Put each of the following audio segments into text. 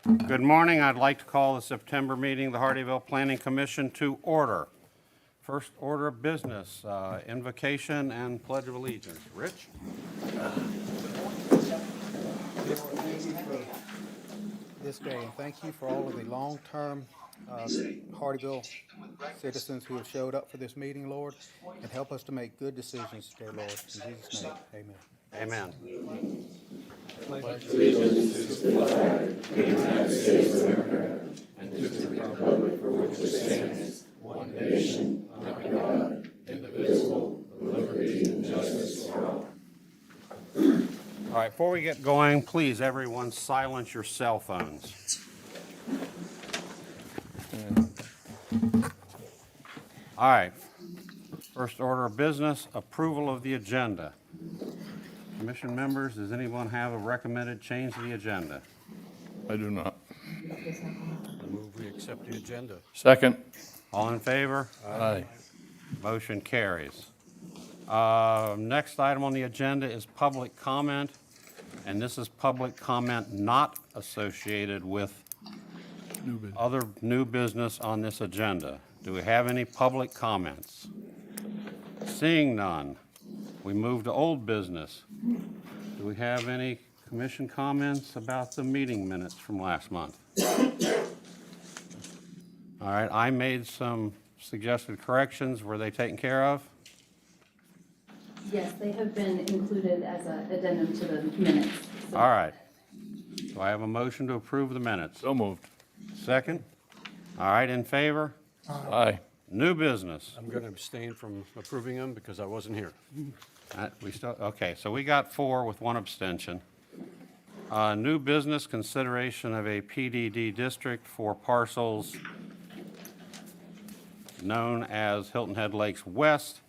Good morning. I'd like to call the September meeting of the Hardyville Planning Commission to order. First order of business, invocation and pledge of allegiance. Rich? This day, and thank you for all of the long-term Hardyville citizens who have showed up for this meeting, Lord, and help us to make good decisions today, Lord. In Jesus' name, amen. Amen. All right, before we get going, please, everyone, silence your cell phones. All right. First order of business, approval of the agenda. Commission members, does anyone have a recommended change to the agenda? I do not. Move we accept the agenda. Second. All in favor? Aye. Motion carries. Next item on the agenda is public comment, and this is public comment not associated with New business. other new business on this agenda. Do we have any public comments? Seeing none, we move to old business. Do we have any commission comments about the meeting minutes from last month? All right, I made some suggested corrections. Were they taken care of? Yes, they have been included as an addendum to the minutes. So- All right. Do I have a motion to approve the minutes? So moved. Second? All right, in favor? Aye. New business. I'm going to abstain from approving them because I wasn't here. Okay, so we got 4 with 1 abstention. New business, consideration of a PDD district for parcels known as Hilton Head Lakes West,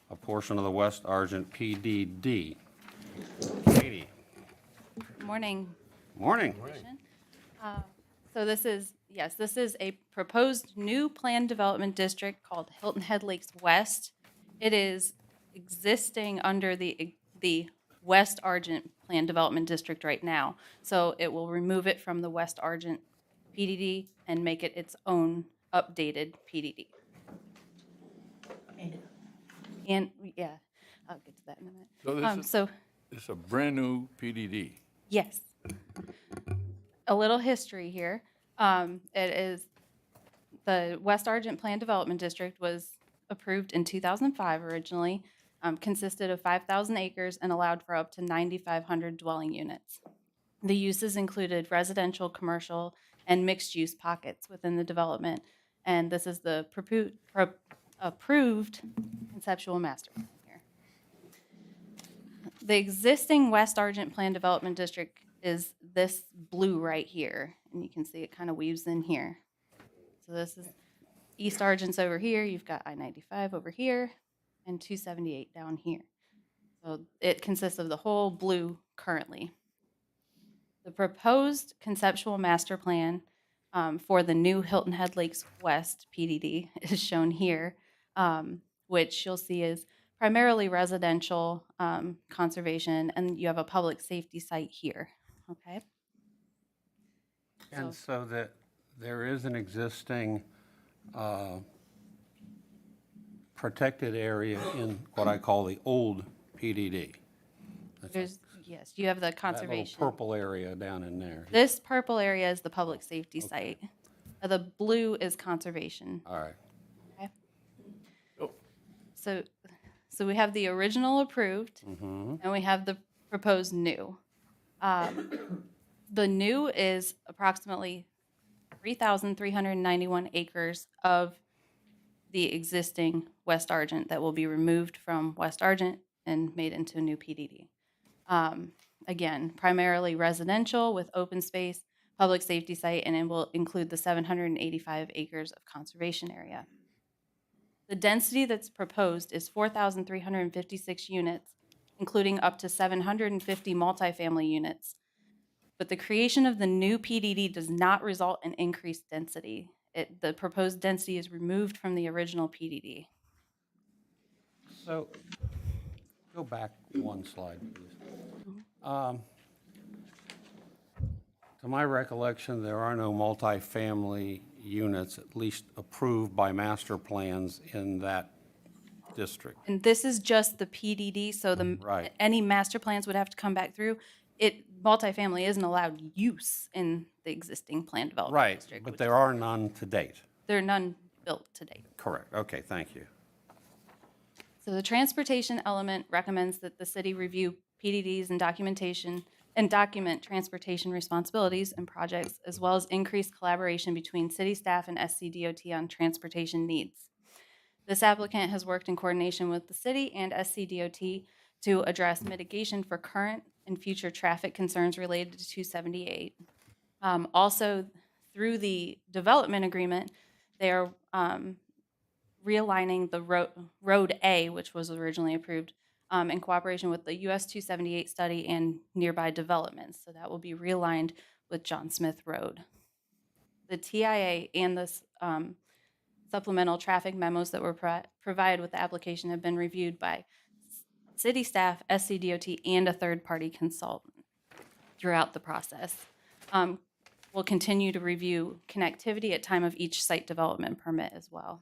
a portion of the West Argent PDD. Katie? Morning. Morning. So this is a proposed new planned development district called Hilton Head Lakes West. It is existing under the West Argent Planned Development District right now. So it will remove it from the West Argent PDD and make it its own updated PDD. And, yeah, I'll get to that in a minute. So this is, So, this is a brand-new PDD. yes. A little history here. It is, the West Argent Planned Development District was approved in 2005 originally, consisted of 5,000 acres and allowed for up to 9,500 dwelling units. The uses included residential, commercial, and mixed-use pockets within the development, and this is the approved conceptual master plan here. The existing West Argent Planned Development District is this blue right here, and you can see it kind of weaves in here. So this is East Argent's over here, you've got I-95 over here, and 278 down here. So it consists of the whole blue currently. The proposed conceptual master plan for the new Hilton Head Lakes West PDD is shown here, which you'll see is primarily residential conservation, and you have a public safety site here, okay? And so that there is an existing protected area in what I call the old PDD. There's, yes, you have the That little conservation. purple area down in there. This purple area is the public safety site. The blue is conservation. All right. Okay. Oh. So we have the original approved, and we have the proposed new. The new is approximately 3,391 acres of the existing West Argent that will be removed from West Argent and made into a new PDD. Again, primarily residential with open space, public safety site, and it will include the 785 acres of conservation area. The density that's proposed is 4,356 units, including up to 750 multifamily units. But the creation of the new PDD does not result in increased density. The proposed density is removed from the original PDD. So, go back one slide, please. that. To my recollection, there are no multifamily units, at least approved by master plans in that district. And this is just the PDD, so Right. any master plans would have to come back through. Multifamily isn't allowed use in the existing plan development Right, district. but which there are none to date. there are none built to date. Correct, okay, thank you. So the transportation element recommends that the city review PDDs and documentation and document transportation responsibilities and projects, as well as increase collaboration between city staff and SCDOT on transportation needs. This applicant has worked in coordination with the city and SCDOT to address mitigation for current and future traffic concerns related to 278. Also, through the development agreement, they are realigning the Road A, which was originally approved, in cooperation with the US 278 study and nearby developments. So that will be realigned with John Smith Road. The TIA and the supplemental traffic memos that were provided with the application have been reviewed by city staff, SCDOT, and a third-party consultant throughout the process. We'll continue to review connectivity at time of each site development permit as well.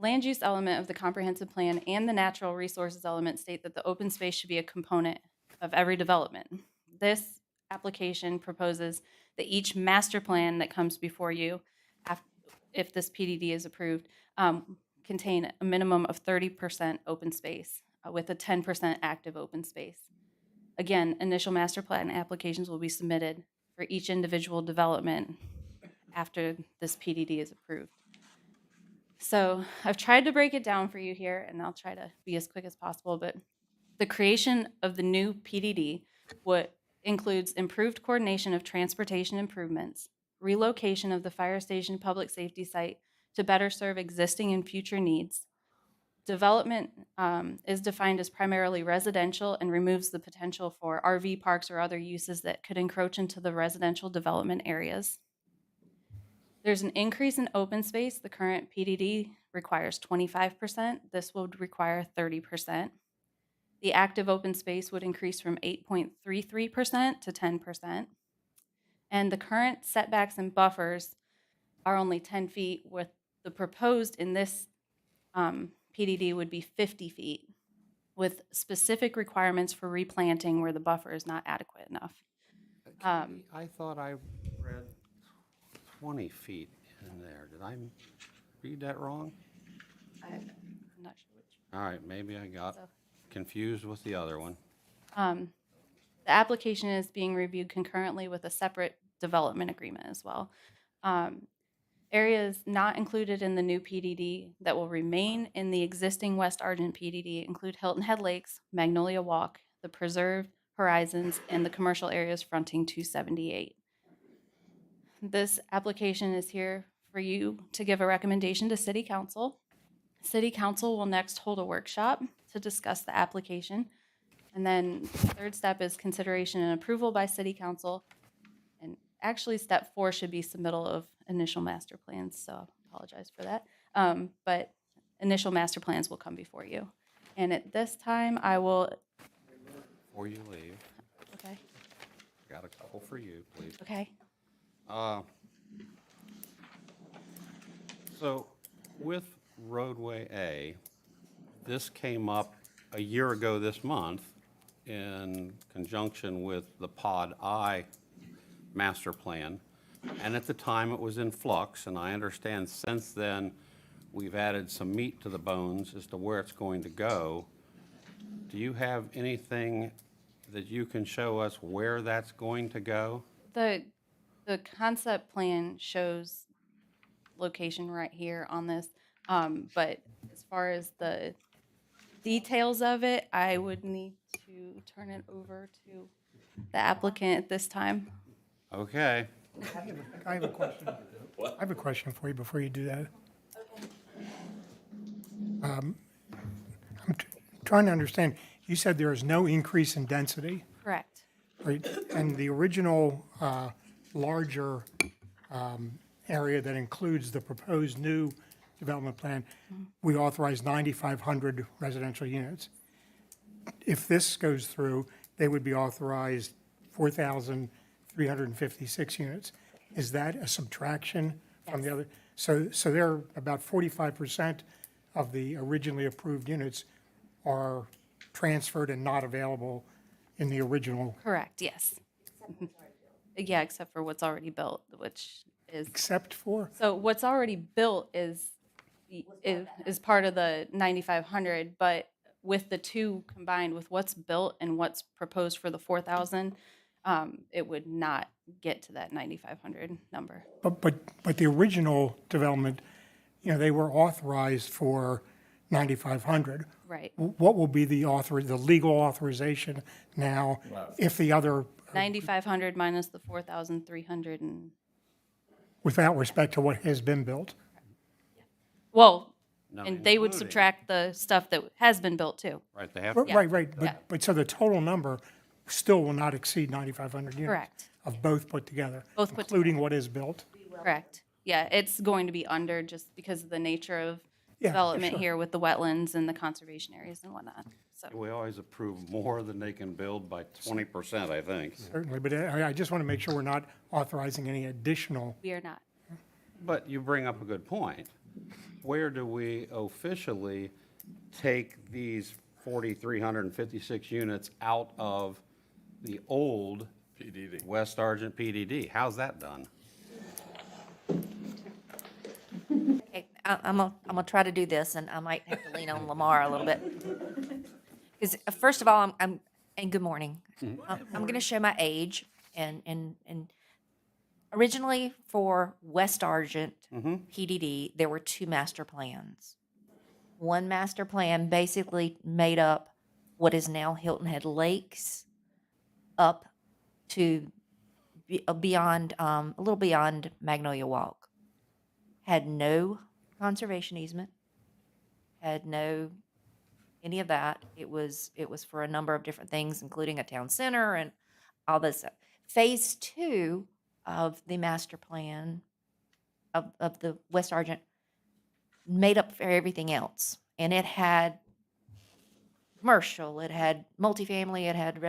Land use element of the comprehensive plan and the natural resources element state that the open space should be a component of every development. This application proposes that each master plan that comes before you, if this PDD is approved, contain a minimum of 30% open space with a 10% active open space. Again, initial master plan applications will be submitted for each individual development after this PDD is approved. So I've tried to break it down for you here, and I'll try to be as quick as possible, but the creation of the new PDD includes improved coordination of transportation improvements, relocation of the fire station public safety site to better serve existing and future needs. Development is defined as primarily residential and removes the potential for RV parks or other uses that could encroach into the residential development areas. There's an increase in open space. The current PDD requires 25%. This would require 30%. The active open space would increase from 8.33% to 10%. And the current setbacks and buffers are only 10 feet, with the proposed in this PDD would be 50 feet, with specific requirements for replanting where the buffer is not adequate enough. I thought I read 20 feet in there. Did I read that wrong? I'm not sure which. All right, maybe I got So- confused with the other one. The application is being reviewed concurrently with a separate development agreement as well. Areas not included in the new PDD that will remain in the existing West Argent PDD include Hilton Head Lakes, Magnolia Walk, the Preserve Horizons, and the commercial areas fronting 278. This application is here for you to give a recommendation to City Council. City Council will next hold a workshop to discuss the application. And then the third step is consideration and approval by City Council. And actually, step 4 should be submittal of initial master plans, so I apologize for that. But initial master plans will come before you. And at this time, I will, Before you leave, okay, got a couple for you, please. okay. So with roadway A, this came up a year ago this month in conjunction with the Pod I master plan. And at the time, it was in flux, and I understand since then, we've added some meat to the bones as to where it's going to go. Do you have anything that you can show us where that's going to go? The concept plan shows location right here on this, but as far as the details of it, I would need to turn it over to the applicant at this time. Okay. I have a question. I have a question for you before you do that. I'm trying to understand, you said there is no increase in density, Correct. right? And the original larger area that includes the proposed new development plan, we authorized 9,500 residential units. If this goes through, they would be authorized 4,000 356 units. Is that a subtraction from the other? So they're about 45% of the originally approved units are transferred and not available in the original, Correct, yes. Yeah, except for what's already built, which is, except for? so what's already built is part of the 9,500, but with the two combined with what's built and what's proposed for the 4,000, it would not get to that 9,500 number. But the original development, you know, they were authorized for 9,500. Right. What will be the legal authorization now if the other, 9,500 minus the 4,300 and, without respect to what has been built? well, Not and they would including- subtract the stuff that has been built too. Right, they have, Right, Yeah. but so the total number still will not exceed 9,500 units? Correct. Of both put together? Both put Including what is built? Correct. Yeah, it's going to be under just because of the nature of Yeah, development sure. here with the wetlands and the conservation areas and whatnot. So, we always approve more than they can build by 20%, I think. Certainly, but I just want to make sure we're not authorizing any additional. we are not. But you bring up a good point. Where do we officially take these 4,356 units out of the old PDD. West Argent PDD? How's that done? Okay, I'm gonna try to do this, and I might have to lean on Lamar a little bit. Because first of all, and good morning. I'm gonna show my age, and originally for West Argent PDD, there were two master plans. One master plan basically made up what is now Hilton Head Lakes, up to beyond, a little beyond Magnolia Walk. Had no conservation easement, had no any of that. It was for a number of different things, including a town center and all this stuff. Phase 2 of the master plan of the West Argent made up for everything else. And it had commercial, it had multifamily, it had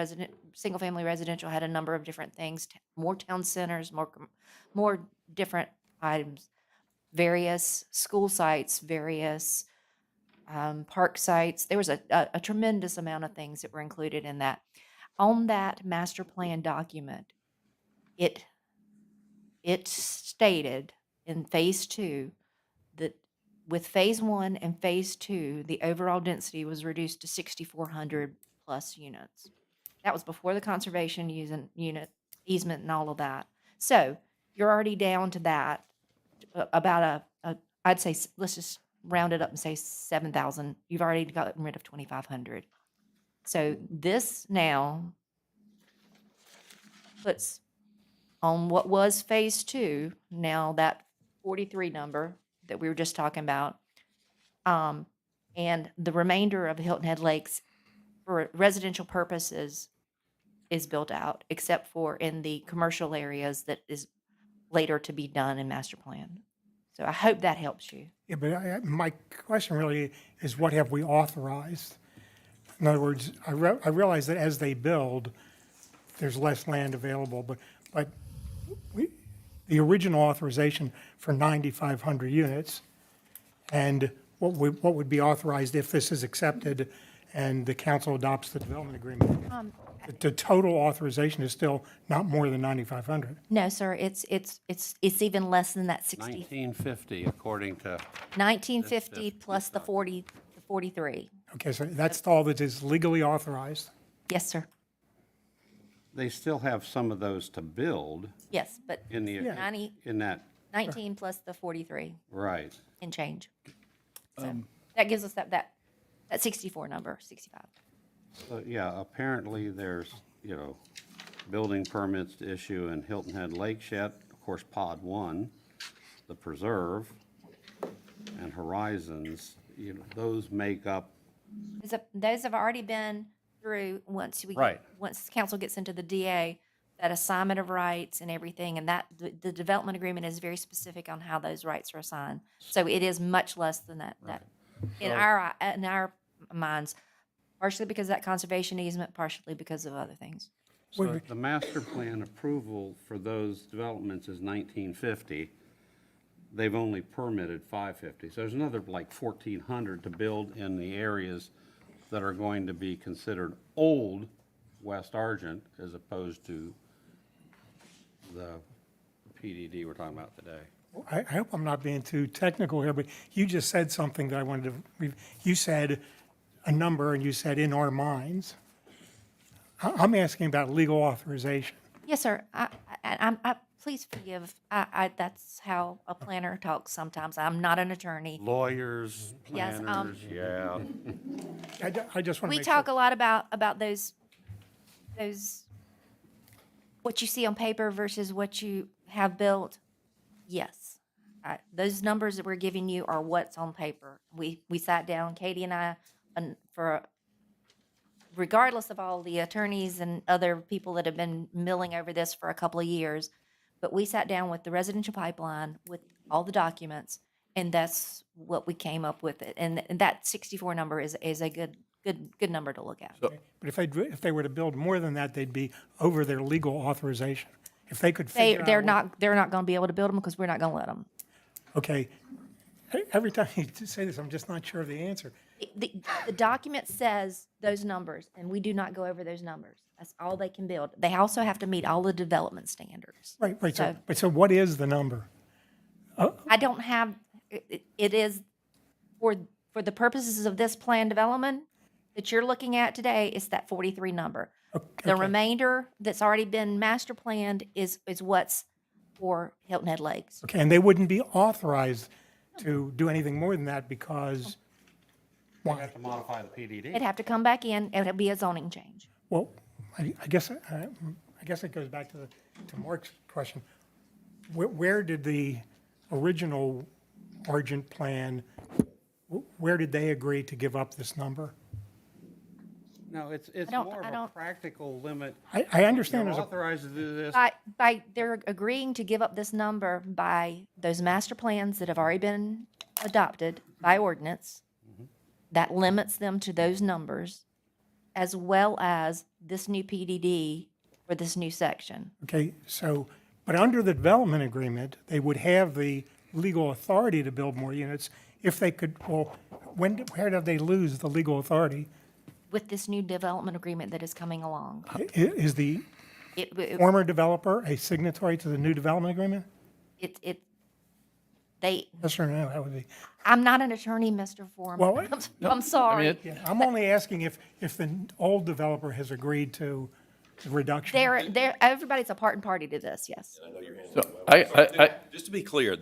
single family residential, had a number of different things, more town centers, more different items, various school sites, various park sites. There was a tremendous amount of things that were included in that. On that master plan document, it stated in phase 2 that with phase 1 and phase 2, the overall density was reduced to 6,400 plus units. That was before the conservation unit easement and all of that. So you're already down to that, about I'd say, let's just round it up and say 7,000. You've already gotten rid of 2,500. So this now puts on what was phase 2, now that 43 number that we were just talking about, and the remainder of Hilton Head Lakes for residential purposes is built out, except for in the commercial areas that is later to be done in master plan. So I hope that helps you. Yeah, but my question really is, what have we authorized? In other words, I realize that as they build, there's less land available, but the original authorization for 9,500 units, and what would be authorized if this is accepted and the council adopts the development agreement? The total authorization is still not more than 9,500. No, sir, it's even less than that 60, 1950, according to, 1950 plus the 43. Okay, so that's all that is legally authorized? Yes, sir. they still have some of those to build Yes, but in the, 90, in that, 19 plus the 43 right. and change. So that gives us that 64 number, 65. So, yeah, apparently there's, building permits to issue in Hilton Head Lakes yet, of course, Pod 1, the Preserve, and Horizons, those make up, Those have already been through once Right. once council gets into the DA, that assignment of rights and everything, and that the development agreement is very specific on how those rights are assigned. So it is much less than that. In our minds, partially because of that conservation easement, partially because of other things. So the master plan approval for those developments is 1950. They've only permitted 550. So there's another like 1,400 to build in the areas that are going to be considered old West Argent as opposed to the PDD we're talking about today. I hope I'm not being too technical here, but you just said something that I wanted to, you said a number and you said in our minds. I'm asking about legal authorization. Yes, sir. Please forgive. That's how a planner talks sometimes. I'm not an attorney. Lawyers, Yes, planners, yeah. I just want to We make talk sure. a lot about those, what you see on paper versus what you have built. Yes. Those numbers that we're giving you are what's on paper. We sat down, Katie and I, and regardless of all the attorneys and other people that have been milling over this for a couple of years, but we sat down with the residential pipeline with all the documents, and that's what we came up with. And that 64 number is a good number to look at. But if they were to build more than that, they'd be over their legal authorization. If they could figure out. They're not going to be able to build them because we're not going to let them. Okay. Every time you say this, I'm just not sure of the answer. The document says those numbers, and we do not go over those numbers. That's all they can build. They also have to meet all the development standards. Right. So- So what is the number? I don't have, it is, for the purposes of this plan development that you're looking at today, it's that 43 number. The Okay. remainder that's already been master planned is what's for Hilton Head Lakes. Okay, and they wouldn't be authorized to do anything more than that because, We have to modify the PDD. It'd have to come back in, and it'd be a zoning change. well, I guess it goes back to Mark's question. Where did the original Argent plan, where did they agree to give up this number? No, it's don't- more I of a don't- practical limit. I understand You're there's a, authorized to do this. They're agreeing to give up this number by those master plans that have already been adopted by ordinance. That limits them to those numbers, as well as this new PDD for this new section. okay, so, but under the development agreement, they would have the legal authority to build more units if they could, well, where did they lose the legal authority? With this new development agreement that is coming along. Is the It, former developer a signatory to the new development agreement? they, Yes or no? That would be. I'm not an attorney, Mr. Foreman. Well, I'm sorry. Yeah, I'm only asking if the old developer has agreed to the reduction. Everybody's a part and party to this, yes. So I, Just to be clear,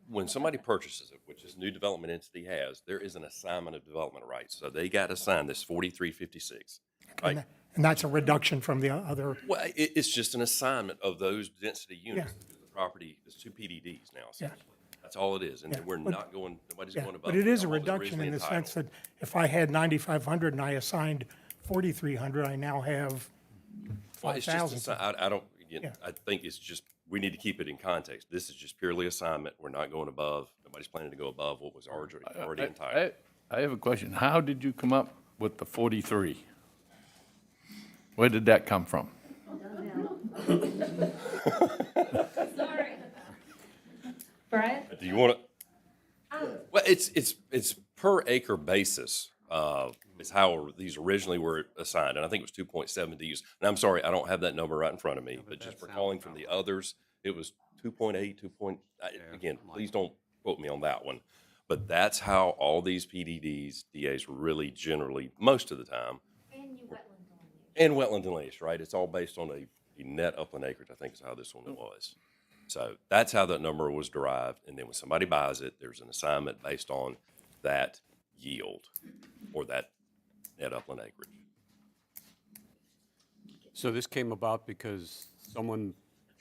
when somebody purchases it, which this new development entity has, there is an assignment of development rights. So they got assigned this 4356. Right? And that's a reduction from the other, Well, it's just an assignment of those density units. Yeah. Because the property is two PDDs now, Yeah. essentially. That's all it is. And Yeah, we're but- not going, nobody's yeah. going above. But it is a what was reduction originally in the sense entitled. that if I had 9,500 and I assigned 4,300, I now have Well, it's just, 5,000. I don't, again, Yeah. I think it's just, we need to keep it in context. This is just purely assignment. We're not going above, nobody's planning to go above what was already entitled. I have a question. How did you come up with the 43? Where did that come from? Brian? Do you want to? Well, it's per acre basis, is how these originally were assigned, and I think it was 2.7 to use. And I'm sorry, I don't have that number right in front of me, but just recalling from the others, it was 2.8, again, please don't quote me on that one. But that's how all these PDDs, DAs really generally, most of the time. And wetland delineation, right? It's all based on a net upland acreage, I think is how this one was. So that's how that number was derived. And then when somebody buys it, there's an assignment based on that yield or that net upland acreage. So this came about because someone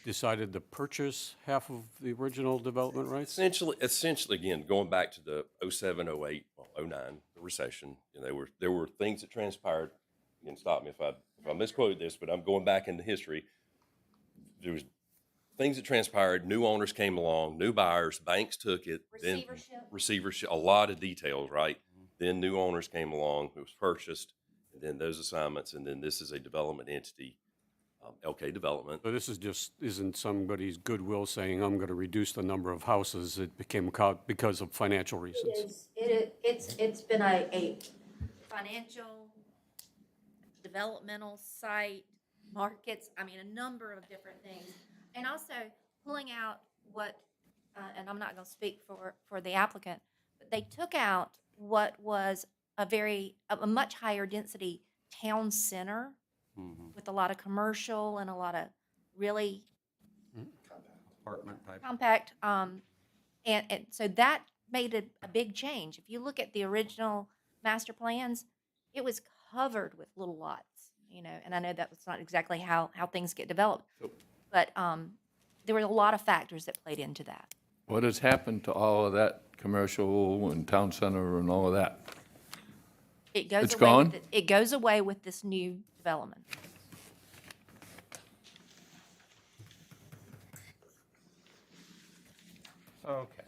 decided to purchase half of the original development rights? Essentially, again, going back to the 07, 08, well, 09, the recession, you know, there were things that transpired. You can stop me if I misquote this, but I'm going back into history. There was things that transpired. New owners came along, new buyers, banks took it. Then receivership, a lot of details, right? Then new owners came along, it was purchased, and then those assignments, and then this is a development entity LK Development. So this is just, isn't somebody's goodwill saying, I'm going to reduce the number of houses? It became because of financial reasons. It's been a financial, developmental site, markets, I mean, a number of different things. And also pulling out what, and I'm not gonna speak for the applicant, but they took out what was a much higher density town center with a lot of commercial and a lot of really Apartment type. compact, and so that made a big change. If you look at the original master plans, it was covered with little lots, you know, and I know that was not exactly how things get developed. But, there were a lot of factors that played into that. What has happened to all of that commercial and town center and all of that? It goes It's away with gone? it goes away with this new development. Okay.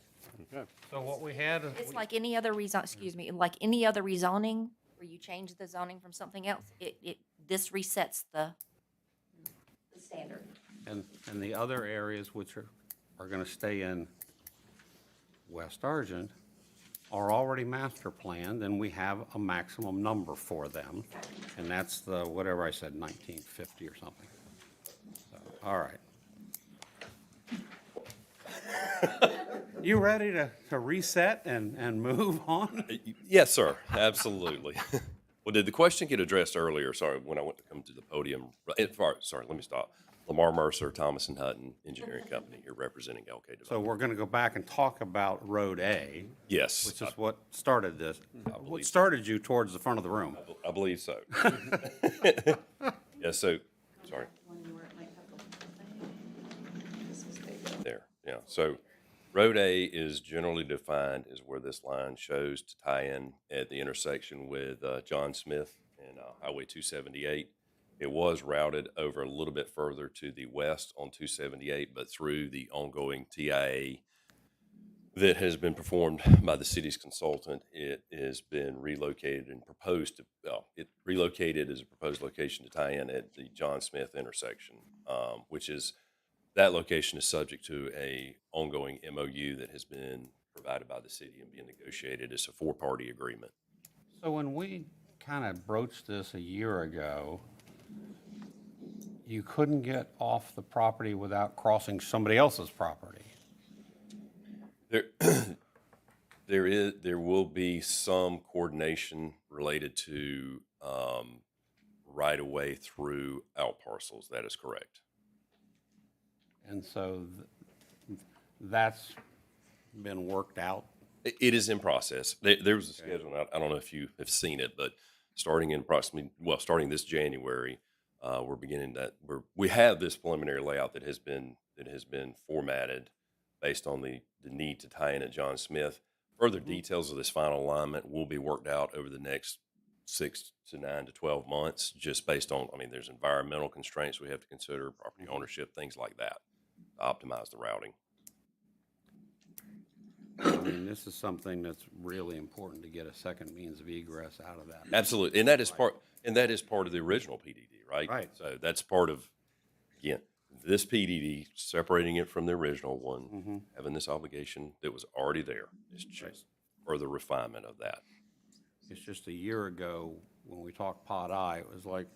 So what we had is. It's like any other excuse me, like any other rezoning where you change the zoning from something else, this resets the standard. And the other areas which are gonna stay in West Argent are already master planned, and we have a maximum number for them. And that's the, whatever I said, 1950 or something. So, all right. You ready to reset and move on? Yes, sir, absolutely. Well, did the question get addressed earlier? Sorry, when I went to come to the podium. Sorry, let me stop. Lamar Mercer, Thomas and Hutton Engineering Company, here representing LK Development. So we're gonna go back and talk about Road A, Yes, which is what started this. What believe so. started you towards the front of the room? I believe so. Yeah, so, sorry. There, yeah. So Road A is generally defined as where this line shows to tie in at the intersection with John Smith and Highway 278. It was routed over a little bit further to the west on 278, but through the ongoing TIA that has been performed by the city's consultant, it has been relocated and proposed to, it relocated as a proposed location to tie in at the John Smith intersection, which is, that location is subject to a ongoing MOU that has been provided by the city and being negotiated. It's a 4-party agreement. So when we kind of broached this a year ago, you couldn't get off the property without crossing somebody else's property. There will be some coordination related to right of way through out parcels. That is correct. And so that's been worked out. It is in process. There was a schedule, and I don't know if you have seen it, but starting this January, we're beginning that, we have this preliminary layout that has been formatted based on the need to tie in at John Smith. Further details of this final alignment will be worked out over the next 6 to 9 to 12 months, just based on, I mean, there's environmental constraints we have to consider, property ownership, things like that, to optimize the routing. I mean, this is something that's really important to get a second means of egress out of that. Absolutely, and that is part of the original PDD, right? Right. So that's part of, again, this PDD, separating it from the original one, having this obligation that was already there. It's just further refinement of that. It's just a year ago, when we talked Pod I, it was like,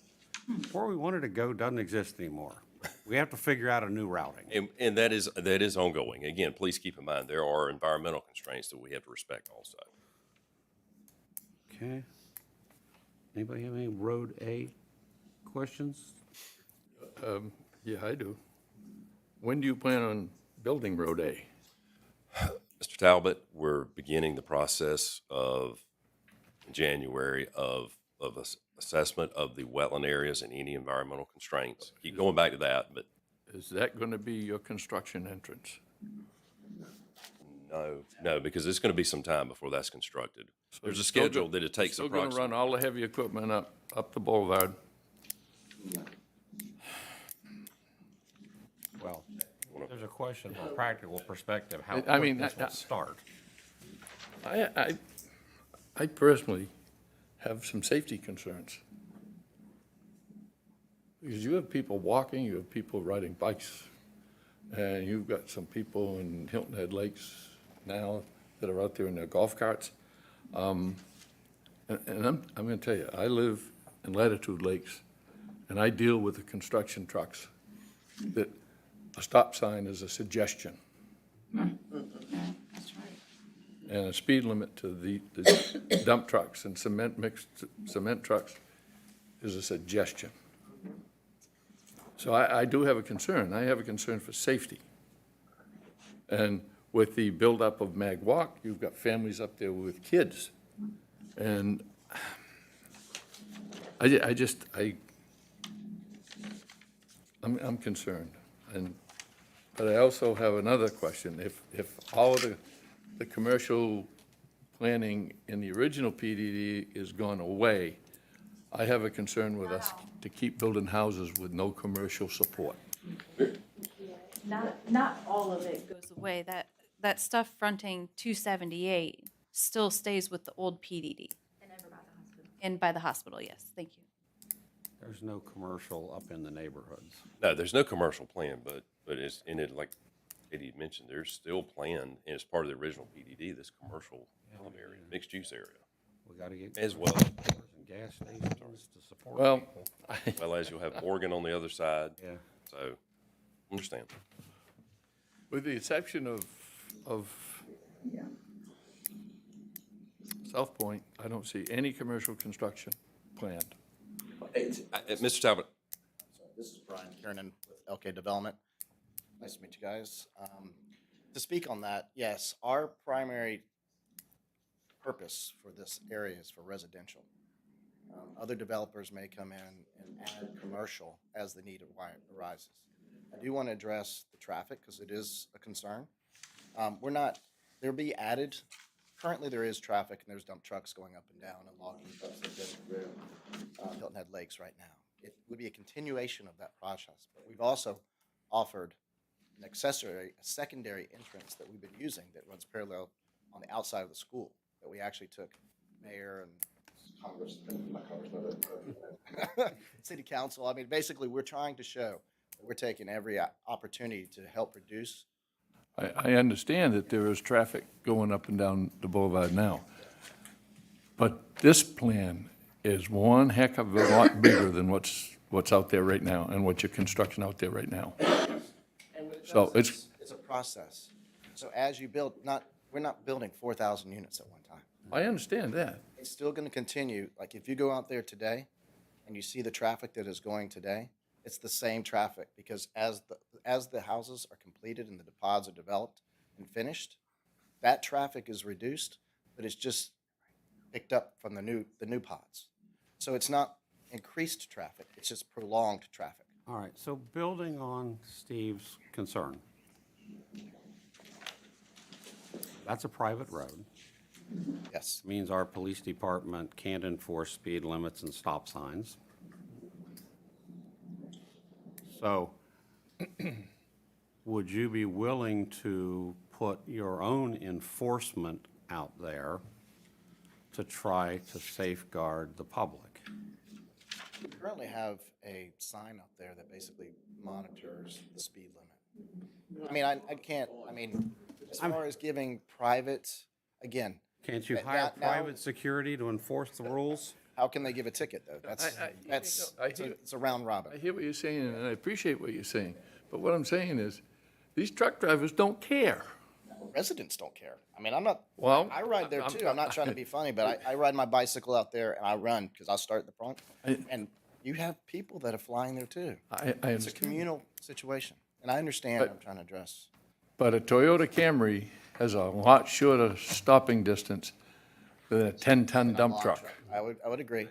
where we wanted to go doesn't exist anymore. We have to figure out a new routing. And that is ongoing. Again, please keep in mind, there are environmental constraints that we have to respect also. Okay. Anybody have any Road A questions? Yeah, I do. When do you plan on building Road A? Mr. Talbot, we're beginning the process of January of assessment of the wetland areas and any environmental constraints. Keep going back to that, but Is that going to be your construction entrance? no, because it's going to be some time before that's constructed. There's a schedule that it takes Still going to approximately. run all the heavy equipment up the boulevard? Well, there's a question from a practical perspective, how I mean, quick this will start. I personally have some safety concerns. Because you have people walking, you have people riding bikes, and you've got some people in Hilton Head Lakes now that are out there in their golf carts. And I'm gonna tell you, I live in Latitude Lakes, and I deal with the construction trucks, that a stop sign is a suggestion. And a speed limit to the dump trucks and cement trucks is a suggestion. So I do have a concern. I have a concern for safety. And with the buildup of Mag Walk, you've got families up there with kids. And I'm concerned. But I also have another question. If all of the commercial planning in the original PDD is gone away, I have a concern with us to keep building houses with no commercial support. Not all of it goes away. That stuff fronting 278 still stays with the old PDD. And by the hospital, yes, thank you. There's no commercial up in the neighborhoods. No, there's no commercial plan, but it's in it, like Katie had mentioned, there's still planned, and it's part of the original PDD, this commercial area, mixed use area, We got to get. as well, and gas stations to support Well, people. well as you'll have Morgan on the other side. Yeah. So, understand. with the exception of South Point, I don't see any commercial construction planned. Mr. Talbot, This is Brian Kiernan with LK Development. Nice to meet you guys. To speak on that, yes, our primary purpose for this area is for residential. Other developers may come in and add commercial as the need arises. I do want to address the traffic because it is a concern. There'll be added, currently there is traffic and there's dump trucks going up and down and logging trucks that go through Hilton Head Lakes right now. It would be a continuation of that process, but we've also offered a secondary entrance that we've been using that runs parallel on the outside of the school, that we actually took mayor and city council. I mean, basically, we're trying to show that we're taking every opportunity to help reduce. I understand that there is traffic going up and down the boulevard now. But this plan is one heck of a lot bigger than what's out there right now and what's your construction out there right now. So it's, It's a process. So as you build, we're not building 4,000 units at one time. I understand that. It's still going to continue. Like if you go out there today and you see the traffic that is going today, it's the same traffic because as the houses are completed and the pods are developed and finished, that traffic is reduced, but it's just picked up from the new pods. So it's not increased traffic, it's just prolonged traffic. All right, so building on Steve's concern. That's a private road. Yes. Means our police department can't enforce speed limits and stop signs. So, would you be willing to put your own enforcement out there to try to safeguard the public? We currently have a sign up there that basically monitors the speed limit. I mean, I can't, I mean, as far as giving private, again, Can't you That- hire that now- private security to enforce the rules? how can they give a ticket though? It's a round I robin. hear what you're saying, and I appreciate what you're saying. But what I'm saying is, these truck drivers don't care. Residents don't care. I mean, I'm not, Well, I ride there too. I'm not trying to be funny, but I ride my bicycle out there and I run because I'll start at the front. And you have people that are flying there too. I It's a understand. communal situation. And I understand what I'm trying to address. But a Toyota Camry has a lot shorter stopping distance than a 10-ton dump Log truck. I would agree.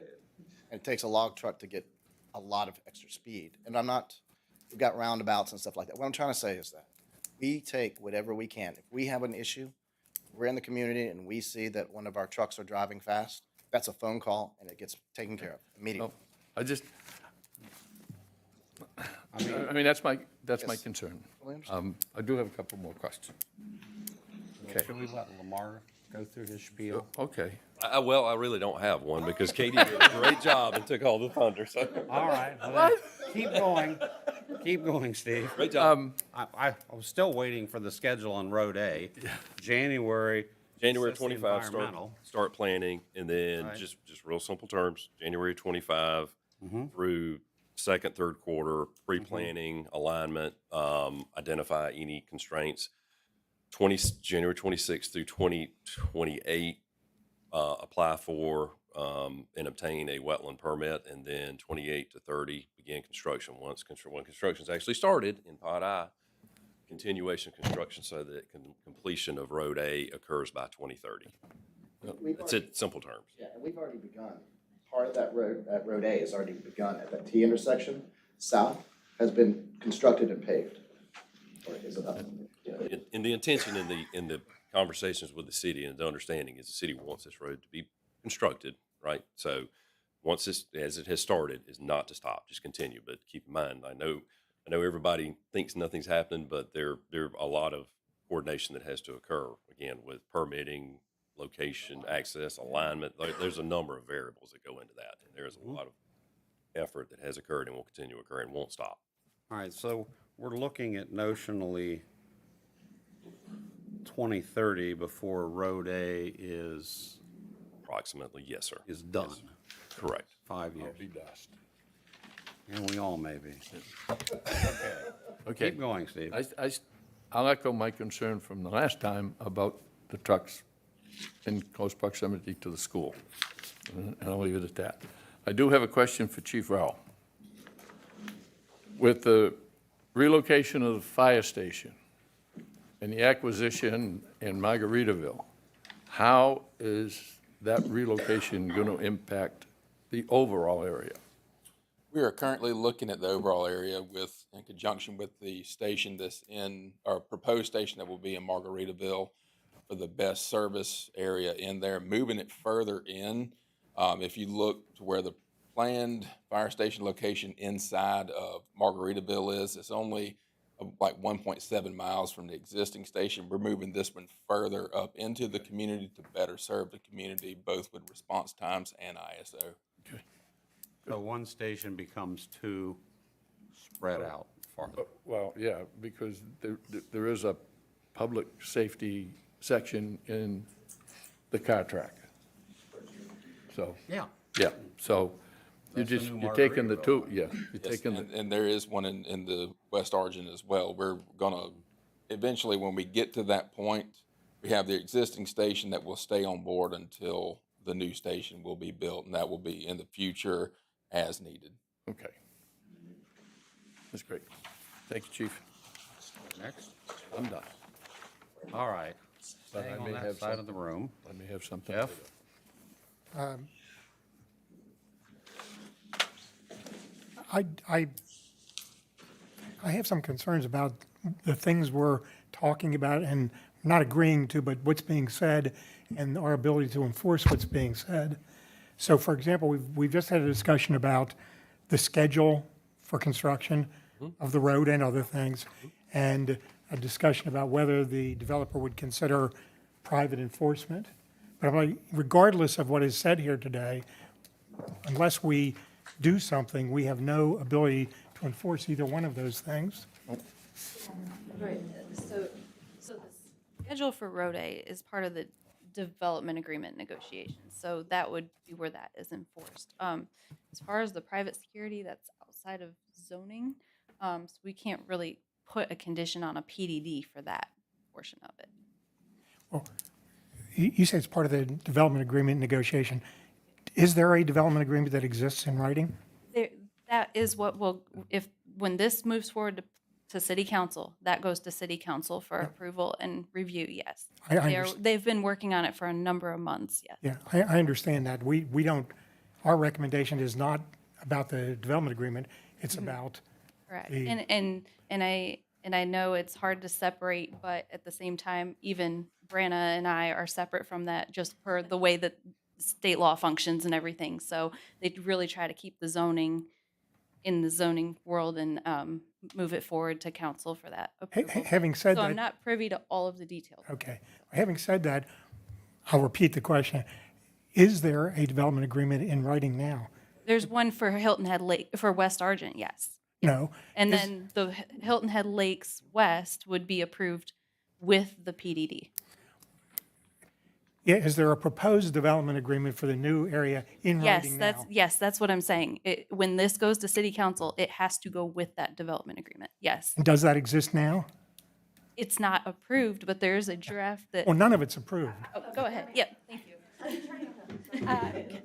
And it takes a log truck to get a lot of extra speed. And we've got roundabouts and stuff like that. What I'm trying to say is that we take whatever we can. If we have an issue, we're in the community and we see that one of our trucks are driving fast, that's a phone call and it gets taken care of immediately. I mean, that's my Yes. concern. Fully understand. I do have a couple more questions. Okay. Should we let Lamar go through his spiel? Okay. Well, I really don't have one because Katie did a great job and took all the thunder, so. All right, well, then, keep going. Keep going, Steve. Great job. I was still waiting for the schedule on Road A. January. January assess the 25, environmental. start planning, and then Right. just real simple terms, January 25 Mm-hmm. through second, third quarter, pre-planning, alignment, identify any constraints. January 26 through 2028, apply for and obtain a wetland permit, and then 28 to 30, begin construction. When construction's actually started in Pod I, continuation of construction so that completion of Road A occurs by 2030. That's it, simple terms. Yeah, and we've already begun. Part of that road A has already begun at that T intersection. South has been constructed and paved. Or is it up? Yeah. And the intention in the conversations with the city and the understanding is the city wants this road to be constructed, right? So once this, as it has started, is not to stop, just continue. But keep in mind, I know everybody thinks nothing's happening, but there are a lot of coordination that has to occur, again, with permitting, location, access, alignment. There's a number of variables that go into that. And there's a lot of effort that has occurred and will continue to occur and won't stop. All right, so we're looking at notionally 2030 before Road A is Approximately, yes, sir. done. Correct. 5 years. Be dust. And we all may be. Okay. Keep going, Steve. I'll echo my concern from the last time about the trucks in close proximity to the school. And I'll leave it at that. I do have a question for Chief Rowell. With the relocation of the fire station and the acquisition in Margaritaville, how is that relocation going to impact the overall area? We are currently looking at the overall area in conjunction with the station our proposed station that will be in Margaritaville for the best service area in there, moving it further in. If you look to where the planned fire station location inside of Margaritaville is, it's only like 1.7 miles from the existing station. We're moving this one further up into the community to better serve the community, both with response times and ISO. So one station becomes two spread out farther. Well, yeah, because there is a public safety section in the car track. So, Yeah. yeah, so That's the new you're taking the two, Margaritaville. yeah, you're Yes, taking the, and there is one in the West Argent as well. We're gonna, eventually, when we get to that point, we have the existing station that will stay on board until the new station will be built, and that will be in the future as needed. okay. That's great. Thank you, Chief. Next. I'm done. All right. But I Staying on may that have side of the room. Let me have something. Jeff? I have some concerns about the things we're talking about and not agreeing to, but what's being said and our ability to enforce what's being said. So for example, we've just had a discussion about the schedule for construction of the road and other things, and a discussion about whether the developer would consider private enforcement. But I'm like, regardless of what is said here today, unless we do something, we have no ability to enforce either one of those things. Right, so the schedule for Road A is part of the development agreement negotiations, so that would be where that is enforced. As far as the private security, that's outside of zoning, so we can't really put a condition on a PDD for that portion of it. You say it's part of the development agreement negotiation. Is there a development agreement that exists in writing? That is what will, when this moves forward to city council, that goes to city council for approval and review, yes. I understand. They've been working on it for a number of months, yes. Yeah, I understand that. We don't, our recommendation is not about the development agreement, it's about, Correct. the- And I know it's hard to separate, but at the same time, even Branna and I are separate from that just per the way that state law functions and everything. So they really try to keep the zoning in the zoning world and move it forward to council for that approval. having said So I'm that, not privy to all of the details. okay. Having said that, I'll repeat the question. Is there a development agreement in writing now? There's one for Hilton Head Lake, for West Argent, yes. No. And Is- then the Hilton Head Lakes West would be approved with the PDD. Yeah, is there a proposed development agreement for the new area in Yes, writing that's, now? yes, that's what I'm saying. When this goes to city council, it has to go with that development agreement. Yes. And does that exist now? It's not approved, but there is a draft that, Well, none of it's approved. oh, go ahead. Yep, thank you.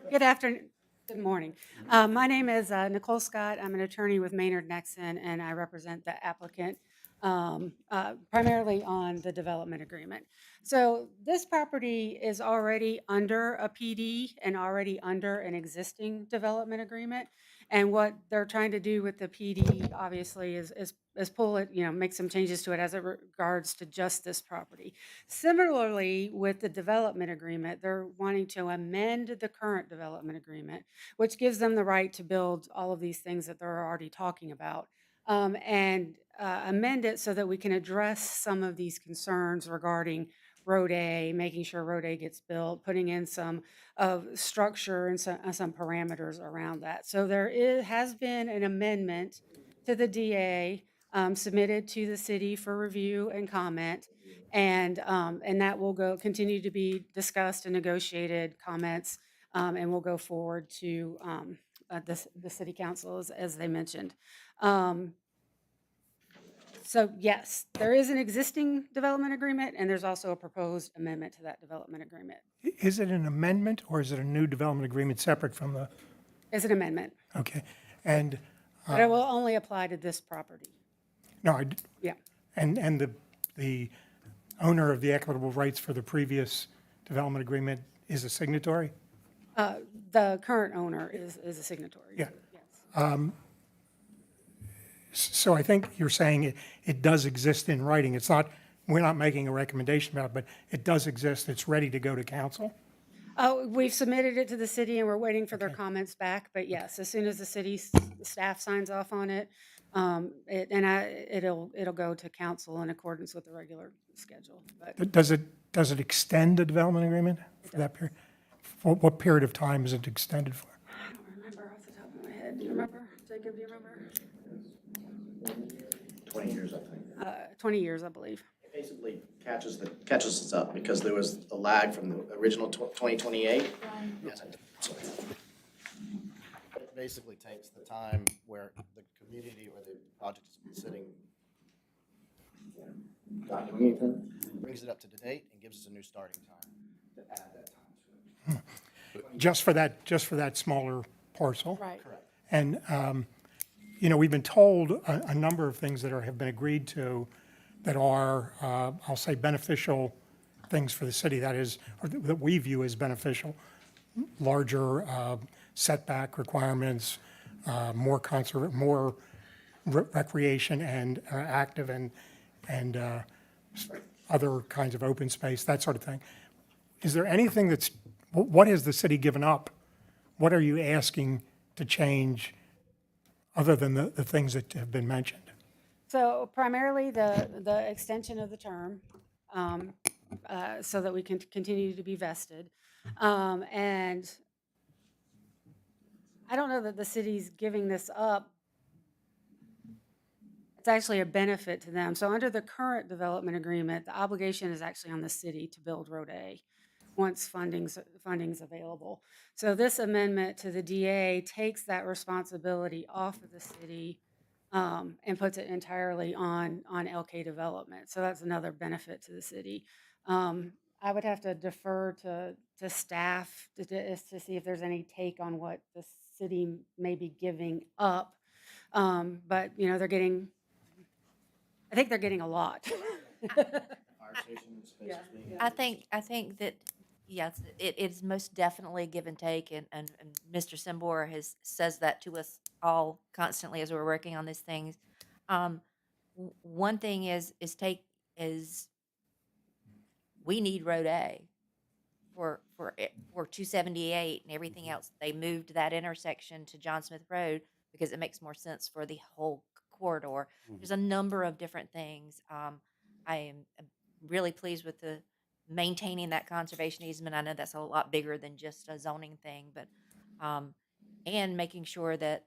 Good afternoon, good morning. My name is Nicole Scott. I'm an attorney with Maynard Nexon, and I represent the applicant primarily on the development agreement. So this property is already under a PD and already under an existing development agreement. And what they're trying to do with the PD, obviously, is pull it, make some changes to it as it regards to just this property. Similarly, with the development agreement, they're wanting to amend the current development agreement, which gives them the right to build all of these things that they're already talking about, and amend it so that we can address some of these concerns regarding Road A, making sure Road A gets built, putting in some of structure and some parameters around that. So has been an amendment to the DA submitted to the city for review and comment, and that will continue to be discussed and negotiated comments, and will go forward to the city council as they mentioned. So yes, there is an existing development agreement, and there's also a proposed amendment to that development agreement. Is it an amendment or is it a new development agreement separate from the, It's an amendment, okay? And, but it will only apply to this property. no, Yeah. and the owner of the equitable rights for the previous development agreement is a signatory? The current owner is a signatory. Yeah. Yes. So I think you're saying it does exist in writing. It's not, we're not making a recommendation about it, but it does exist. It's ready to go to council? We've submitted it to the city, and we're waiting for their comments back. But yes, as soon as the city staff signs off on it, it'll go to council in accordance with the regular schedule. But Does it extend the development agreement for that period? For what period of time is it extended for? I don't remember off the top of my head. Do you remember, Jacob? Do you remember? 20 years, I think. 20 years, I believe. It basically catches us up because there was a lag from the original 2028. Yes, sorry. It basically takes the time where the community or the project has been sitting, not doing anything, brings it up to date and gives us a new starting time to add that time to it. Just for that smaller parcel? Right. Correct. And, we've been told a number of things that have been agreed to that are, I'll say, beneficial things for the city, that is, or that we view as beneficial. Larger setback requirements, more recreation and active and other kinds of open space, that sort of thing. Is there anything what has the city given up? What are you asking to change other than the things that have been mentioned? So primarily the extension of the term, so that we can continue to be vested. And I don't know that the city's giving this up. It's actually a benefit to them. So under the current development agreement, the obligation is actually on the city to build Road A once funding's available. So this amendment to the DA takes that responsibility off of the city, and puts it entirely on LK Development. So that's another benefit to the city. I would have to defer to staff to see if there's any take on what the city may be giving up. But, I think they're getting a lot. Fire station space is being. I think that, yes, it is most definitely a give and take, and Mr. Sembor says that to us all constantly as we're working on these things. One thing is we need Road A for 278 and everything else. They moved that intersection to John Smith Road because it makes more sense for the whole corridor. There's a number of different things. I am really pleased with the maintaining that conservation easement. I know that's a lot bigger than just a zoning thing, but, and making sure that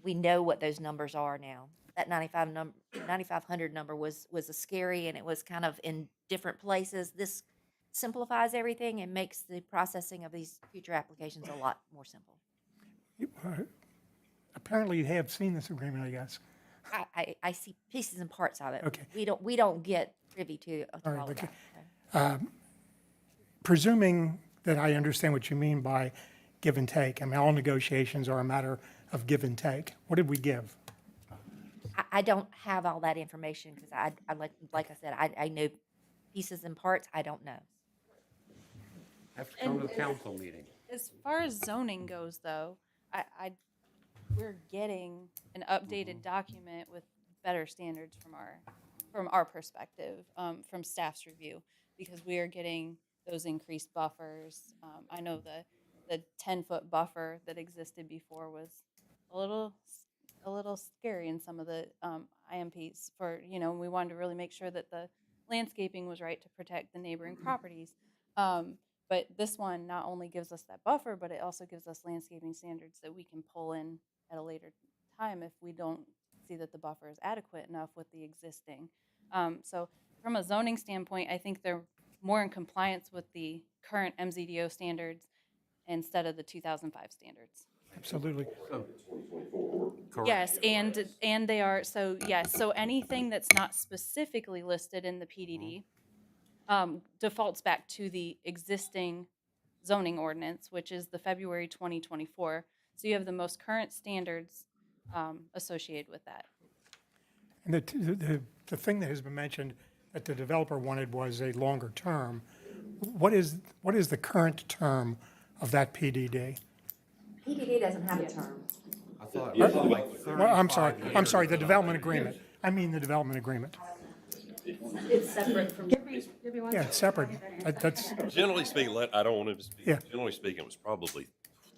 we know what those numbers are now. That 9,500 number was a scary, and it was kind of in different places. This simplifies everything and makes the processing of these future applications a lot more simple. Apparently you have seen this agreement, I guess. I see pieces and parts of it. Okay. We don't get privy to All right, all of okay. that. Presuming that I understand what you mean by give and take, I mean, all negotiations are a matter of give and take. What did we give? I don't have all that information because I like I said, I know pieces and parts. I don't know. Have to come to the council meeting. As far as zoning goes, though, we're getting an updated document with better standards from our perspective, from staff's review, because we are getting those increased buffers. I know the 10-foot buffer that existed before was a little scary in some of the IMPs for, we wanted to really make sure that the landscaping was right to protect the neighboring properties. But this one not only gives us that buffer, but it also gives us landscaping standards that we can pull in at a later time if we don't see that the buffer is adequate enough with the existing. So from a zoning standpoint, I think they're more in compliance with the current MZDO standards instead of the 2005 standards. Absolutely. Yes, and they are, so yes, so anything that's not specifically listed in the PDD defaults back to the existing zoning ordinance, which is the February 2024. So you have the most current standards associated with that. And the thing that has been mentioned that the developer wanted was a longer term. What is the current term of that PDD? PDD doesn't have a term. I thought it was like Well, I'm 35 sorry, the years. development agreement. I mean the development agreement. It's separate from. Give me one Yeah, it's second. separate. That's, Generally speaking, I don't want to speak. Yeah. Generally speaking, it was probably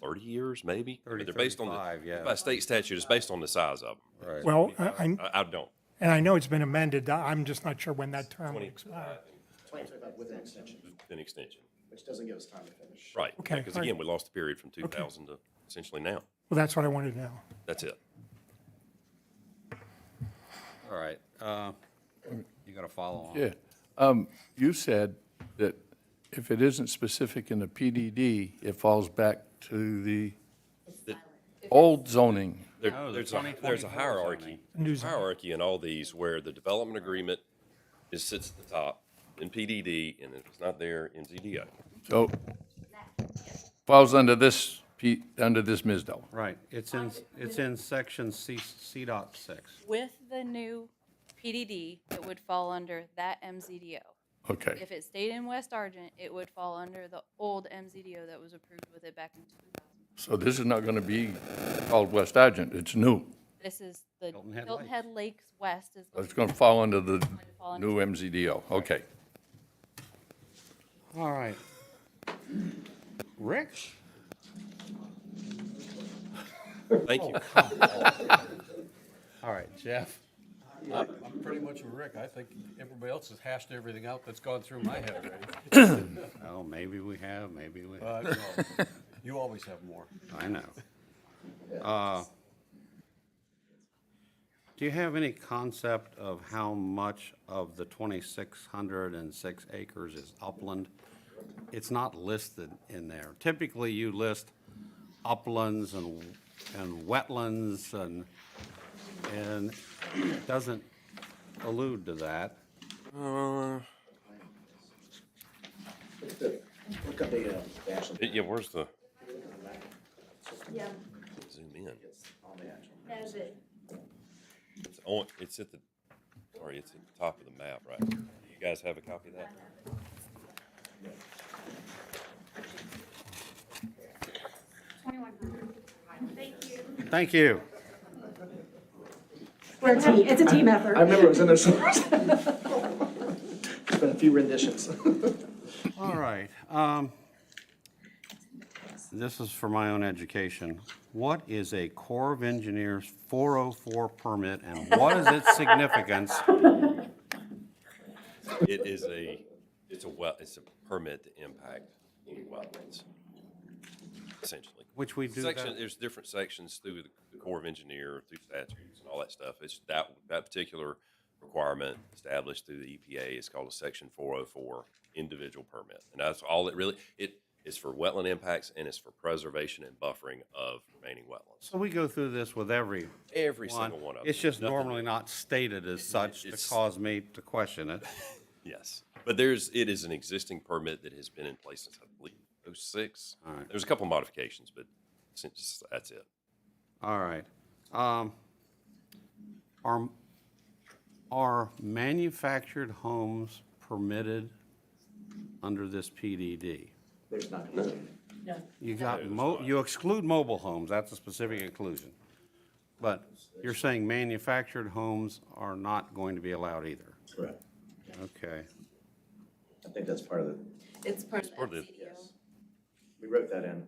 30 years, maybe. But 30, they're based on 35, yeah. by state statute, it's based on the size of them. Right. well, I don't. and I know it's been amended. I'm just not sure when that term will expire. 2025 with an extension, An extension. which doesn't give us time to finish. Right. Okay, Because all right. again, we lost the period from 2000 to essentially now. Well, that's what I wanted to know. That's it. All right. You got to follow on. Yeah. You said that if it isn't specific in the PDD, it falls back to the old zoning. No, the There's a 2024 hierarchy. zoning. New zoning. Hierarchy in all these where the development agreement sits at the top in PDD, and if it's not there in ZDO. So falls under this, under this MISDO. Right. It's in section C dot 6. With the new PDD, it would fall under that MZDO. Okay. If it stayed in West Argent, it would fall under the old MZDO that was approved with it back in 2000. So this is not going to be called West Argent. It's new. This is the Hilton Head Hilton Head Lakes West is. It's going to fall under the fall under- new MZDO. Okay. All right. Rick? Thank you. All right, Jeff? I'm pretty much with Rick. I think everybody else has hashed everything out that's gone through my head already. Oh, maybe we have, maybe we, No, you always have more. I know. Do you have any concept of how much of the 2,606 acres is upland? It's not listed in there. Typically, you list uplands and wetlands and it doesn't allude to that. Look up the actual, Yeah, where's the? Zoom in. on the actual. It's at the, sorry, it's at the top of the map, right? You guys have a copy of that? Thank you. We're a team. It's a team effort. I remember it was in there somewhere. There's been a few renditions. All right. This is for my own education. What is a Corps of Engineers 404 permit and what is its significance? It is It's a permit to impact any wetlands, essentially. Which we do that. There's different sections through the Corps of Engineer, through statutes and all that stuff. It's that particular requirement established through the EPA is called a Section 404 individual permit. And that's all it is for wetland impacts, and it's for preservation and buffering of remaining wetlands. So we go through this with every Single one of them. It's just Nothing- normally not stated as such to it's- cause me to question it. Yes, but it is an existing permit that has been in place since, I believe, '06. All right. There's a couple modifications, but since that's it. All right. Are manufactured homes permitted under this PDD? There's not. You got, you exclude mobile homes, that's a specific exclusion. But you're saying manufactured homes are not going to be allowed either? Correct. Okay. I think that's part of the, It's part of the part of the- MCDO. we wrote that in.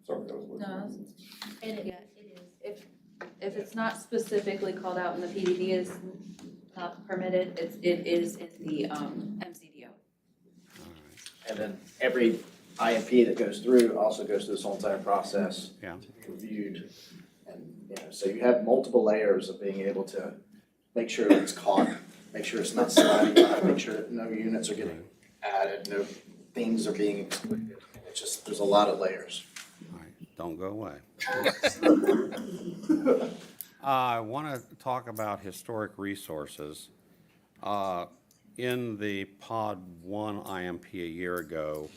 Sorry, that was. No, and it is. If it's not specifically called out in the PDD is not permitted, it is in the MCDO. And then every IMP that goes through also goes through this whole entire process. Yeah. To be reviewed. And, so you have multiple layers of being able to make sure that it's caught, make sure it's not sliding, make sure that no units are getting added, no things are being excluded. It's just, there's a lot of layers. All right, don't go away. I want to talk about historic resources. In the Pod 1 IMP a year ago,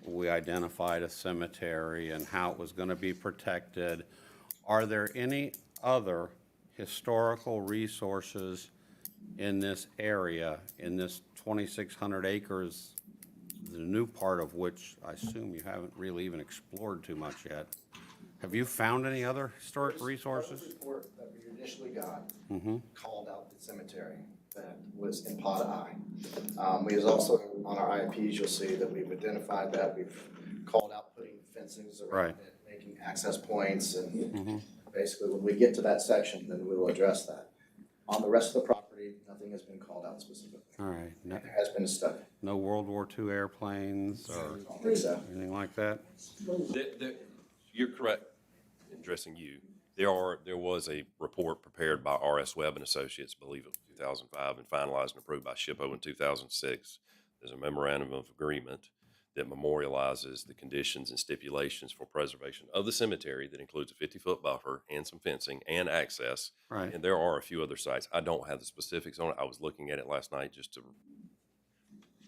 we identified a cemetery and how it was going to be protected. Are there any other historical resources in this area, in this 2,600 acres, the new part of which I assume you haven't really even explored too much yet? Have you found any other historic resources? The report that we initially got called out the cemetery that was in Pod I. We was also, on our IMPs, you'll see that we've identified that, we've called out putting fencings around Right. it, making access points, and basically, when we get to that section, then we will address that. On the rest of the property, nothing has been called out specifically. All right, no, There has been a study. no World War II airplanes or I don't think so. anything like that? You're correct in addressing you. There was a report prepared by R.S. Webb and Associates, I believe it was 2005, and finalized and approved by SHPO in 2006. There's a memorandum of agreement that memorializes the conditions and stipulations for preservation of the cemetery that includes a 50-foot buffer and some fencing and access. Right. And there are a few other sites. I don't have the specifics on it. I was looking at it last night just to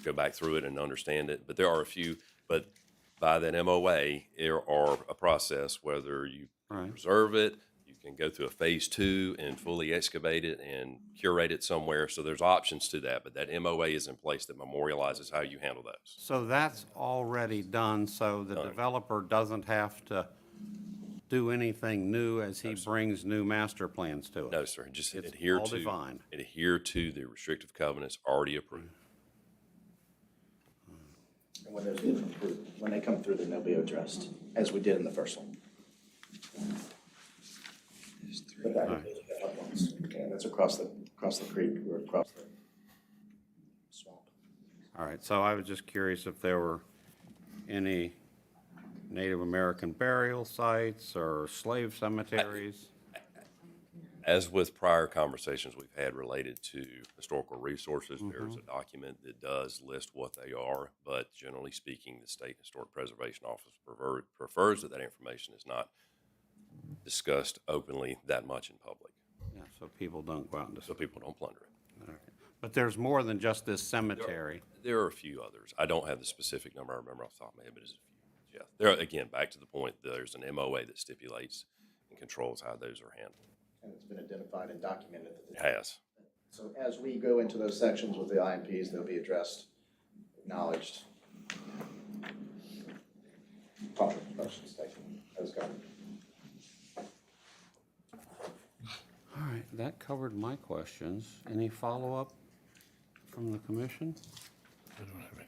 go back through it and understand it, but there are a few. But by that MOA, there are a process, whether you Right. preserve it, you can go through a phase 2 and fully excavate it and curate it somewhere. So there's options to that, but that MOA is in place that memorializes how you handle those. So that's already done, so the Done. developer doesn't have to do anything new as he brings new master plans to it? No, sir, just It's adhere all to, defined. adhere to the restrictive covenants already approved. And when they come through, then they'll be addressed, as we did in the first one. But that would be the up ones. Okay, that's across the creek, or across the swamp. All right, so I was just curious if there were any Native American burial sites or slave cemeteries? As with prior conversations we've had related to historical resources, there's a document that does list what they are, but generally speaking, the State Historic Preservation Office prefers that information is not discussed openly that much in public, Yeah, so people don't go out and so just, people don't plunder it. but there's more than just this cemetery. There are a few others. I don't have the specific number I remember off the top of my head, but it's a few. Yeah, there, again, back to the point, there's an MOA that stipulates and controls how those are handled. And it's been identified and documented. It has. So as we go into those sections with the IMPs, they'll be addressed, acknowledged. Proper questions taken as governed. All right, that covered my questions. Any follow-up from the commission? I don't have any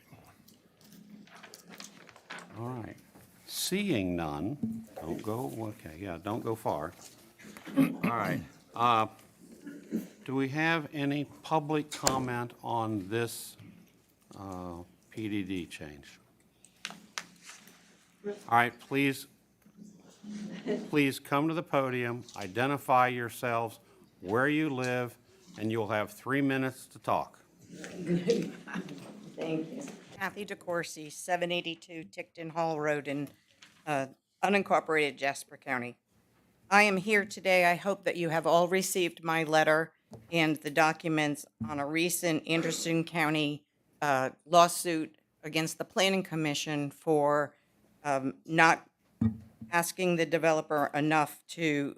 more. All right. Seeing none, don't go, okay, yeah, don't go far. All right. Do we have any public comment on this PDD change? All right, please come to the podium, identify yourselves, where you live, and you'll have 3 minutes to talk. Thank you. Kathy DeCoursey, 782 Ticton Hall Road in unincorporated Jasper County. I am here today. I hope that you have all received my letter and the documents on a recent Anderson County lawsuit against the Planning Commission for not asking the developer enough to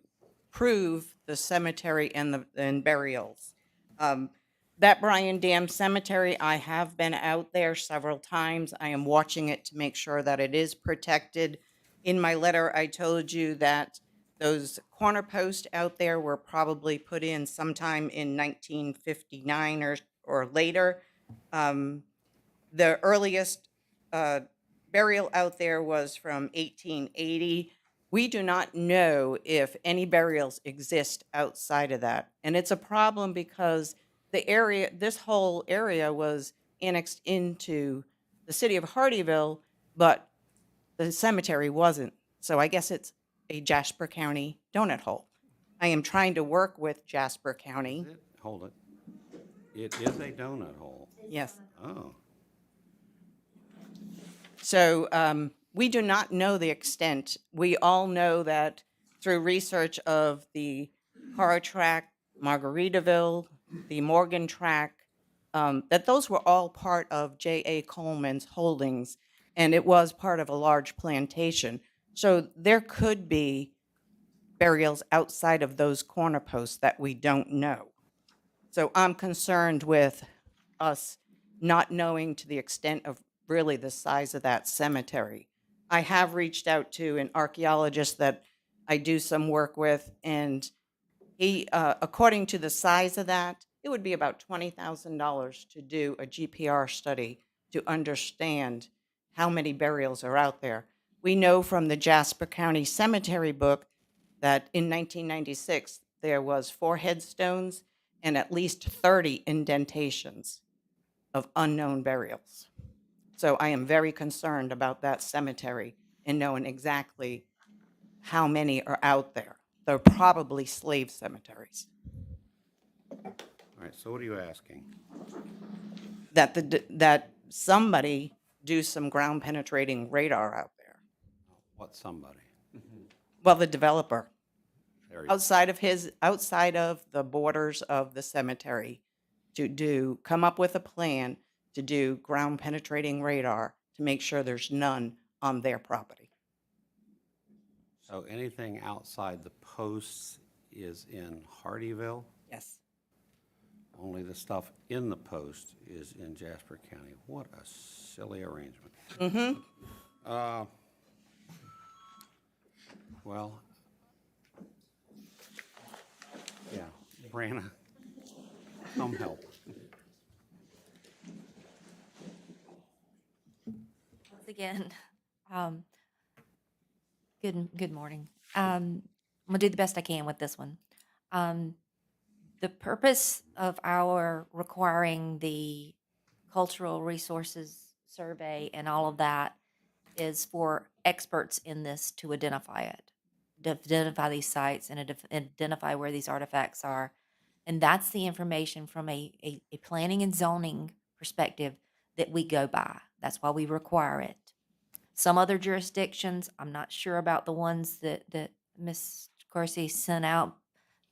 prove the cemetery and burials. That Bryan Dam Cemetery, I have been out there several times. I am watching it to make sure that it is protected. In my letter, I told you that those corner posts out there were probably put in sometime in 1959 or later. The earliest burial out there was from 1880. We do not know if any burials exist outside of that. And it's a problem because this whole area was annexed into the city of Hardeeville, but the cemetery wasn't. So I guess it's a Jasper County donut hole. I am trying to work with Jasper County. Hold it. It is a donut hole. Yes. Oh. So we do not know the extent. We all know that through research of the Car Track, Margaritaville, the Morgan Track, that those were all part of J.A. Coleman's holdings, and it was part of a large plantation. So there could be burials outside of those corner posts that we don't know. So I'm concerned with us not knowing to the extent of really the size of that cemetery. I have reached out to an archaeologist that I do some work with, and he, according to the size of that, it would be about $20,000 to do a GPR study to understand how many burials are out there. We know from the Jasper County Cemetery book that in 1996, there was 4 headstones and at least 30 indentations of unknown burials. So I am very concerned about that cemetery and knowing exactly how many are out there. They're probably slave cemeteries. All right, so what are you asking? That somebody do some ground penetrating radar out there. What somebody? Well, the developer, There you- outside of the borders of the cemetery, to come up with a plan to do ground penetrating radar to make sure there's none on their property. So anything outside the posts is in Hardeeville? Yes. Only the stuff in the post is in Jasper County. What a silly arrangement. Well, yeah, Brana, some help. Once again, good morning. I'm gonna do the best I can with this one. The purpose of our requiring the cultural resources survey and all of that is for experts in this to identify it, to identify these sites and identify where these artifacts are. And that's the information from a planning and zoning perspective that we go by. That's why we require it. Some other jurisdictions, I'm not sure about the ones that Ms. Corsi sent out,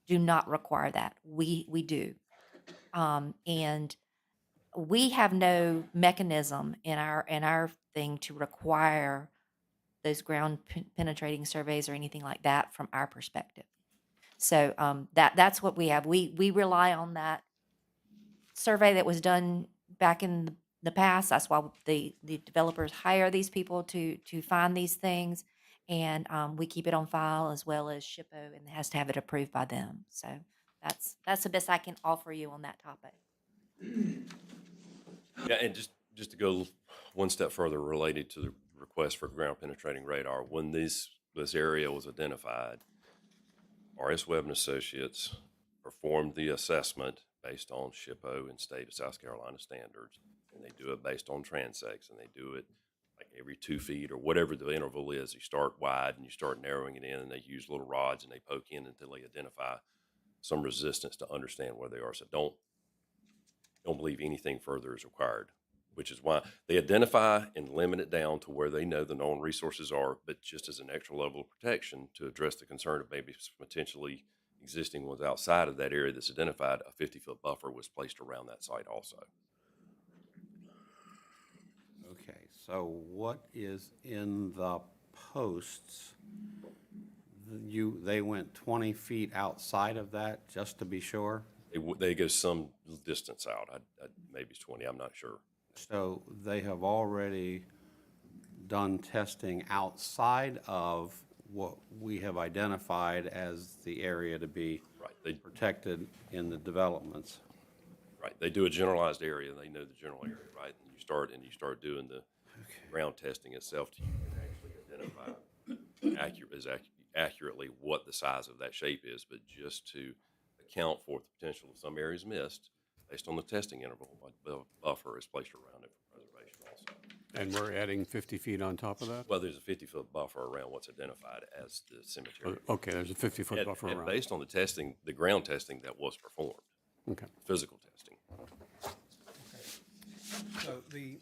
do not require that. We do. And we have no mechanism in our thing to require those ground penetrating surveys or anything like that from our perspective. So that's what we have. We rely on that survey that was done back in the past. That's why the developers hire these people to find these things, and we keep it on file as well as SHPO, and it has to have it approved by them. So that's the best I can offer you on that topic. Yeah, and just to go one step further related to the request for ground penetrating radar, when this area was identified, R.S. Webb and Associates perform the assessment based on SHPO and state of South Carolina standards. And they do it based on transects, and they do it like every 2 feet or whatever the interval is. You start wide and you start narrowing it in, and they use little rods and they poke in until they identify some resistance to understand where they are. So don't believe anything further is required, which is why they identify and limit it down to where they know the known resources are, but just as an extra level of protection to address the concern of maybe potentially existing ones outside of that area that's identified, a 50-foot buffer was placed around that site also. Okay, so what is in the posts? They went 20 feet outside of that, just to be sure? They go some distance out. Maybe it's 20, I'm not sure. So they have already done testing outside of what we have identified as the area to be Right. protected in the developments. Right. They do a generalized area. They know the general area, right? And you start doing the ground testing itself to actually identify accurately what the size of that shape is, but just to account for the potential of some areas missed based on the testing interval, a buffer is placed around it for preservation also. And we're adding 50 feet on top of that? Well, there's a 50-foot buffer around what's identified as the cemetery. Okay, there's a 50-foot buffer And around. based on the testing, the ground testing that was performed, Okay. physical testing. So the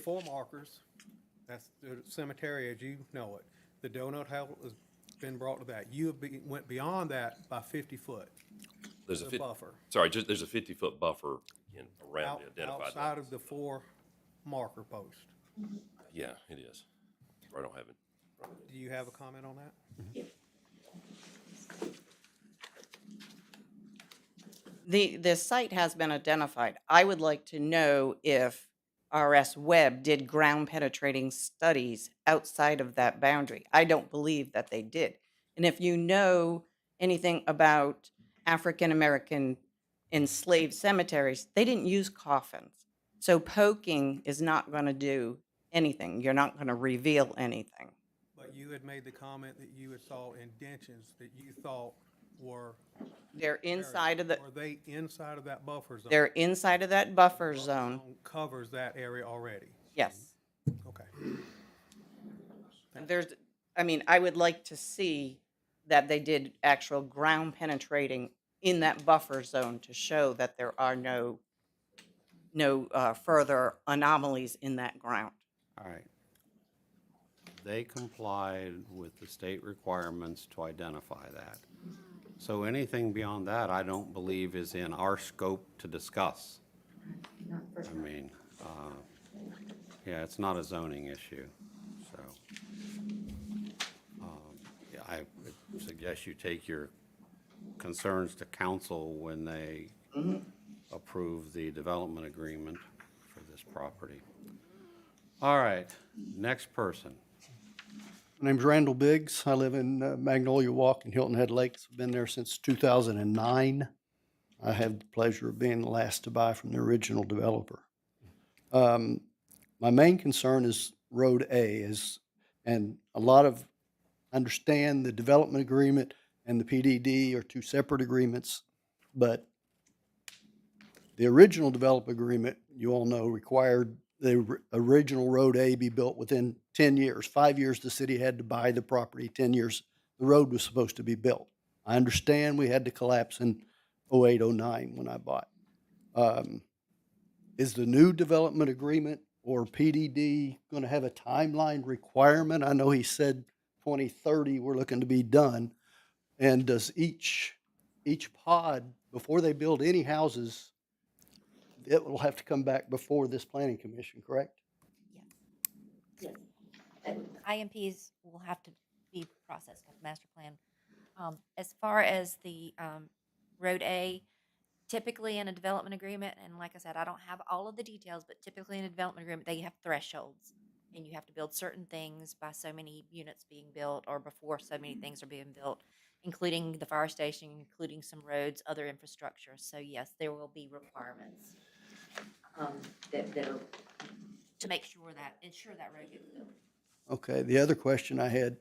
4 markers, that's the cemetery as you know it. The donut hole has been brought to that. You went beyond that by 50 foot. There's a The 50 buffer. Sorry, there's a 50-foot buffer around the identified. Outside of the 4 marker posts. Yeah, it is. I don't have it. Do you have a comment on that? The site has been identified. I would like to know if RS Webb did ground penetrating studies outside of that boundary. I don't believe that they did. And if you know anything about African American enslaved cemeteries, they didn't use coffins. So poking is not going to do anything. You're not going to reveal anything. But you had made the comment that you had saw indentions that you thought were. They're inside of the, Are they inside of that buffer zone? they're inside of that buffer zone. Covers that area already. Yes. Okay. I would like to see that they did actual ground penetrating in that buffer zone to show that there are no further anomalies in that ground. All right. They complied with the state requirements to identify that. So anything beyond that, I don't believe is in our scope to discuss. I mean, yeah, it's not a zoning issue, so. Yeah, I would suggest you take your concerns to council when they approve the development agreement for this property. All right, next person. My name's Randall Biggs. I live in Magnolia Walk in Hilton Head Lakes. I've been there since 2009. I have the pleasure of being the last to buy from the original developer. My main concern is Road A, and a lot of understand the development agreement and the PDD are 2 separate agreements, but the original development agreement, you all know, required the original Road A be built within 10 years. 5 years the city had to buy the property, 10 years the road was supposed to be built. I understand we had to collapse in 08, 09 when I bought. Is the new development agreement or PDD going to have a timeline requirement? I know he said 2030 we're looking to be done. And does each pod, before they build any houses, it will have to come back before this planning commission, correct? Yes. IMPs will have to be processed with the master plan. As far as the Road A, typically in a development agreement, and like I said, I don't have all of the details, but typically in a development agreement, they have thresholds. And you have to build certain things by so many units being built or before so many things are being built, including the fire station, including some roads, other infrastructure. So yes, there will be requirements that are to ensure that road gets built. Okay, the other question I had,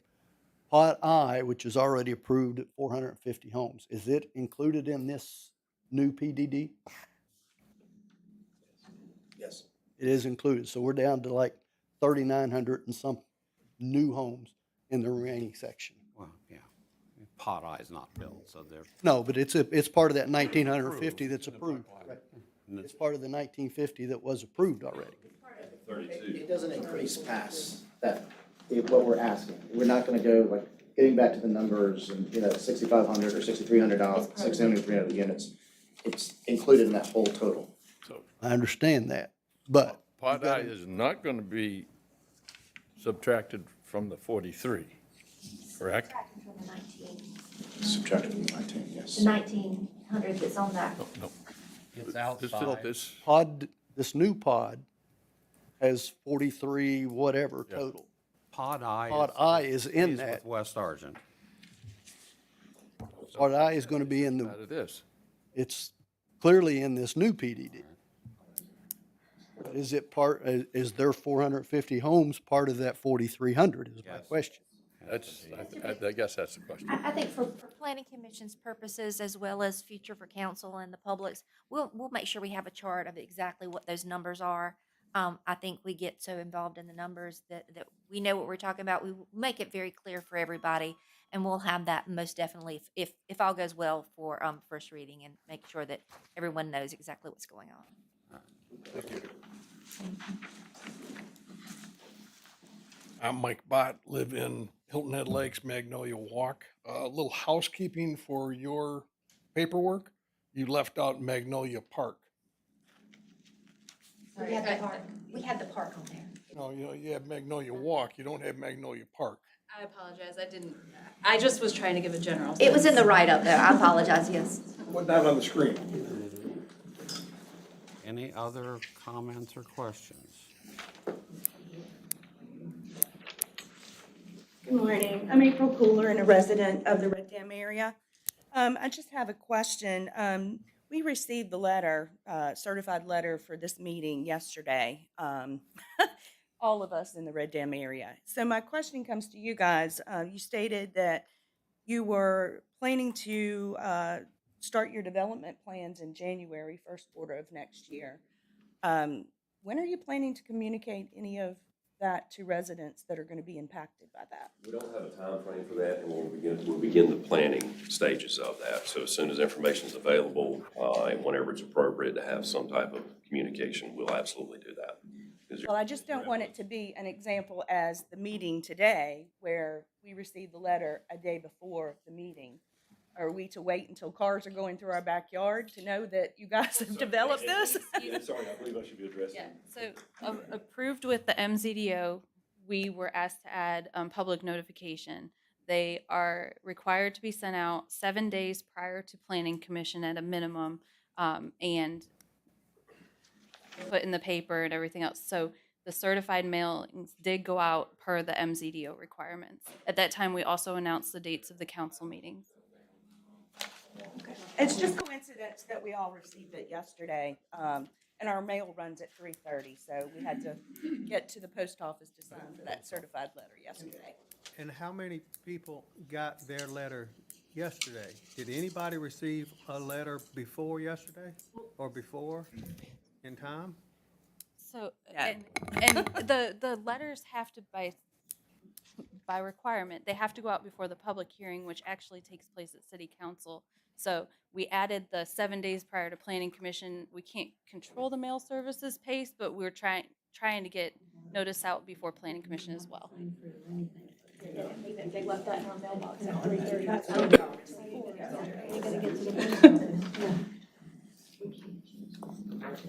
Pod I, which is already approved at 450 homes, is it included in this new PDD? Yes. It is included, so we're down to like 3,900 and some new homes in the remaining section. Well, yeah. Pot I is not built, so they're, No, but it's part of that 1,950 that's approved. Right. and It's part of the 1950 that was approved already. It doesn't increase past that, what we're asking. We're not gonna go, like, getting back to the numbers and, 6,500 or 6,300, 6,300 units. It's included in that whole total. I understand that, but Part I is not going to be subtracted from the 43, correct? From the 19, Subtracted from 19, yes. the 1,900 that's on that. No. it's This- outside. this new pod has 43 whatever Yeah. total. Pod I. Pod I is in is that. With West Argent. Pod I is gonna be in Out the, of this. it's clearly in this new PDD. But is it part, is their 450 homes part of that 4,300 is my Yes. question. That's, I guess that's the question. I think for planning commission's purposes, as well as future for council and the public's, we'll make sure we have a chart of exactly what those numbers are. I think we get so involved in the numbers that we know what we're talking about. We make it very clear for everybody, and we'll have that most definitely if all goes well for first reading, and make sure that everyone knows exactly what's going on. I'm Mike Bott, live in Hilton Head Lakes, Magnolia Walk. A little housekeeping for your paperwork. You left out Magnolia Park. We had the park. We had the park on there. No, you have Magnolia Walk, you don't have Magnolia Park. I apologize, I just was trying to give a general. It was in the write-up there. I apologize, yes. Wasn't that on the screen? Any other comments or questions? Good morning. I'm April Cooler and a resident of the Red Dam area. I just have a question. We received the letter, certified letter for this meeting yesterday. All of us in the Red Dam area. So my question comes to you guys. You stated that you were planning to start your development plans in January, first quarter of next year. When are you planning to communicate any of that to residents that are going to be impacted by that? We don't have a time frame for that, and we'll begin the planning stages of that. So as soon as information is available, and whenever it's appropriate to have some type of communication, we'll absolutely do that. Well, I just don't want it to be an example as the meeting today, where we received the letter a day before the meeting. Are we to wait until cars are going through our backyard to know that you guys have developed this? Sorry, I believe I should be addressing. Yeah, so approved with the MZDO, we were asked to add public notification. They are required to be sent out 7 days prior to planning commission at a minimum, and put in the paper and everything else. So the certified mailings did go out per the MZDO requirements. At that time, we also announced the dates of the council meetings. It's just coincidence that we all received it yesterday, and our mail runs at 3:30, so we had to get to the post office to sign for that certified letter yesterday. And how many people got their letter yesterday? Did anybody receive a letter before yesterday or before in time? So, Yeah. and the letters have to, by requirement, they have to go out before the public hearing, which actually takes place at city council. So we added the 7 days prior to planning commission. We can't control the mail services pace, but we're trying to get notice out before planning commission as well. They left that in our mailbox at 3:30.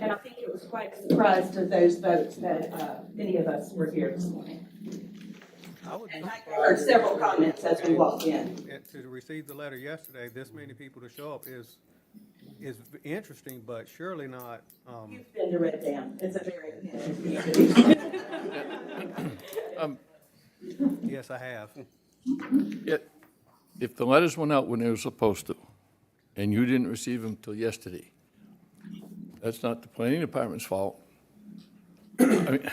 And I think it was quite a surprise to those votes that any of us were here this morning. I would be And I heard several comments as we walked in. To receive the letter yesterday, this many people to show up is interesting, but surely not, You've been to Red Dam. It's a very interesting city. yes, I have. Yet, if the letters went out when they were supposed to, and you didn't receive them till yesterday, that's not the planning department's fault. I mean,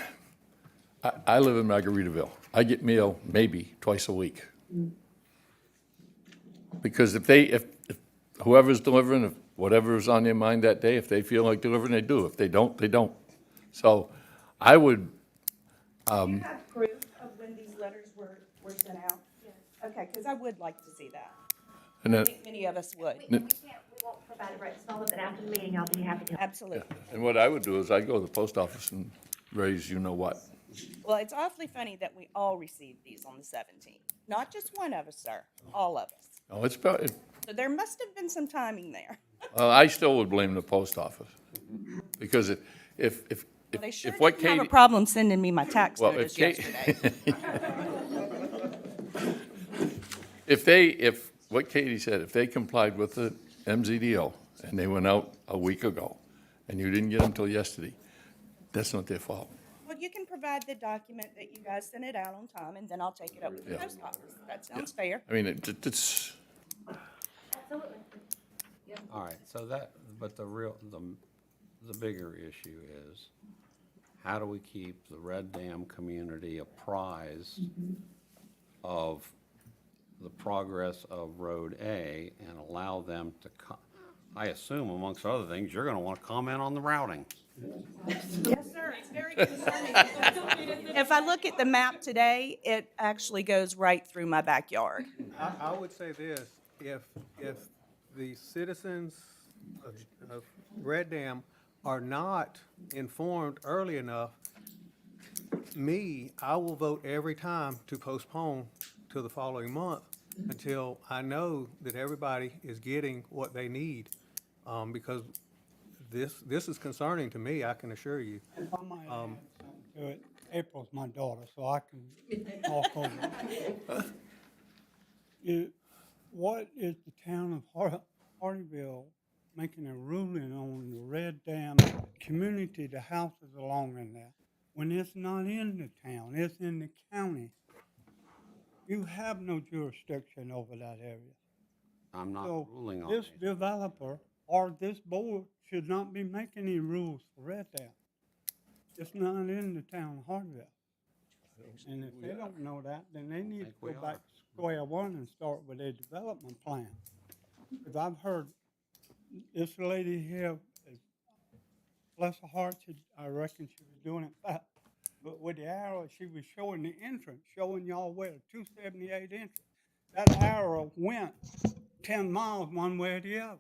I live in Margaritaville. I get mail maybe twice a week. Because if whoever's delivering, if whatever's on their mind that day, if they feel like delivering, they do. If they don't, they don't. So I would, Do you have proof of when these letters were sent out? Okay, because I would like to see that. and I then, think many of us would. We won't provide it right this moment, but after the meeting, I'll be happy to. Absolutely. and what I would do is I'd go to the post office and raise you know what. Well, it's awfully funny that we all received these on the 17th. Not just one of us, sir, all of us. No, it's about, So there must have been some timing there. I still would blame the post office. Because if Well, they sure what didn't have Katie. a problem sending me my tax Well, notice if yesterday. If what Katie said, if they complied with the MZDO and they went out a week ago and you didn't get them till yesterday, that's not their fault. Well, you can provide the document that you guys sent it out on time, and then I'll take it up to the Yeah. post office. That sounds fair. I mean, it's, All right, so that, but the bigger issue is, how do we keep the Red Dam community apprised of the progress of Road A and allow them to, I assume amongst other things, you're gonna wanna comment on the routing. Yes, sir, it's very concerning. If I look at the map today, it actually goes right through my backyard. I would say this, if the citizens of Red Dam are not informed early enough, I will vote every time to postpone till the following month until I know that everybody is getting what they need. Because this is concerning to me, I can assure you. If I might add something to it, April's my daughter, so I can talk over it. What is the town of Hardyville making a ruling on the Red Dam community, the houses along in there, when it's not in the town, it's in the county? You have no jurisdiction over that area. I'm not So ruling on this it. developer or this board should not be making any rules for Red Dam. It's not in the town of Hardyville. And if they don't know that, then they need to we go back are. to square one and start with a development plan. Because I've heard this lady here, bless her heart, I reckon she was doing it fast. But with the arrow, she was showing the entrance, showing y'all where the 278 entrance. That arrow went 10 miles one way or the other.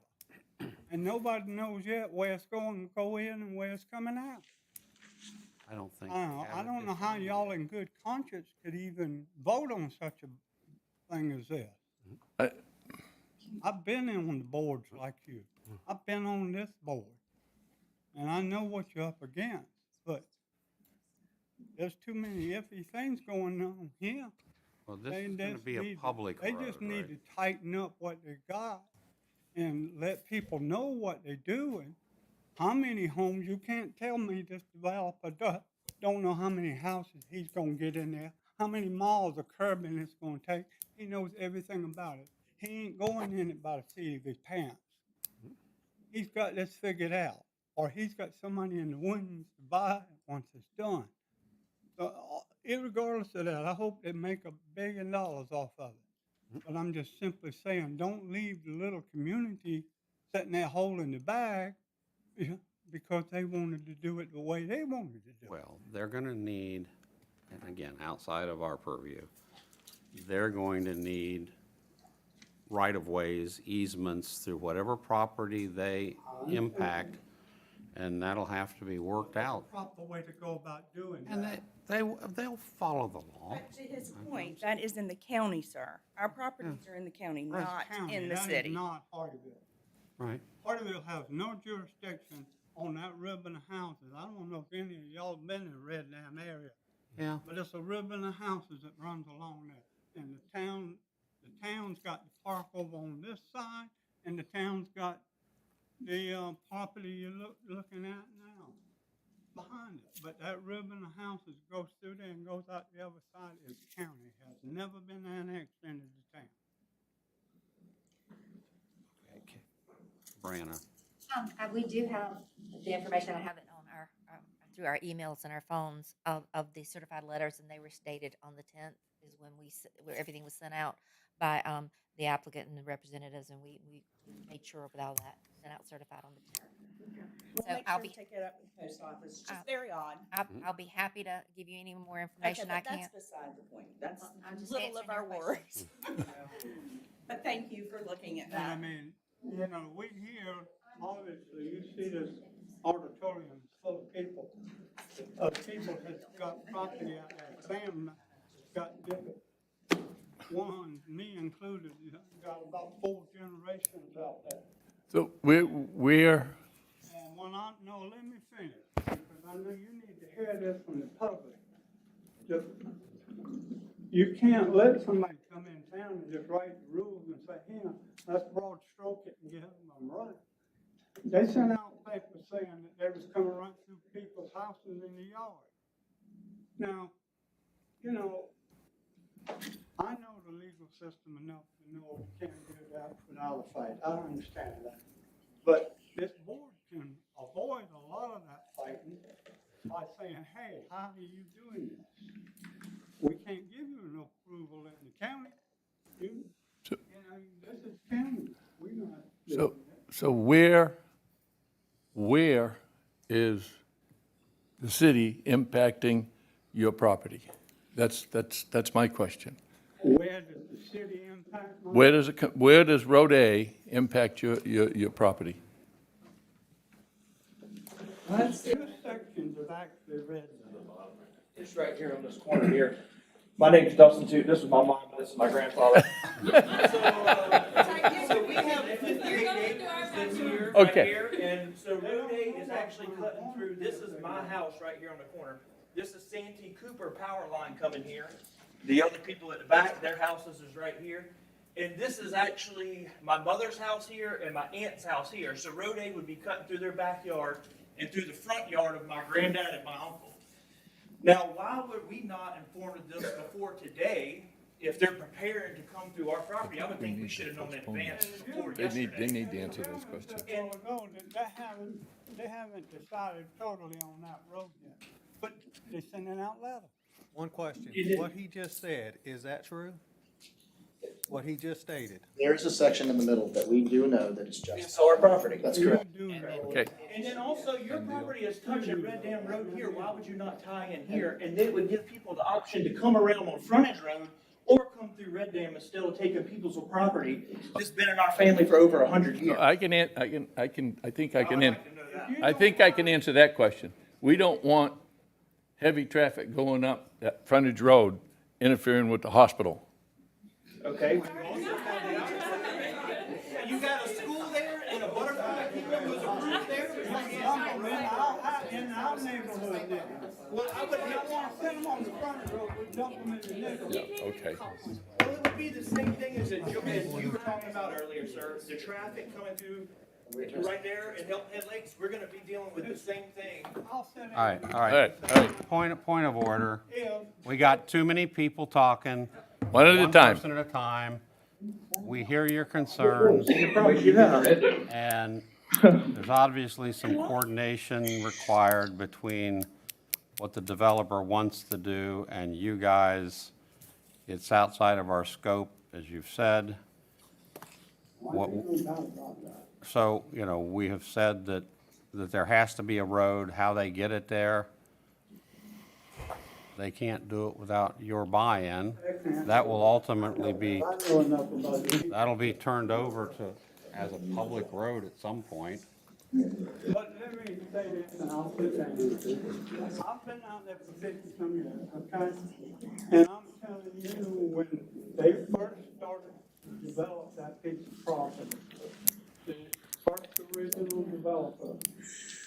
And nobody knows yet where it's going to go in and where it's coming out. I don't think. I don't know how y'all in good conscience could even vote on such a thing as this. I- I've been on the boards like you. I've been on this board. And I know what you're up against, but there's too many iffy things going on here. Well, this They is gonna just be a need- public They road, just need right? to tighten up what they got and let people know what they're doing. How many homes, you can't tell me this developer don't know how many houses he's gonna get in there, how many miles of curbing it's gonna take. He knows everything about it. He ain't going in it by the seat of his pants. He's got this figured out, or he's got somebody in the wings to buy it once it's done. So, irregardless of that, I hope they make $1 billion off of it. But I'm just simply saying, don't leave the little community sitting there holding the bag because they wanted to do it the way they wanted to do it. Well, they're gonna need, and again, outside of our purview, they're going to need right-of-ways, easements through whatever property they impact, and that'll have to be worked out. Proper way to go about doing And that. they'll follow the law. But to his point, that is in the county, sir. Our properties are in the county, That's not county. in the That is city. not Hardyville. Right. Hardyville has no jurisdiction on that ribbon of houses. I don't know if any of y'all been in the Red Dam area. Yeah. But it's a ribbon of houses that runs along there. And the town's got the park over on this side, and the town's got the property you're looking at now behind it. But that ribbon of houses goes through there and goes out the other side is county. Has never been annexed into the town. Brianna, We do have the information, I have it on our, through our emails and our phones of the certified letters, and they were stated on the 10th is when where everything was sent out by the applicant and the representatives, and we made sure of all that, sent out certified on the 10th. We'll So make I'll sure be- to take it up with the post office. It's just very odd. I'll be happy to give you any more Okay, information I but can. that's beside the point. That's I'm just little of answering our your worries. But thank you for looking at And I that. mean, you know, we here, obviously, you see this auditorium full of people that's got property out there, Sam got different ones, me included, got about 4 generations out there. So we're, And when no, let me finish, because I know you need to hear this from the public. You can't let somebody come in town and just write the rules and say, here, let's broad stroke it and get them right. They sent out papers saying that they was coming right through people's houses in the yard. Now, you know, I know the legal system enough to know you can't do that without a fight. I understand that. But this board can avoid a lot of that fighting by saying, hey, how are you doing this? We can't give you an approval in the county. You know, this is county. We're not. so where is the city impacting your property? That's my question. Where does the city impact? Where does Road A impact your property? That's 2 sections of actually red. It's right here on this corner here. My name's Dustin too. This is my mom, this is my grandfather. So we have 58 acres that's here, right Okay. here, and so Road 8 is actually cutting through. This is my house right here on the corner. This is Santee Cooper power line coming here. The other people at the back, their houses is right here. And this is actually my mother's house here and my aunt's house here. So Road 8 would be cutting through their backyard and through the front yard of my granddad and my uncle. Now, why were we not informed of this before today? If they're preparing to come through our property, I would think we should have known in advance before They yesterday. need to answer those questions. They haven't decided totally on that road yet, but they're sending out letters. One question. You did- What he just said, is that true? What he just stated? There is a section in the middle that we do know that is just. It's our property. That's correct. Okay. And then also, your property is touching Red Dam Road here, why would you not tie in here? And then it would give people the option to come around on Frontage Road or come through Red Dam instead of taking people's property that's been in our family for over 100 years. I think I can answer that question. We don't want heavy traffic going up that frontage road interfering with the hospital. Okay? You got a school there and a butterfly kingdom was approved there? In our neighborhood there. Well, I would not want to send them on the front road, we dump them in the neighborhood. Okay. Well, it would be the same thing as you were talking about earlier, sir. The traffic coming through right there in Hilton Head Lakes, we're gonna be dealing with the same thing. I'll send it. All right, all All right. right. Point of order. We got too many people talking. One at a time. Person at a time. We hear your concerns, and there's obviously some coordination required between what the developer wants to do and you guys. It's outside of our scope, as you've said. So, you know, we have said that there has to be a road. How they get it there, they can't do it without your buy-in. That will ultimately be, that'll be turned over to, as a public road at some point. But let me say this, and I'll sit down. I've been out there for 50-some years, okay? And I'm telling you, when they first started to develop that piece of property, the first original developer,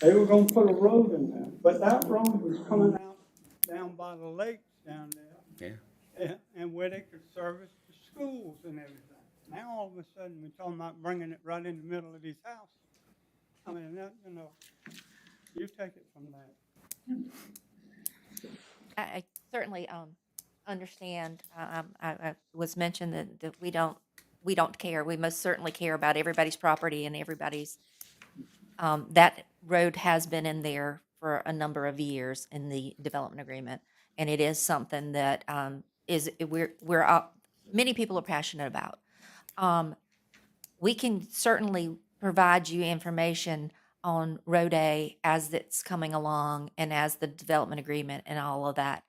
they were gonna put a road in there, but that road was coming out down by the lakes down there. Yeah. And where they could service the schools and everything. Now, all of a sudden, we're talking about bringing it right in the middle of these houses. I mean, that, you know, you take it from that. I certainly understand. I was mentioned that we don't care. We most certainly care about everybody's property and everybody's. That road has been in there for a number of years in the development agreement. And it is something that many people are passionate about. We can certainly provide you information on Road A as it's coming along and as the development agreement and all of that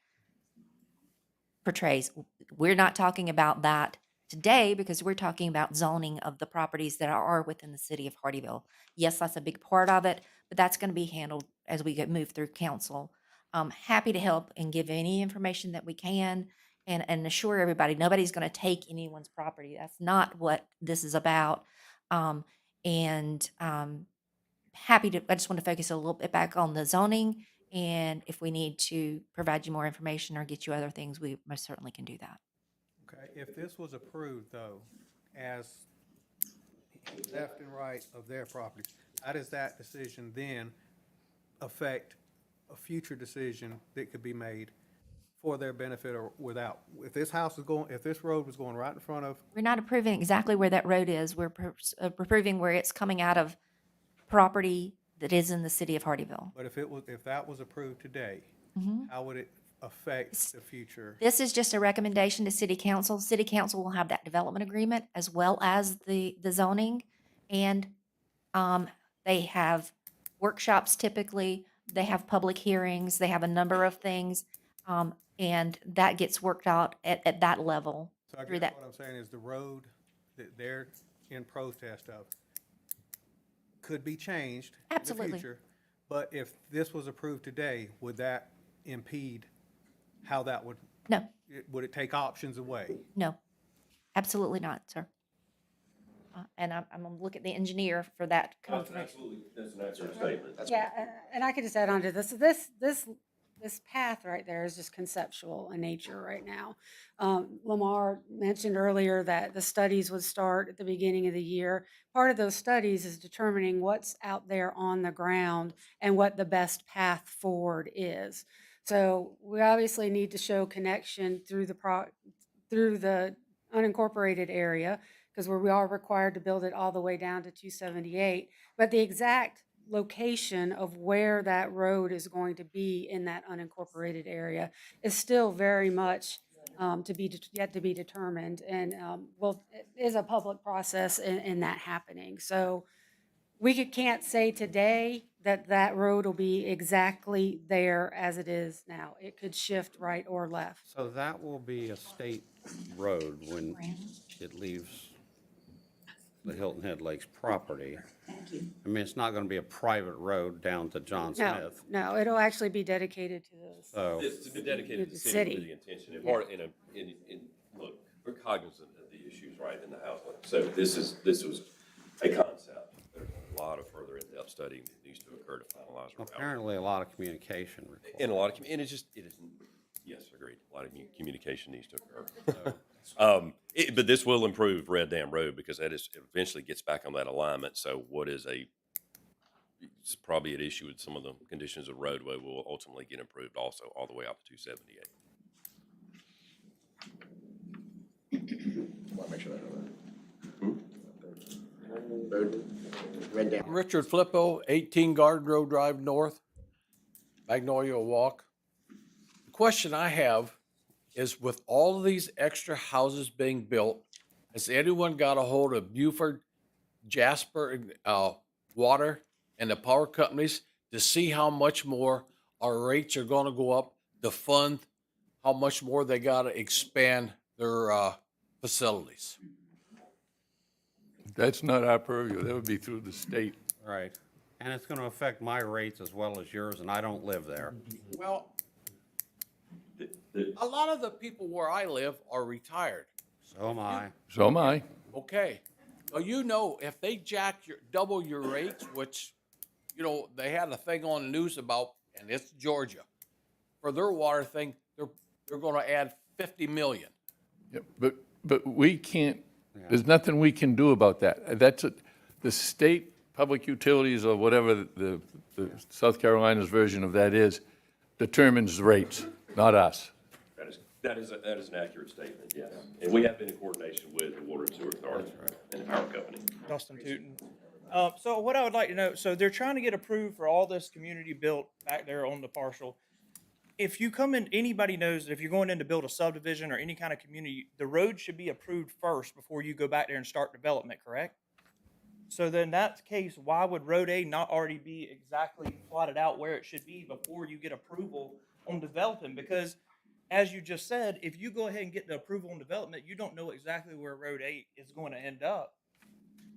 portrays. We're not talking about that today because we're talking about zoning of the properties that are within the city of Hardeeville. Yes, that's a big part of it, but that's going to be handled as we move through council. I'm happy to help and give any information that we can and assure everybody nobody's going to take anyone's property. That's not what this is about. Happy to, I just want to focus a little bit back on the zoning. And if we need to provide you more information or get you other things, we most certainly can do that. Okay, if this was approved though, as left and right of their property, how does that decision then affect a future decision that could be made for their benefit or without? If this road was going right in front of, We're not approving exactly where that road is. We're approving where it's coming out of property that is in the city of Hardeeville. but if that was approved today, how would it affect the future? This is just a recommendation to city council. City council will have that development agreement as well as the zoning. And they have workshops typically, they have public hearings, they have a number of things. And that gets worked out at that level. So I through guess that. what I'm saying is the road that they're in protest of could be changed in the Absolutely. future. But if this was approved today, would that impede how that would, No, would it take options away? no, absolutely not, sir. And I'm gonna look at the engineer for that confirmation. That's an accurate statement. Yeah, and I could just add on to this. This path right there is just conceptual in nature right now. Lamar mentioned earlier that the studies would start at the beginning of the year. Part of those studies is determining what's out there on the ground and what the best path forward is. So we obviously need to show connection through the unincorporated area, because we are required to build it all the way down to 278. But the exact location of where that road is going to be in that unincorporated area is still very much yet to be determined. And it is a public process in that happening. So we can't say today that road will be exactly there as it is now. It could shift right or left. So that will be a state road when it leaves the Hilton Head Lakes property. I mean, it's not going to be a private road down to John No, Smith. no, it'll actually be dedicated to this. So, It's to be dedicated to the The city city. with the intention, and part, look, we're cognizant of the issues, right, in the housing. So this was a concept. There's a lot of further in-depth study that needs to occur to finalize. our housing. apparently a lot of communication required. And a lot of, and it isn't, yes, agreed, a lot of communication needs to occur. But this will improve Red Dam Road because that eventually gets back on that alignment. So what is it's probably an issue with some of the conditions of roadway will ultimately get improved also all the way out to 278. Want to make sure I know that. Road, Red Dam. Richard Flippo, 18 Garden Road Drive North, Magnolia Walk. The question I have is, with all of these extra houses being built, has anyone got a hold of Buford, Jasper, Water, and the power companies to see how much more our rates are going to go up to fund how much more they got to expand their facilities? That's not our purview. That would be through the state. Right. And it's going to affect my rates as well as yours, and I don't live there. Well, a lot of the people where I live are retired. So am I. So am I. Okay. Well, if they double your rates, which, they had a thing on the news about, and it's Georgia, for their water thing, they're going to add 50 million. Yeah, but we can't, there's nothing we can do about that. The state public utilities or whatever the South Carolina's version of that is, determines the rates, not us. That is an accurate statement, yes. And we have been in coordination with the Water and Sewer Authority and the power company. Dustin Tootin. So what I would like to know, so they're trying to get approved for all this community built back there on the parcel. If you come in, anybody knows that if you're going in to build a subdivision or any kind of community, the road should be approved first before you go back there and start development, correct? So then that case, why would Road A not already be exactly plotted out where it should be before you get approval on developing? Because as you just said, if you go ahead and get the approval on development, you don't know exactly where Road A is going to end up.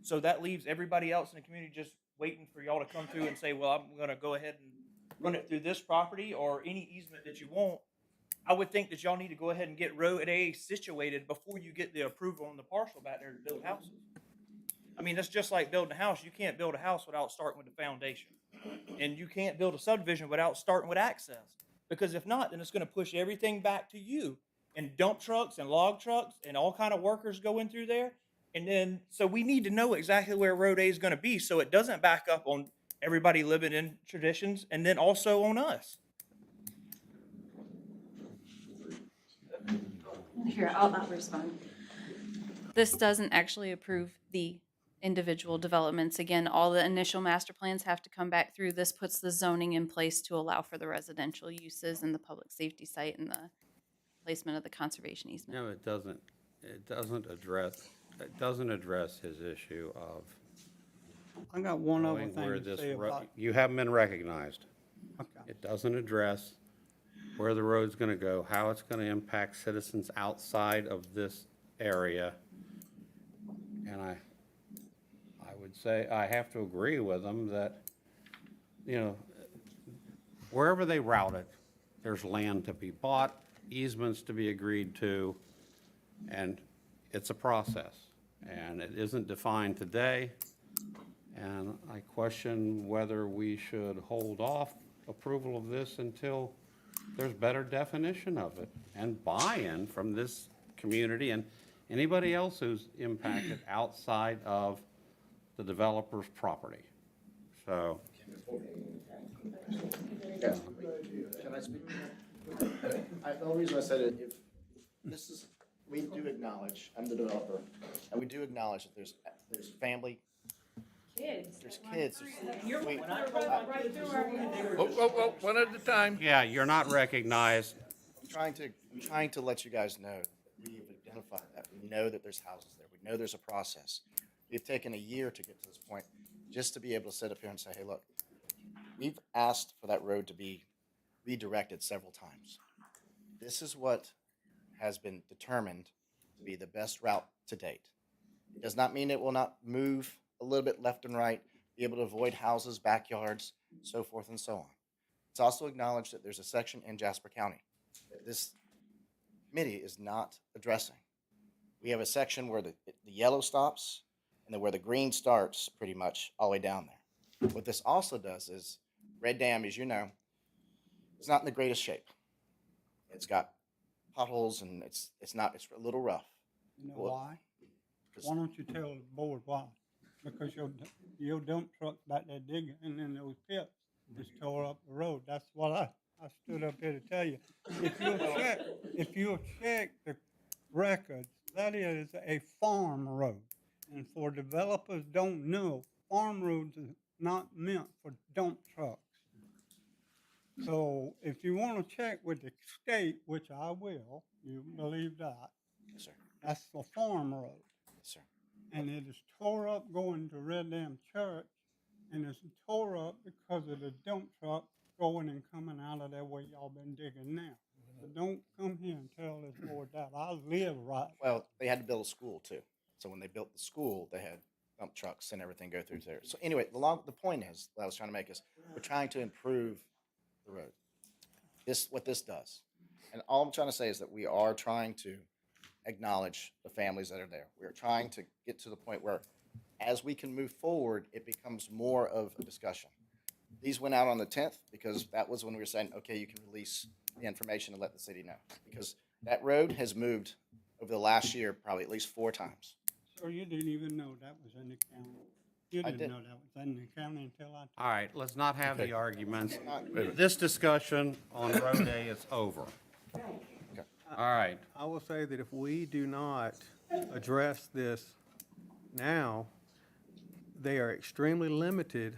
So that leaves everybody else in the community just waiting for y'all to come through and say, well, I'm going to go ahead and run it through this property or any easement that you want. I would think that y'all need to go ahead and get Road A situated before you get the approval on the parcel back there to build houses. I mean, that's just like building a house. You can't build a house without starting with the foundation. And you can't build a subdivision without starting with access. Because if not, then it's going to push everything back to you. And dump trucks and log trucks and all kind of workers go in through there. And then, so we need to know exactly where Road A is going to be so it doesn't back up on everybody living in traditions and then also on us. Here, I'll not respond. This doesn't actually approve the individual developments. Again, all the initial master plans have to come back through. This puts the zoning in place to allow for the residential uses and the public safety site and the placement of the conservation easement. No, it doesn't address his issue of I got one other knowing where thing to this say about. you haven't been recognized. Okay. It doesn't address where the road's going to go, how it's going to impact citizens outside of this area. And I would say, I have to agree with them that, you know, wherever they route it, there's land to be bought, easements to be agreed to, and it's a process. And it isn't defined today. And I question whether we should hold off approval of this until there's better definition of it and buy-in from this community and anybody else who's impacted outside of the developer's property. So, Yes. Can I speak? The only reason I said it, if this is, we do acknowledge, I'm the developer, and we do acknowledge that there's family, there's kids. One at a time. yeah, you're not recognized. I'm trying to let you guys know, we've identified that. We know that there's houses there. We know there's a process. We've taken a year to get to this point, just to be able to sit up here and say, hey, look, we've asked for that road to be redirected several times. This is what has been determined to be the best route to date. It does not mean it will not move a little bit left and right, be able to avoid houses, backyards, so forth and so on. It's also acknowledged that there's a section in Jasper County that this committee is not addressing. We have a section where the yellow stops and then where the green starts pretty much all the way down there. What this also does is Red Dam, as you know, is not in the greatest shape. It's got potholes and it's a little rough. You know why? Why don't you tell the board why? Because your dump truck back there digging and then those pits just tore up the road. That's what I stood up here to tell you. If you'll check the records, that is a farm road. And for developers don't know, farm roads are not meant for dump trucks. So if you want to check with the state, which I will, you believe that, Yes, sir. that's a farm road. Yes, sir. And it is tore up going to Red Dam Church, and it's tore up because of the dump truck going and coming out of there where y'all been digging now. So don't come here and tell this board that. I live right. Well, they had to build a school too. So when they built the school, they had dump trucks and everything go through there. So anyway, the point is, what I was trying to make is, we're trying to improve the road. What this does. And all I'm trying to say is that we are trying to acknowledge the families that are there. We're trying to get to the point where, as we can move forward, it becomes more of a discussion. These went out on the 10th because that was when we were saying, okay, you can release the information and let the city know. Because that road has moved over the last year probably at least 4 times. So you didn't even know that was in the county. You I didn't did. know that was in the county until I. All right, let's not have the arguments. This discussion on Road A is over. All right, I will say that if we do not address this now, they are extremely limited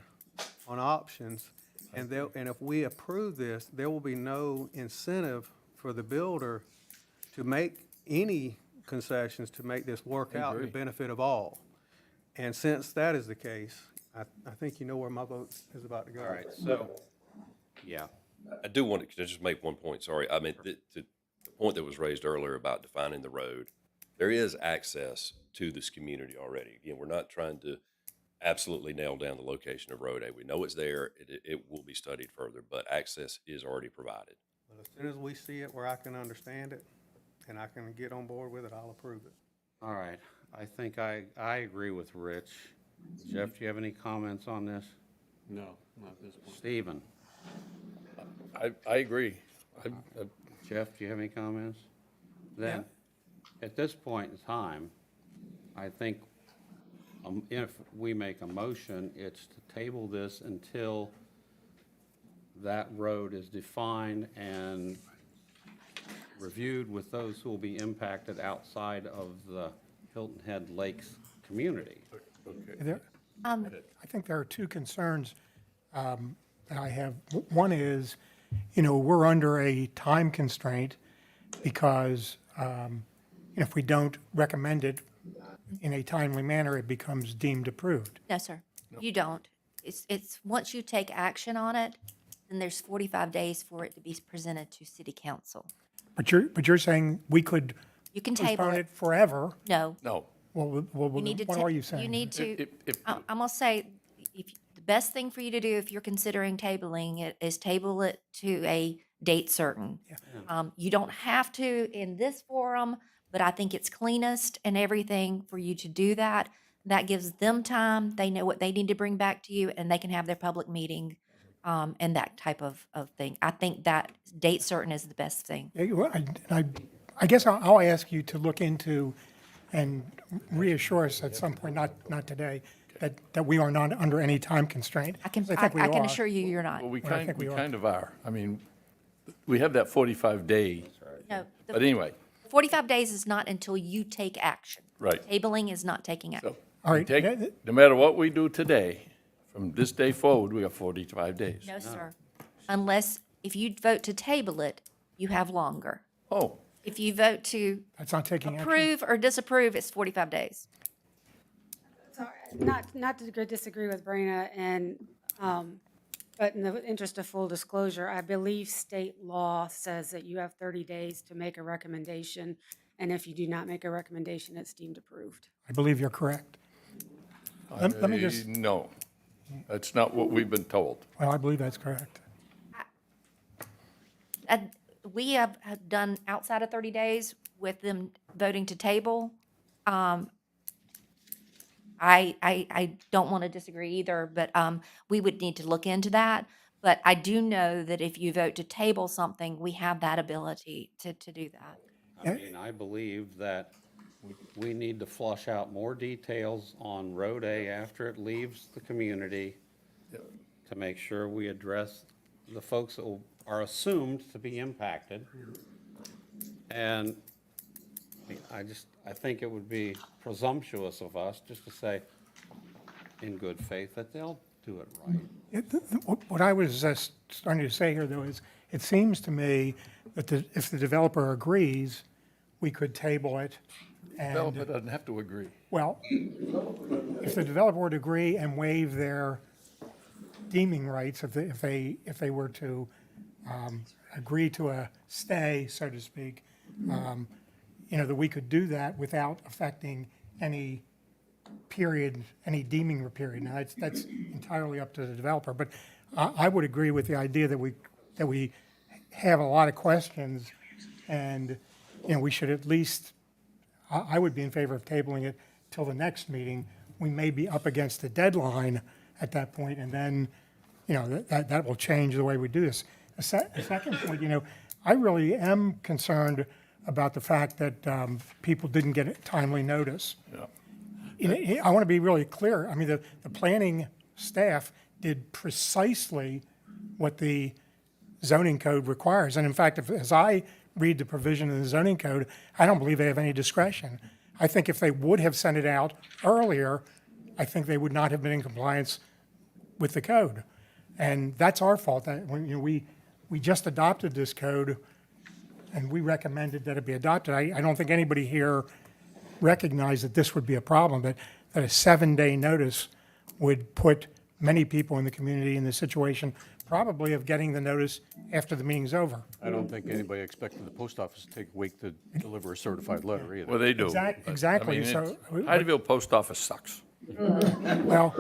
on options. And if we approve this, there will be no incentive for the builder to make any concessions to make this work out in the benefit of all. And since that is the case, I think you know where my vote is about to go. All right, so, yeah. I do want to, can I just make one point? Sorry. I mean, the point that was raised earlier about defining the road, there is access to this community already. Again, we're not trying to absolutely nail down the location of Road A. We know it's there. It will be studied further, but access is already provided. But as soon as we see it where I can understand it and I can get on board with it, I'll approve it. All right, I think I agree with Rich. Jeff, do you have any comments on this? No, not at this point. Stephen? I agree. Jeff, do you have any comments? Then, at this point in time, I think if we make a motion, it's to table this until that road is defined and reviewed with those who will be impacted outside of the Hilton Head Lakes community. I think there are two concerns that I have. One is, we're under a time constraint because if we don't recommend it in a timely manner, it becomes deemed approved. No, sir, you don't. It's, once you take action on it, then there's 45 days for it to be presented to city council. But you're saying we could You can table postpone it. it forever? No. No. Well, You need to what ta- are you saying? You need to, If- I'm gonna say, the best thing for you to do if you're considering tabling it is table it to a date certain. You don't have to in this forum, but I think it's cleanest and everything for you to do that. That gives them time, they know what they need to bring back to you, and they can have their public meeting, and that type of thing. I think that date certain is the best thing. Yeah, well, I guess I'll ask you to look into and reassure us at some point, not today, that we are not under any time constraint. I can, 'Cause think we I can are. assure you, you're not. Well, we Well, I think we are. kind of are. I mean, we have that 45-day, No, the but anyway, 45 days is not until you take action. right. Tabling is not taking action. So All we right, take, no matter what we do today, from this day forward, we have 45 days. No, sir. Unless, if you vote to table it, you have longer. Oh, If you vote to That's not taking action. approve or disapprove, it's 45 days. Sorry, not to disagree with Brina, but in the interest of full disclosure, I believe state law says that you have 30 days to make a recommendation, and if you do not make a recommendation, it's deemed approved. I believe you're correct. Let me just, no, that's not what we've been told. well, I believe that's correct. We have done outside of 30 days with them voting to table. I don't want to disagree either, but we would need to look into that. But I do know that if you vote to table something, we have that ability to do that. I mean, I believe that we need to flush out more details on Road A after it leaves the community to make sure we address the folks that are assumed to be impacted. And I think it would be presumptuous of us just to say, in good faith, that they'll do it right. What I was starting to say here, though, is it seems to me that if the developer agrees, we could table it. Developer doesn't have to agree. Well, if the developer would agree and waive their deeming rights, if they were to agree to a stay, so to speak, that we could do that without affecting any period, any deeming period. Now, that's entirely up to the developer, but I would agree with the idea that we have a lot of questions, and, we should at least, I would be in favor of tabling it till the next meeting. We may be up against a deadline at that point, and then, that will change the way we do this. A second point, I really am concerned about the fact that people didn't get timely notice. Yeah. I want to be really clear. I mean, the planning staff did precisely what the zoning code requires. And in fact, as I read the provision in the zoning code, I don't believe they have any discretion. I think if they would have sent it out earlier, I think they would not have been in compliance with the code. And that's our fault. That when, we just adopted this code and we recommended that it be adopted. I don't think anybody here recognized that this would be a problem, that a 7-day notice would put many people in the community in the situation probably of getting the notice after the meeting's over. I don't think anybody expected the post office to take a week to deliver a certified letter either. Well, they do. Exact- but, I exactly, mean, so- Hyattville Post Office sucks. Well,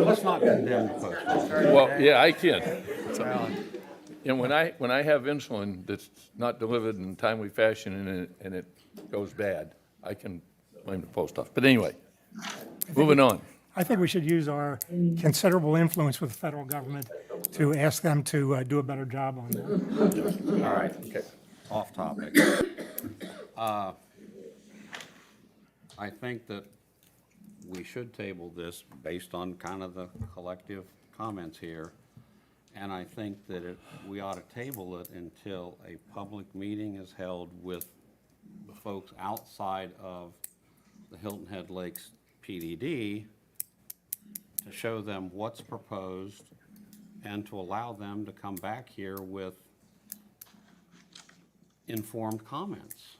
Let's not condemn the post office. Well, yeah, I can. And when I have insulin that's not delivered in a timely fashion and it goes bad, I can blame the post office. But anyway, moving on. I think we should use our considerable influence with the federal government to ask them to do a better job on that. All right, okay, off topic. I think that we should table this based on kind of the collective comments here. And I think that we ought to table it until a public meeting is held with the folks outside of the Hilton Head Lakes PDD to show them what's proposed and to allow them to come back here with informed comments.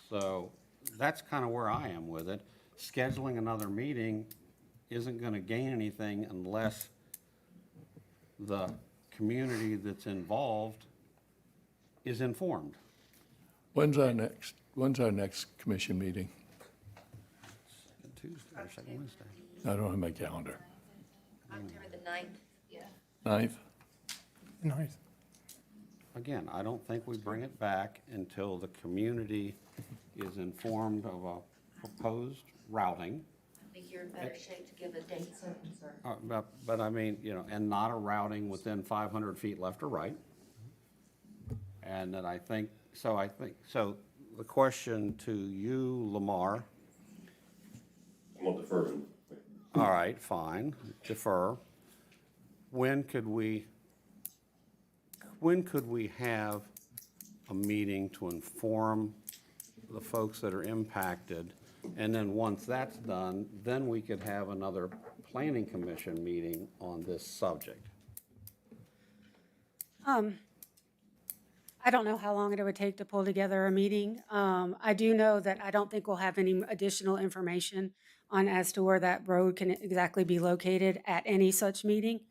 So that's kind of where I am with it. Scheduling another meeting isn't going to gain anything unless the community that's involved is informed. When's our next commission meeting? Second Tuesday or second Wednesday. I don't have my calendar. October the 9th. Yeah. 9th? Nice. Again, I don't think we bring it back until the community is informed of a proposed routing. I think you're in better shape to give a date certain, sir. But I mean, and not a routing within 500 feet left or right. And that I think, so the question to you, Lamar, I'm gonna defer. all right, fine, defer. When could we have a meeting to inform the folks that are impacted? And then once that's done, then we could have another planning commission meeting on this subject. I don't know how long it would take to pull together a meeting. I do know that I don't think we'll have any additional information on as to where that road can exactly be located at any such meeting.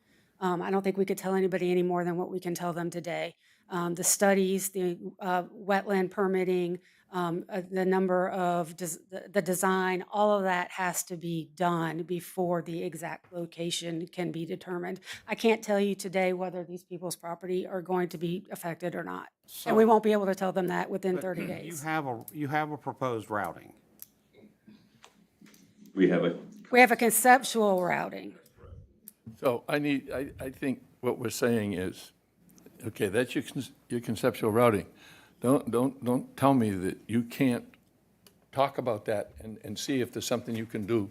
I don't think we could tell anybody any more than what we can tell them today. The studies, the wetland permitting, the number of, the design, all of that has to be done before the exact location can be determined. I can't tell you today whether these people's property are going to be affected or not. And we won't be able to tell them that within 30 days. You have a proposed routing. We have We have a conceptual routing. So I think what we're saying is, okay, that's your conceptual routing. Don't tell me that you can't talk about that and see if there's something you can do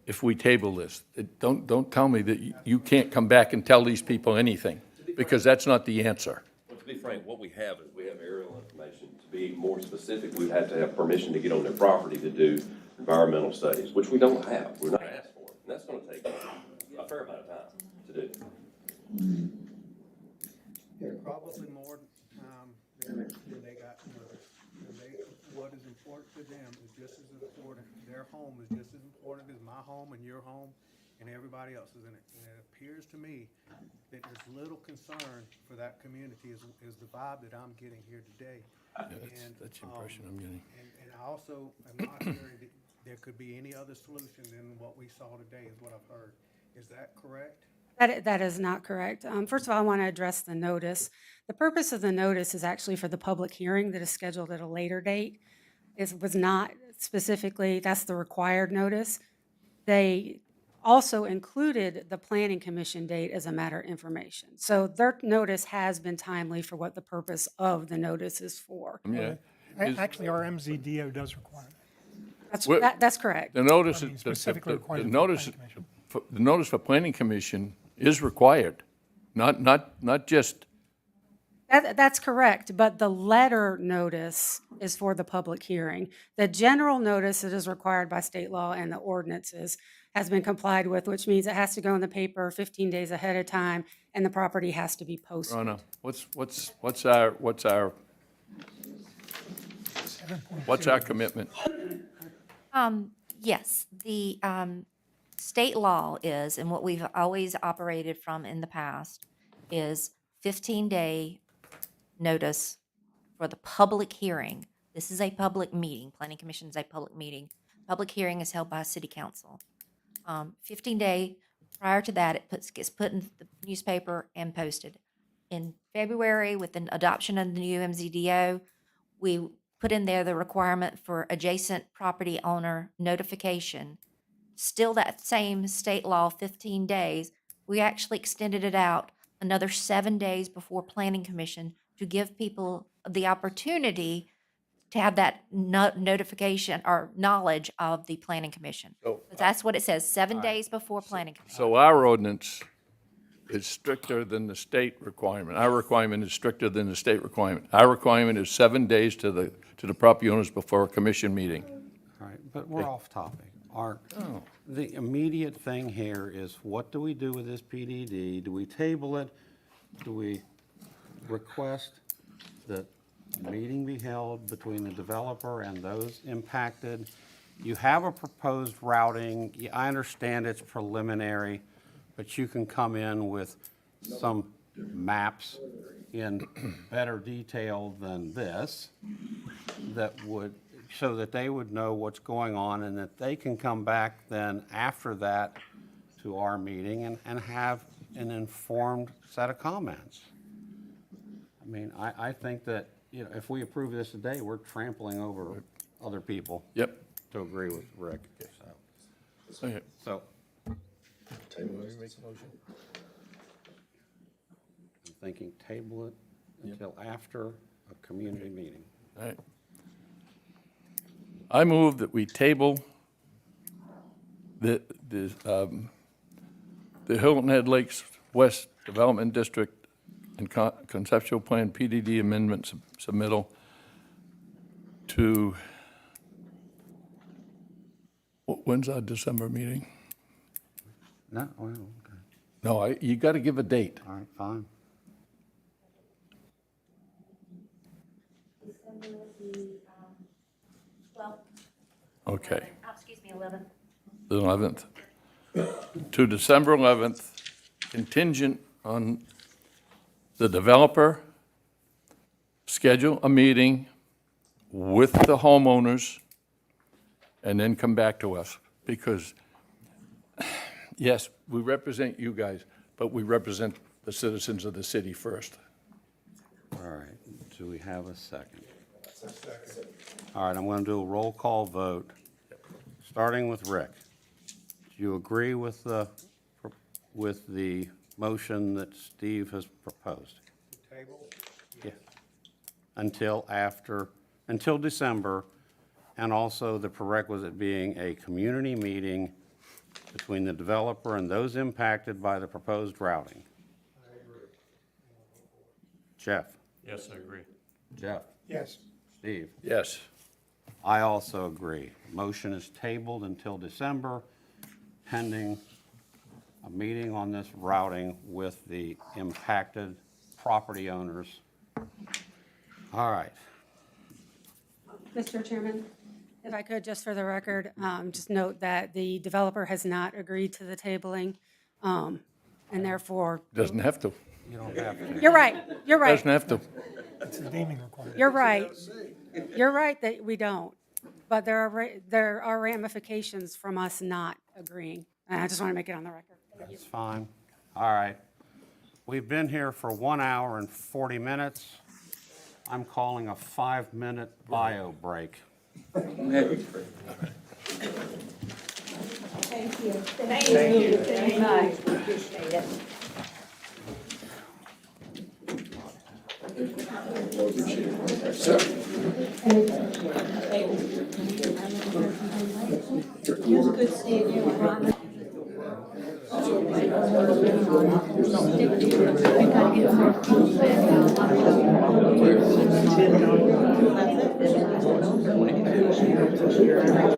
if we table this. Don't tell me that you can't come back and tell these people anything, because that's not the answer. Well, to be frank, what we have is we have aerial information. To be more specific, we'd have to have permission to get on their property to do environmental studies, which we don't have. We're not asked for it. And that's gonna take a fair amount of time to do. Probably more than they got. What is important to them is just as important. Their home is just as important as my home and your home and everybody else's. And it appears to me that there's little concern for that community is the vibe that I'm getting here today. That's the impression I'm getting. And I also am not hearing that there could be any other solution than what we saw today is what I've heard. Is that correct? That is not correct. First of all, I want to address the notice. The purpose of the notice is actually for the public hearing that is scheduled at a later date. It was not specifically, that's the required notice. They also included the planning commission date as a matter of information. So their notice has been timely for what the purpose of the notice is for. Actually, our MZDO does require That's, that's correct. The notice, specifically the requires notice, the notice for planning commission is required, not just, That's correct, but the letter notice is for the public hearing. The general notice that is required by state law and the ordinances has been complied with, which means it has to go in the paper 15 days ahead of time, and the property has to be posted. Rona, what's our commitment? Yes, the state law is, and what we've always operated from in the past, is 15-day notice for the public hearing. This is a public meeting. Planning Commission is a public meeting. Public hearing is held by City Council. 15-day prior to that, gets put in the newspaper and posted. In February, with the adoption of the new MZDO, we put in there the requirement for adjacent property owner notification. Still that same state law, 15 days. We actually extended it out another 7 days before Planning Commission to give people the opportunity to have that notification or knowledge of the Planning Commission. So- That's what it says, 7 days before Planning Commission. So our ordinance is stricter than the state requirement. Our requirement is stricter than the state requirement. Our requirement is 7 days to the property owners before a commission meeting. All right, but we're off topic. The immediate thing here is, what do we do with this PDD? Do we table it? Do we request that a meeting be held between the developer and those impacted? You have a proposed routing. Yeah, I understand it's preliminary, but you can come in with some maps in better detail than this that would, so that they would know what's going on, and that they can come back then after that to our meeting and have an informed set of comments. I mean, I think that, you know, if we approve this today, we're trampling over other people. Yep. To agree with Rick. Okay. So, I'm thinking table it until after a community meeting. All right. I move that we table the Hilton Head Lakes West Development District and Conceptual Plan PDD amendment submittal to, when's our December meeting? No, well, okay. No, you got to give a date. All right, fine. Okay. Excuse me, 11th. The 11th. To December 11th, contingent on the developer schedule a meeting with the homeowners and then come back to us. Because, yes, we represent you guys, but we represent the citizens of the city first. All right, do we have a second? All right, I'm going to do a roll call vote, starting with Rick. Do you agree with the motion that Steve has proposed? Table? Yeah. Until December, and also the prerequisite being a community meeting between the developer and those impacted by the proposed routing. Jeff? Yes, I agree. Jeff? Yes. Steve? Yes. I also agree. Motion is tabled until December, pending a meeting on this routing with the impacted property owners. All right. Mr. Chairman, if I could, just for the record, just note that the developer has not agreed to the tabling, and therefore. Doesn't have to. You don't have to. You're right, you're right. Doesn't have to. It's a deeming requirement. You're right. You're right that we don't, but there are ramifications from us not agreeing, and I just want to make it on the record. Thank you. That's fine. All right. We've been here for 1 hour and 40 minutes. I'm calling a 5-minute bio break. Thank you. Thank you very much. Appreciate it. It was good seeing you, Ron. year.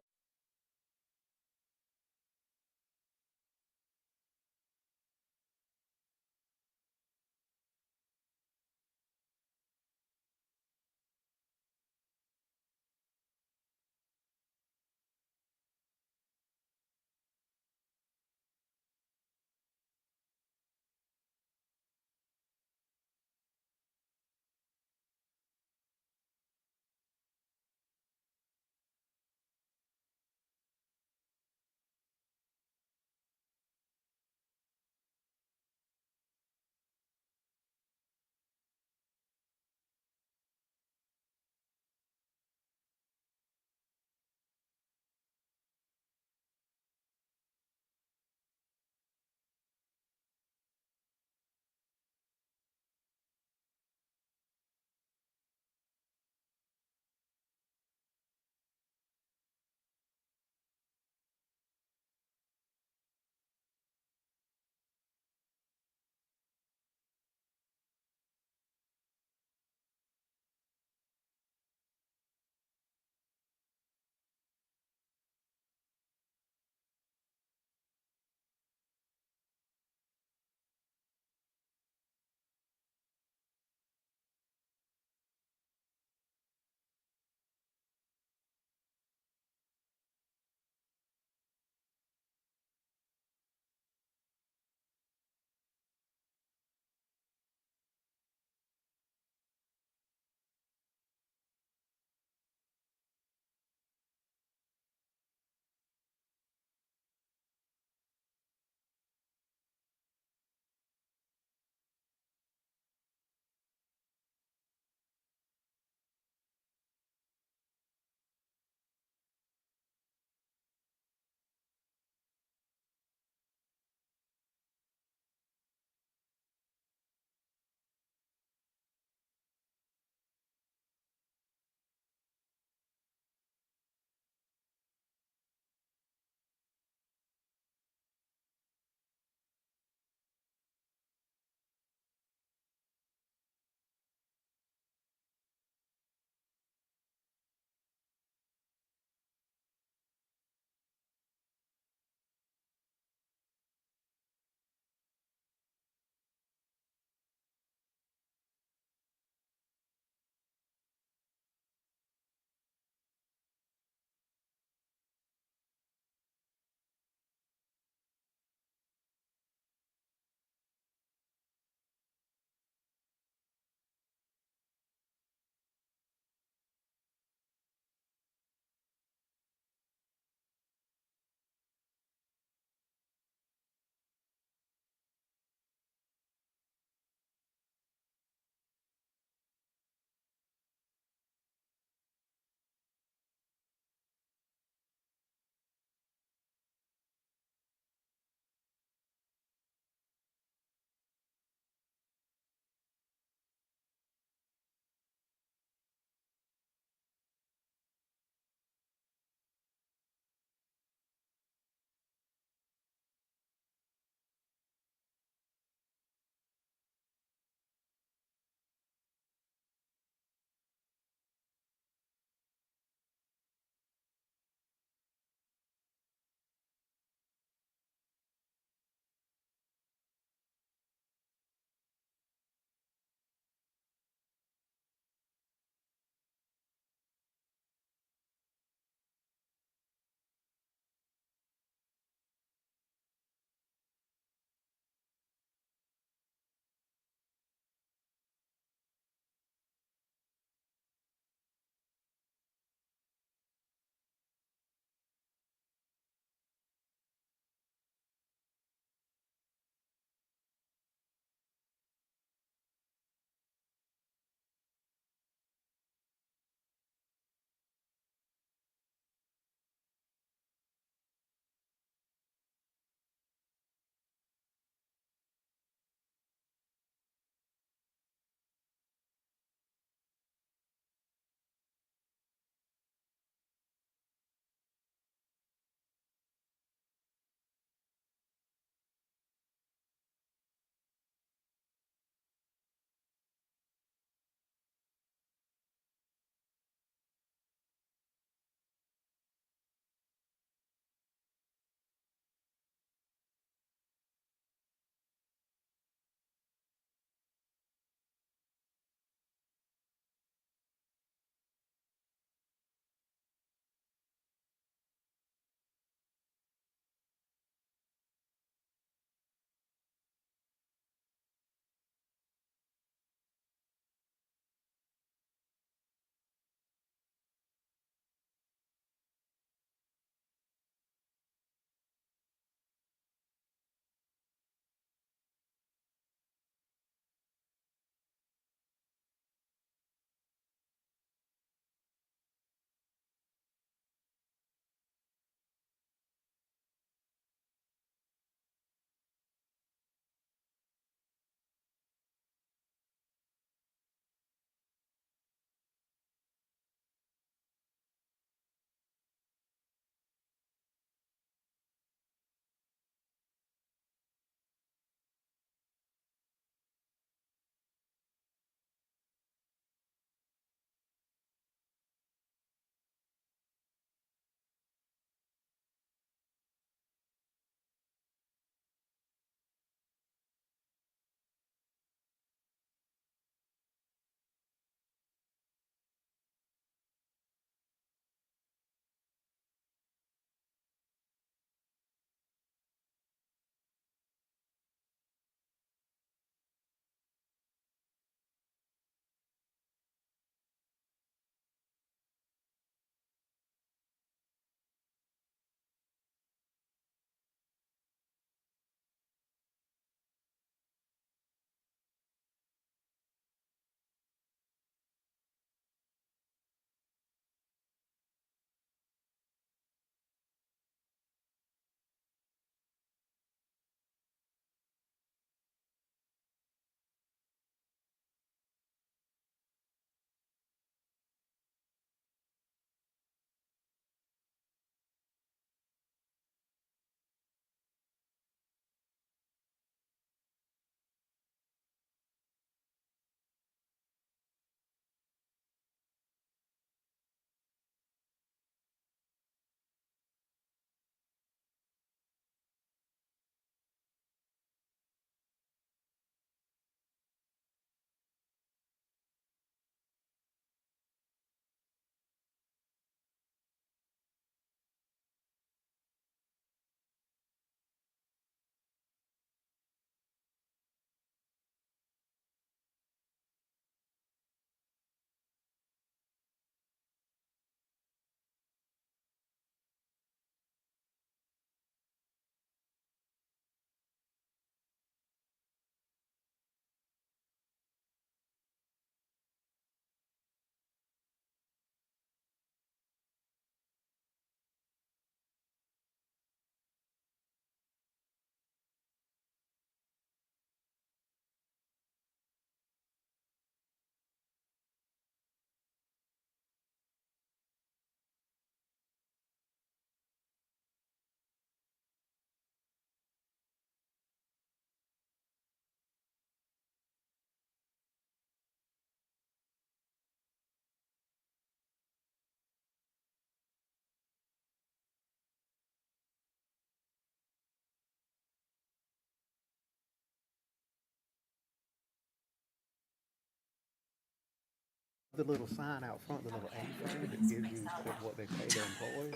the little sign out front, the little A thing that gives you what they pay their employees?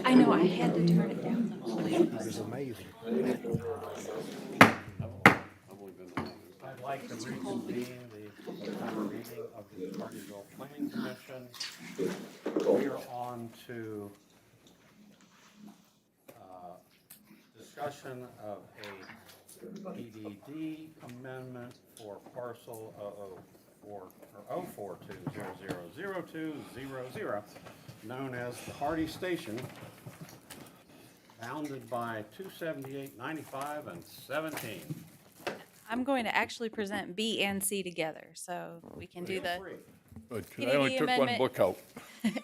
I know, I had to turn it down. It is amazing. I'd like to reconvene the September meeting of the Hardyville Planning Commission. We are on to discussion of a PDD amendment for parcel 042000200, known as the Hardy Station, bounded by 278, 95, and 17. I'm going to actually present B and C together, so we can do the But I only took one amendment. book out.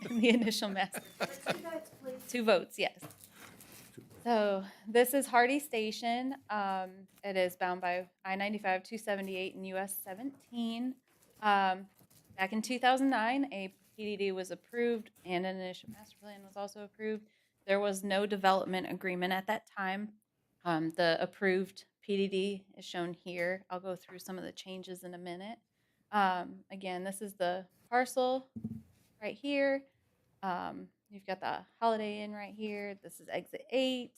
the initial master. 2 votes, yes. So this is Hardy Station. It is bound by I-95, 278, and US 17. Back in 2009, a PDD was approved and an initial master plan was also approved. There was no development agreement at that time. The approved PDD is shown here. I'll go through some of the changes in a minute. Again, this is the parcel right here. You've got the Holiday Inn right here. This is exit 8,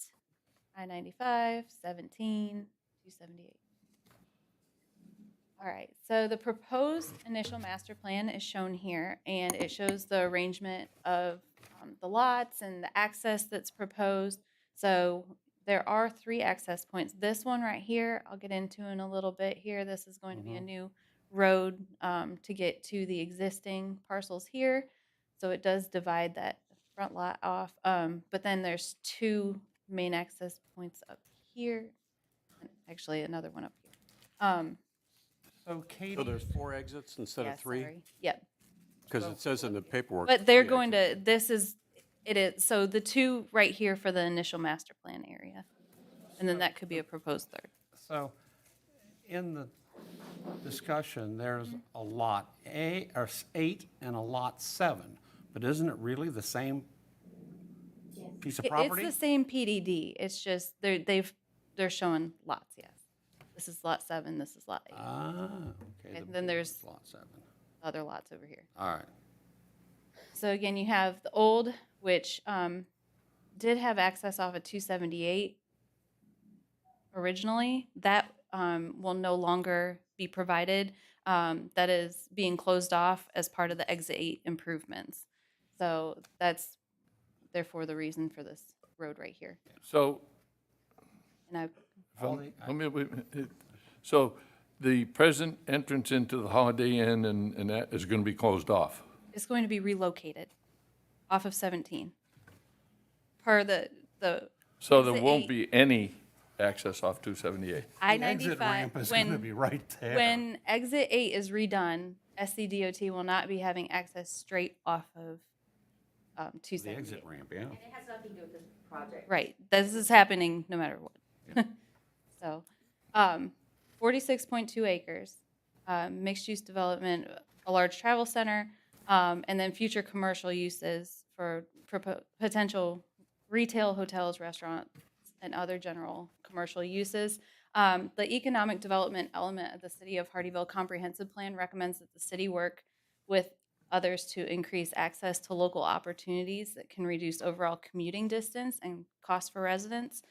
I-95, 17, 278. All right, so the proposed initial master plan is shown here, and it shows the arrangement of the lots and the access that's proposed. So there are 3 access points. This one right here, I'll get into in a little bit here. This is going to be a new road to get to the existing parcels here. So it does divide that front lot off. But then there's 2 main access points up here. And actually, another one up here. So Katie, So there's 4 exits instead Yeah, of 3? sorry. Yep. Because it says in the paperwork. But they're 3 going exits. to, it is, so the 2 right here for the initial master plan area. And then that could be a proposed 3rd. so in the discussion, there's a lot 8 and a lot 7, but isn't it really the same piece of property? It's the same PDD. It's just they're showing lots, yes. This is lot 7, this is lot 8. Ah, okay. And the then big there's lot 7. other lots over here. All right. So again, you have the old, which did have access off of 278 originally. That will no longer be provided. That is being closed off as part of the exit 8 improvements. So that's therefore the reason for this road right here. So, And I, so the present entrance into the Holiday Inn and that is going to be closed off? it's going to be relocated off of 17. Per the So there exit won't 8. be any access off 278? exit ramp I-95, is gonna be right there. when exit 8 is redone, SCDOT will not be having access straight off of The 278. exit ramp, yeah. And it has nothing to do with this project. Right, this is happening no matter what. So, 46.2 acres, mixed-use development, a large travel center, and then future commercial uses for potential retail, hotels, restaurants, and other general commercial uses. The economic development element of the City of Hardyville Comprehensive Plan recommends that the city work with others to increase access to local opportunities that can reduce overall commuting distance and cost for residents.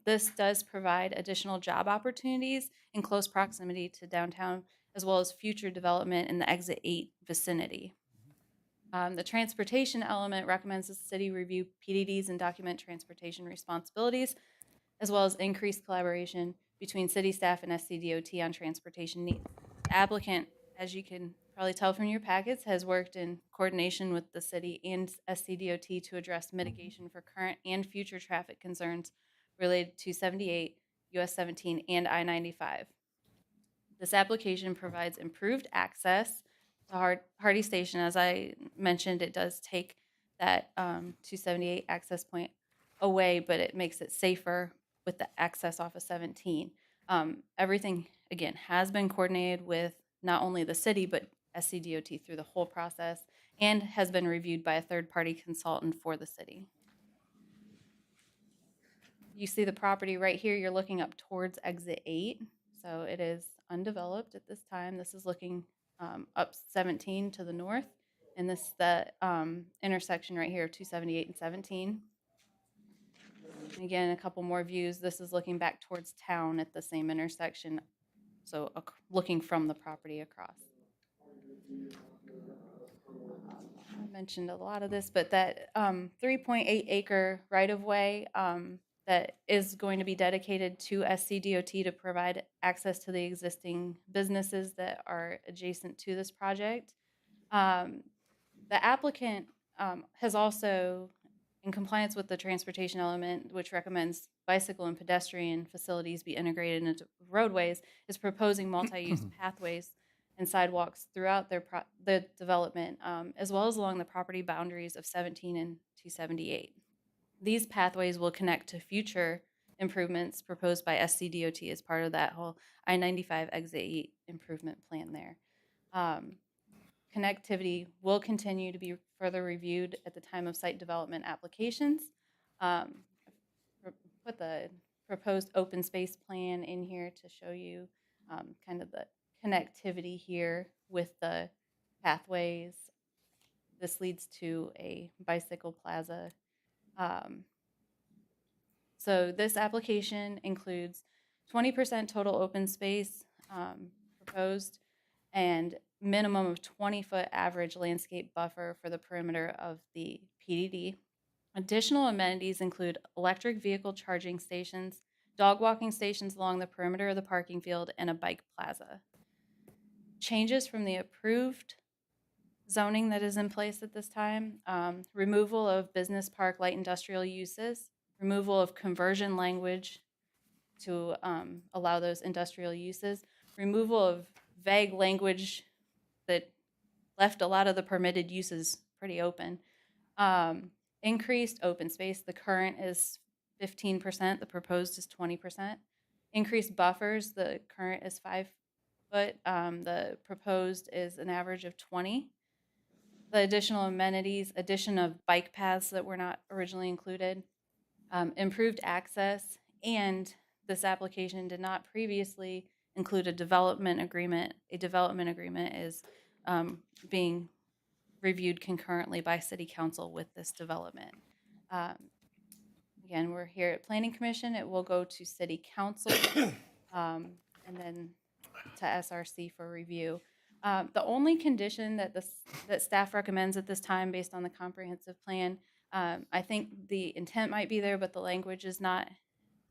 This does provide additional job opportunities in close proximity to downtown, as well as future development in the Exit 8 vicinity. The transportation element recommends the city review PDDs and document transportation responsibilities, as well as increased collaboration between city staff and SCDOT on transportation needs. The applicant, as you can probably tell from your packets, has worked in coordination with the city and SCDOT to address mitigation for current and future traffic concerns related to 78, US 17, and I-95. This application provides improved access to Hardy Station. As I mentioned, it does take that 278 access point away, but it makes it safer with the access off of 17. Everything, again, has been coordinated with not only the city, but SCDOT through the whole process, and has been reviewed by a third-party consultant for the city. You see the property right here, you're looking up towards exit 8. So it is undeveloped at this time. This is looking up 17 to the north. And this is the intersection right here, 278 and 17. And again, a couple more views. This is looking back towards town at the same intersection, so looking from the property across. I mentioned a lot of this, but that 3.8 acre right-of-way that is going to be dedicated to SCDOT to provide access to the existing businesses that are adjacent to this project. The applicant has also, in compliance with the transportation element, which recommends bicycle and pedestrian facilities be integrated into roadways, is proposing multi-use pathways and sidewalks throughout the development, as well as along the property boundaries of 17 and 278. These pathways will connect to future improvements proposed by SCDOT as part of that whole I-95 Exit 8 improvement plan there. Connectivity will continue to be further reviewed at the time of site development applications. Put the proposed open space plan in here to show you kind of the connectivity here with the pathways. This leads to a bicycle plaza. So this application includes 20% total open space proposed and minimum of 20-foot average landscape buffer for the perimeter of the PDD. Additional amenities include electric vehicle charging stations, dog walking stations along the perimeter of the parking field, and a bike plaza. Changes from the approved zoning that is in place at this time, removal of business park light industrial uses, removal of conversion language to allow those industrial uses, removal of vague language that left a lot of the permitted uses pretty open. Increased open space, the current is 15%, the proposed is 20%. Increased buffers, the current is 5 foot, the proposed is an average of 20. The additional amenities, addition of bike paths that were not originally included, improved access, and this application did not previously include a development agreement. A development agreement is being reviewed concurrently by City Council with this development. Again, we're here at Planning Commission. It will go to City Council and then to SRC for review. The only condition that staff recommends at this time based on the comprehensive plan, I think the intent might be there, but the language is not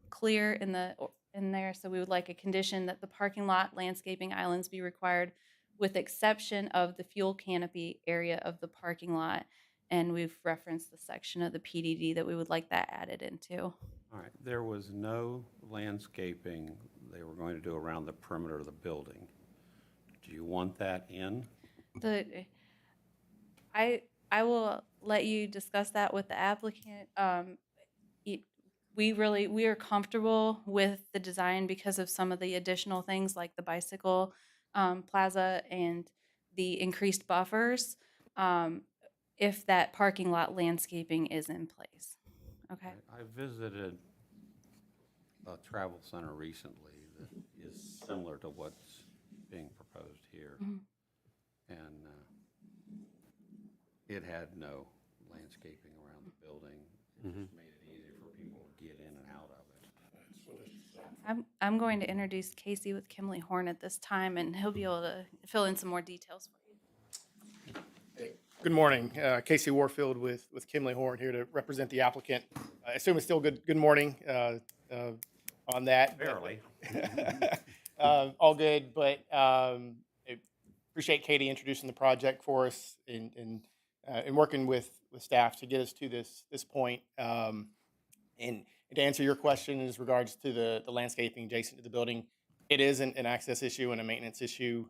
clear in there. So we would like a condition that the parking lot landscaping islands be required with exception of the fuel canopy area of the parking lot. And we've referenced the section of the PDD that we would like that added into. All right, there was no landscaping they were going to do around the perimeter of the building. Do you want that in? I will let you discuss that with the applicant. We are comfortable with the design because of some of the additional things like the bicycle plaza and the increased buffers. If that parking lot landscaping is in place. Okay. I visited a travel center recently that is similar to what's being proposed here. Mhm. And it had no landscaping around the building. It just made it easier for people to get in and out of it. I'm going to introduce Casey with Kimley Horn at this time, and he'll be able to fill in some more details for you. Good morning. Casey Warfield with Kimley Horn here to represent the applicant. I assume it's still good morning on that. Barely. All good, but I appreciate Katie introducing the project for us and working with staff to get us to this point. And to answer your question as regards to the landscaping adjacent to the building, it is an access issue and a maintenance issue.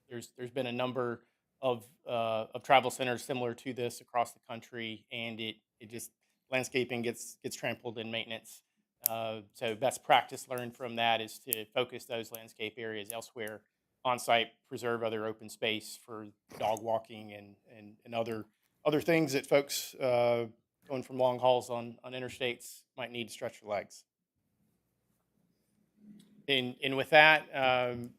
There's been a number of travel centers similar to this across the country, and it just landscaping gets trampled in maintenance. So best practice learned from that is to focus those landscape areas elsewhere on site, preserve other open space for dog walking and other things that folks going from long hauls on interstates might need to stretch their legs. And with that,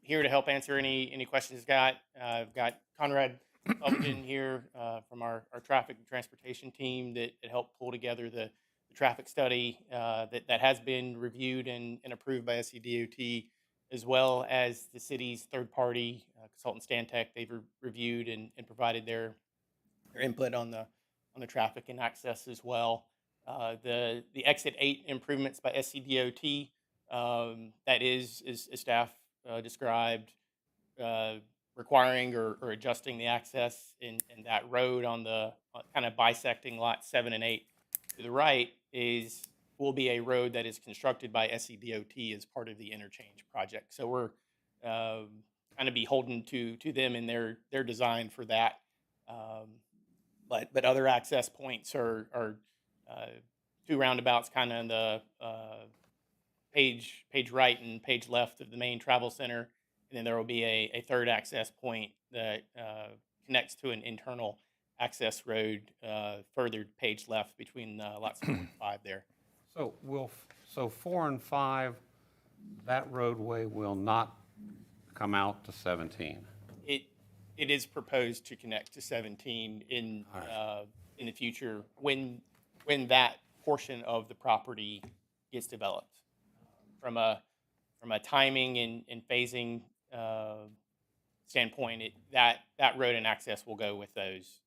here to help answer any questions you've got. I've got Conrad Upton here from our traffic and transportation team that helped pull together the traffic study that has been reviewed and approved by SCDOT, as well as the city's third-party consultant Stantec. They've reviewed and provided their input on the traffic and access as well. The Exit 8 improvements by SCDOT, that is, as staff described, requiring or adjusting the access in that road on the kind of bisecting lot 7 and 8 to the right will be a road that is constructed by SCDOT as part of the interchange project. So we're kind of beholden to them in their design for that. But other access points are two roundabouts kind of in the page right and page left of the main travel center. And then there will be a third access point that connects to an internal access road further page left between lots 4 and 5 there. So 4 and 5, that roadway will not come out to 17? It is proposed to connect to 17 in the future when that portion of the property gets developed. From a timing and phasing standpoint, that road and access will go with those.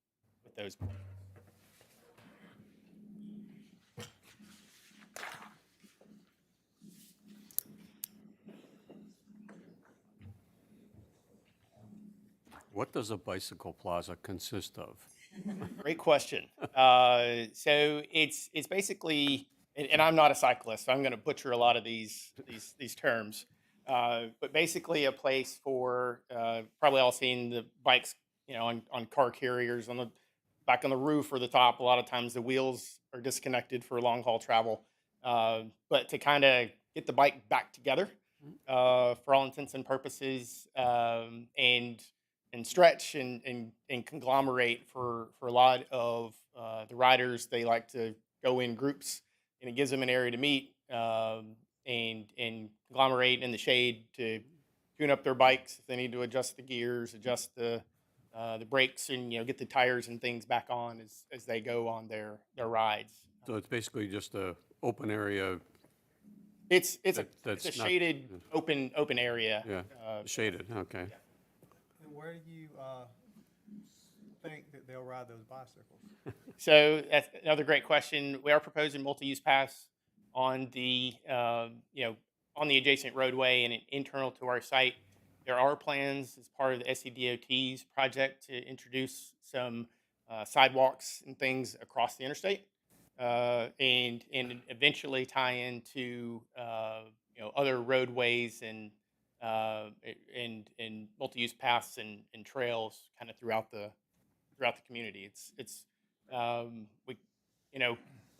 What does a bicycle plaza consist of? Great question. So it's basically, and I'm not a cyclist, so I'm going to butcher a lot of these terms. But basically a place for probably all seen the bikes, on car carriers back on the roof or the top. A lot of times the wheels are disconnected for long haul travel. But to kind of get the bike back together for all intents and purposes, and stretch and conglomerate for a lot of the riders. They like to go in groups, and it gives them an area to meet and conglomerate in the shade to tune up their bikes if they need to adjust the gears, adjust the brakes, and get the tires and things back on as they go on their rides. So it's basically just a open area. It's a shaded open area. Yeah, shaded. Okay. And where do you think that they'll ride those bicycles? So that's another great question. We are proposing multi-use paths on the on the adjacent roadway and internal to our site. There are plans as part of the SCDOT's project to introduce some sidewalks and things across the interstate, and eventually tie into other roadways and multi-use paths and trails kind of throughout the community. It's we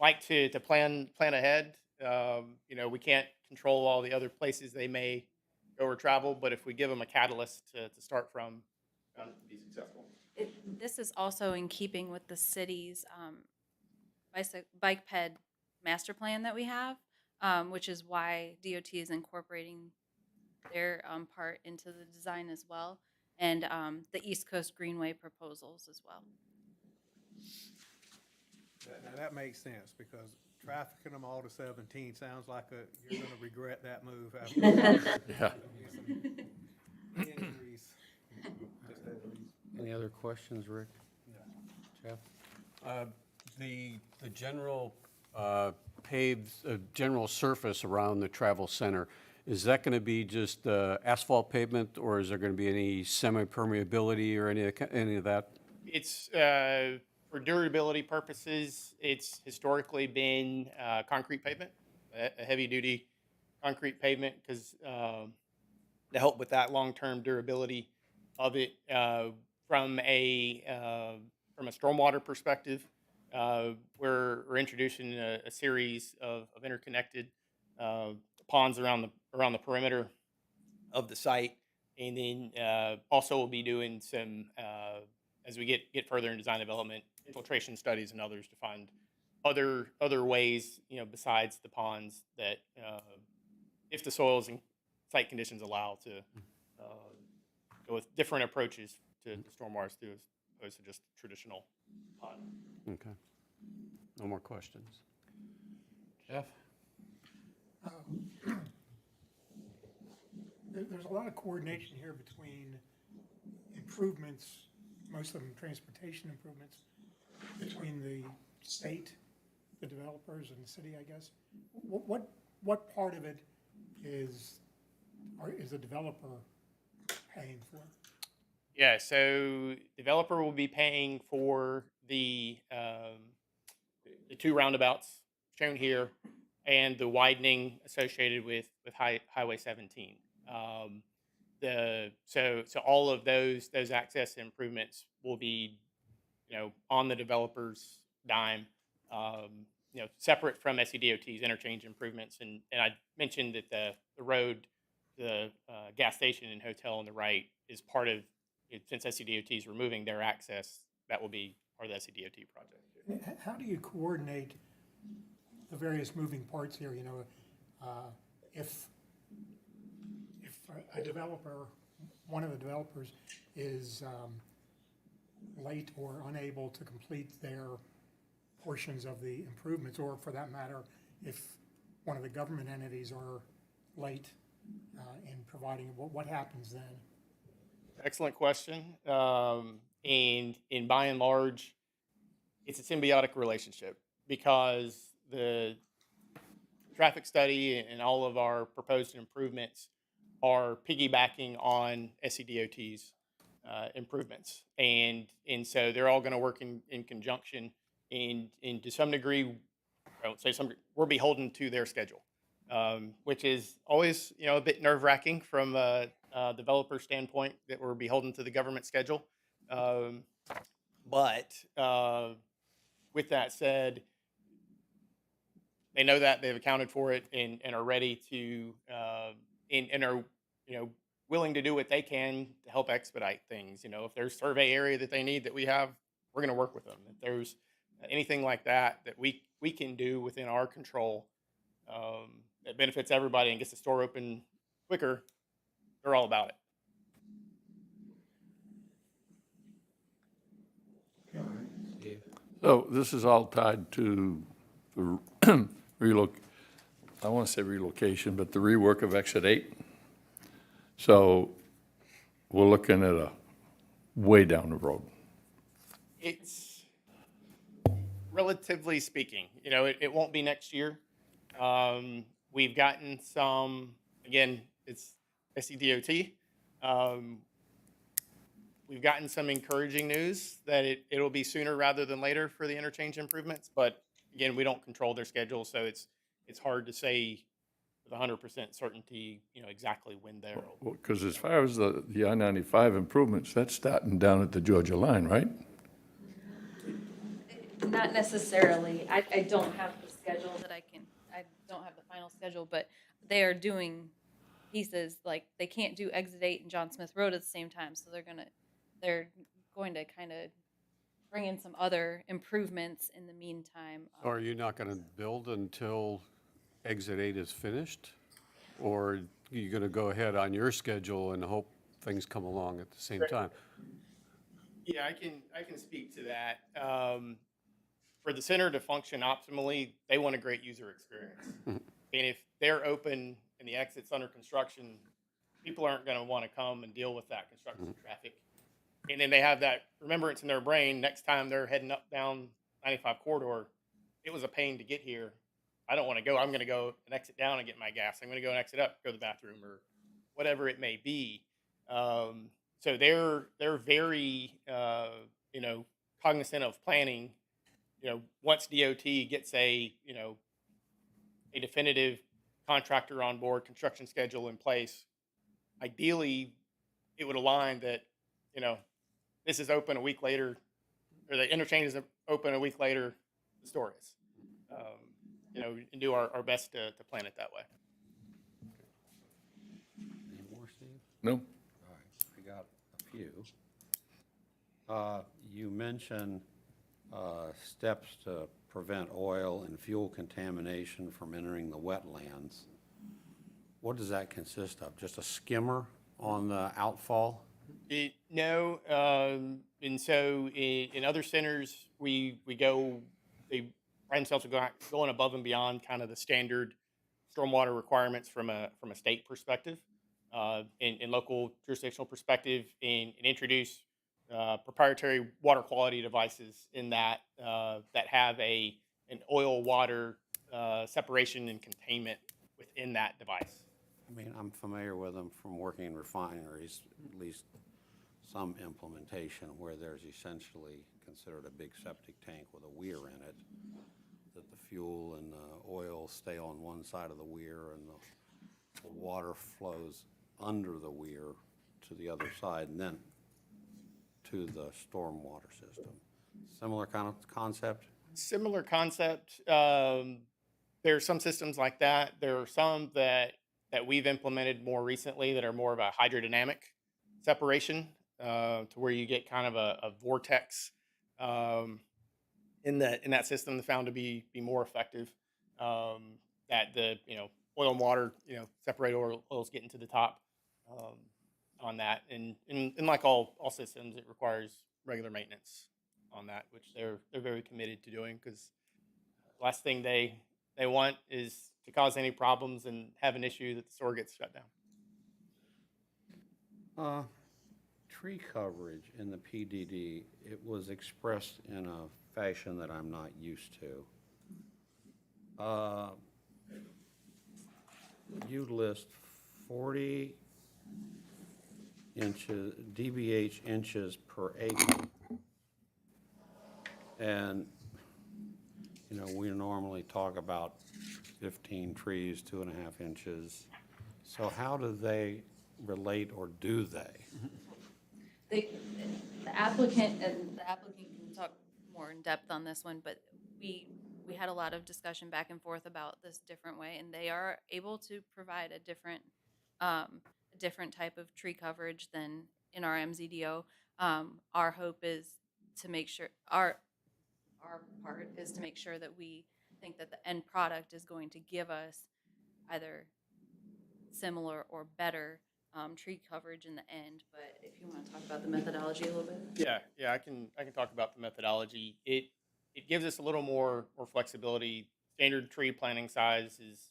like to plan ahead. We can't control all the other places they may go or travel, but if we give them a catalyst to start from, to be successful. This is also in keeping with the city's bike ped master plan that we have, which is why DOT is incorporating their part into the design as well, and the East Coast Greenway proposals as well. Now that makes sense, because trafficking them all to 17 sounds like you're going to regret that move after. Yeah. Injuries. Any other questions, Rick? Jeff? The general paved, general surface around the travel center, is that going to be just asphalt pavement, or is there going to be any semi-permeability or any of that? It's for durability purposes. It's historically been concrete pavement, a heavy-duty concrete pavement, because to help with that long-term durability of it. From a stormwater perspective, we're introducing a series of interconnected ponds around the perimeter of the site, and then also we'll be doing some as we get further in design development, infiltration studies and others to find other ways besides the ponds that if the soil is site conditions allow to go with different approaches to stormwater as opposed to just traditional pond. Okay. No more questions. Jeff? There's a lot of coordination here between improvements, most of them transportation improvements, between the state, the developers, and the city, I guess. What part of it is the developer paying for? Yeah, so developer will be paying for the 2 roundabouts shown here and the widening associated with Highway 17. So all of those access improvements will be, on the developer's dime, separate from SCDOT's interchange improvements. And I mentioned that the road, the gas station and hotel on the right is part of it. Since SCDOT is removing their access, that will be part of the SCDOT project. How do you coordinate the various moving parts here? If a developer, one of the developers is late or unable to complete their portions of the improvements, or for that matter, if one of the government entities are late in providing, what happens then? Excellent question. And by and large, it's a symbiotic relationship because the traffic study and all of our proposed improvements are piggybacking on SCDOT's improvements. And so they're all going to work in conjunction. And to some degree, I won't say some, we're beholden to their schedule, which is always, a bit nerve-wracking from a developer standpoint that we're beholden to the government schedule. But with that said, they know that they've accounted for it and are ready to and are willing to do what they can to help expedite things. If there's survey area that they need that we have, we're going to work with them. If there's anything like that we can do within our control that benefits everybody and gets the store open quicker, they're all about it. So this is all tied to the I want to say relocation, but the rework of Exit 8. So we're looking at a way down the road. It's relatively speaking, it won't be next year. We've gotten some, again, it's SCDOT. We've gotten some encouraging news that it'll be sooner rather than later for the interchange improvements. But again, we don't control their schedule, so it's hard to say with 100% certainty, exactly when they're. Because as far as the I-95 improvements, that's starting down at the Georgia line, right? Not necessarily. I don't have the schedule that I don't have the final schedule, but they are doing pieces, like they can't do Exit 8 and John Smith Road at the same time, so they're going to kind of bring in some other improvements in the meantime. So are you not going to build until Exit 8 is finished? Or are you going to go ahead on your schedule and hope things come along at the same time? Yeah, I can speak to that. For the center to function optimally, they want a great user experience. And if they're open and the exit's under construction, people aren't going to want to come and deal with that construction traffic. And then they have that remembrance in their brain, next time they're heading up down 95 corridor, it was a pain to get here. I don't want to go. I'm going to go and exit down and get my gas. I'm going to go and exit up, go to the bathroom, or whatever it may be. So they're very cognizant of planning. Once DOT gets a definitive contractor on board, construction schedule in place, ideally it would align that this is open a week later, or the interchange is open a week later, the store is. And do our best to plan it that way. Any more, Steve? No. All right, we got a few. You mentioned steps to prevent oil and fuel contamination from entering the wetlands. what does that consist of? Just a skimmer on the outfall? No, and so in other centers, we go, they pride themselves on going above and beyond kind of the standard stormwater requirements from a state perspective, in local jurisdictional perspective, and introduce proprietary water quality devices in that that have an oil water separation and containment within that device. I mean, I'm familiar with them from working in refineries, at least some implementation where there's essentially considered a big septic tank with a weir in it, that the fuel and the oil stay on one side of the weir and the water flows under the weir to the other side and then to the stormwater system. Similar kind of concept? Similar concept. There are some systems like that. There are some that we've implemented more recently that are more of a hydrodynamic separation, to where you get kind of a vortex in that system that found to be more effective. That the oil and water separate oils getting to the top on that, and like all systems, it requires regular maintenance on that, which they're very committed to doing, because last thing they want is to cause any problems and have an issue that the store gets shut down. Tree coverage in the PDD, it was expressed in a fashion that I'm not used to. You list 40 inches, DBH inches per acre. And, we normally talk about 15 trees, 2.5 inches. So how do they relate, or do they? The applicant can talk more in depth on this one, but we had a lot of discussion back and forth about this different way, and they are able to provide a different type of tree coverage than in our MZDO. Our hope is to make sure our part is to make sure that we think that the end product is going to give us either similar or better tree coverage in the end. But if you want to talk about the methodology a little bit. Yeah, I can talk about the methodology. It gives us a little more flexibility. Standard tree planting size is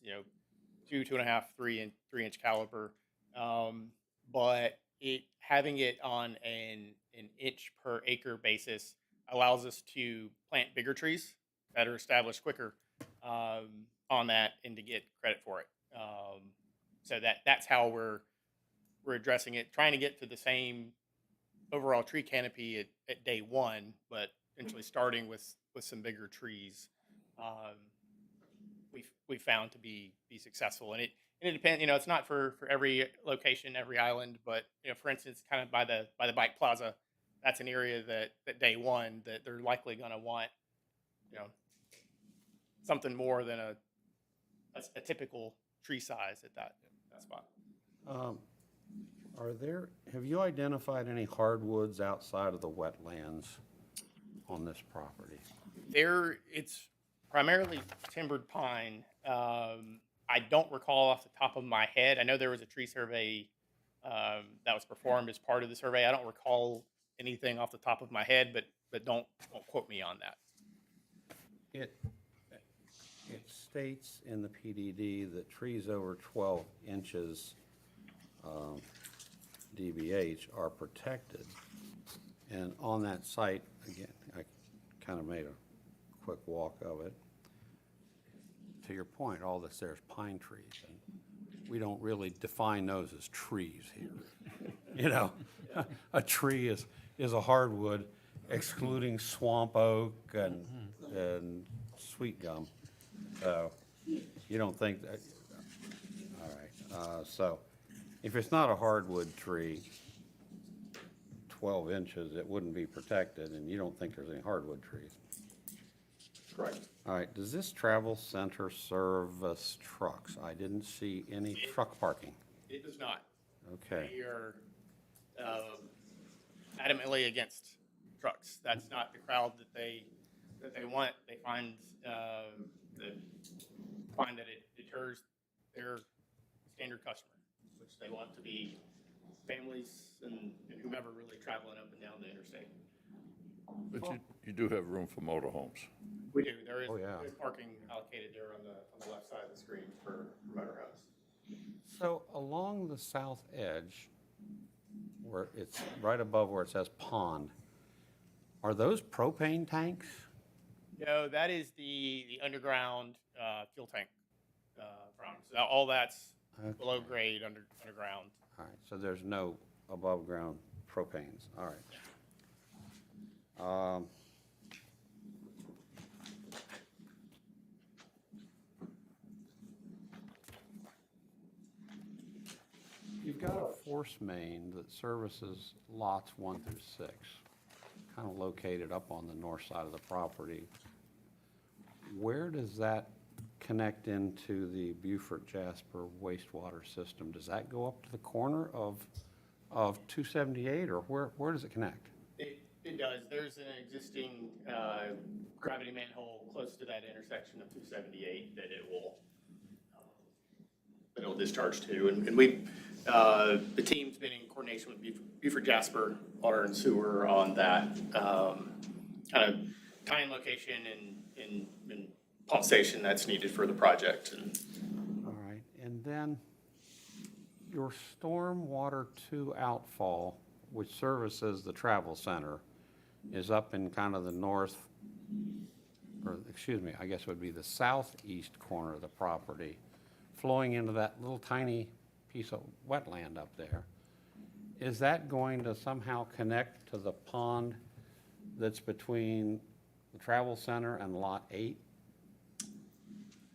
2.5, 3 inch caliber, but having it on an inch per acre basis allows us to plant bigger trees that are established quicker on that, and to get credit for it. So that's how we're addressing it, trying to get to the same overall tree canopy at day one, but eventually starting with some bigger trees. We found to be successful, and it depends. It's not for every location, every island, but for instance, kind of by the bike plaza, that's an area that day one that they're likely going to want something more than a typical tree size at that spot. Have you identified any hardwoods outside of the wetlands on this property? It's primarily timbered pine. I don't recall off the top of my head. I know there was a tree survey that was performed as part of the survey. I don't recall anything off the top of my head, but don't quote me on that. It states in the PDD that trees over 12 inches DBH are protected. And on that site, again, I kind of made a quick walk of it. To your point, all this there's pine trees, and we don't really define those as trees here. A tree is a hardwood, excluding swamp oak and sweet gum. So you don't think that? All right. So if it's not a hardwood tree, 12 inches, it wouldn't be protected, and you don't think there's any hardwood trees. Correct. All right. Does this travel center service trucks? I didn't see any truck parking. It does not. Okay. We are adamantly against trucks. That's not the crowd that they want. They find that it deters their standard customer, which they want to be families and whomever really traveling up and down the interstate. But you do have room for motorhomes. We do. There is, Oh, yeah. there's parking allocated there on the left side of the screen for motorhomes. So along the south edge, where it's right above where it says pond, are those propane tanks? No, that is the underground fuel tank farm. So all that's Okay. below grade underground. All right, so there's no above-ground propanes, all right. You've got a force main that services lots 1 through 6, kind of located up on the north side of the property. Where does that connect into the Beaufort Jasper wastewater system? Does that go up to the corner of 278, or where does it connect? It does. There's an existing gravity manhole close to that intersection of 278 that it'll discharge to. And we, the team's been in coordination with Beaufort Jasper Water and Sewer on that kind of time, location, and pump station that's needed for the project. And All right, and then your Stormwater 2 outfall, which services the travel center, is up in kind of the north, or excuse me, I guess it would be the southeast corner of the property, flowing into that little tiny piece of wetland up there. Is that going to somehow connect to the pond that's between the travel center and Lot 8?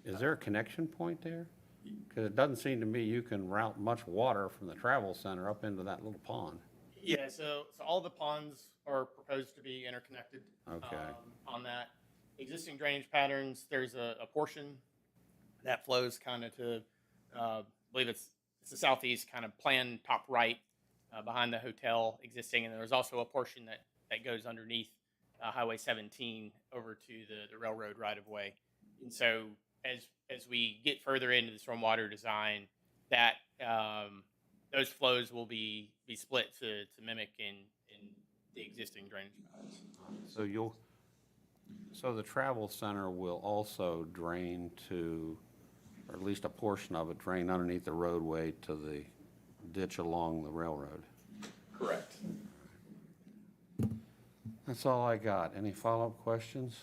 Is there a connection point there? Because it doesn't seem to me you can route much water from the travel center up into that little pond. yeah, so all the ponds are proposed to be interconnected. Okay. On that existing drainage patterns, there's a portion that flows kind of to, I believe it's the southeast kind of plan top right behind the hotel existing, and there's also a portion that goes underneath Highway 17 over to the railroad right of way. And so as we get further into the stormwater design, that those flows will be split to mimic in the existing drainage patterns. So the travel center will also drain to, or at least a portion of it, drain underneath the roadway to the ditch along the railroad. Correct. That's all I got. Any follow-up questions?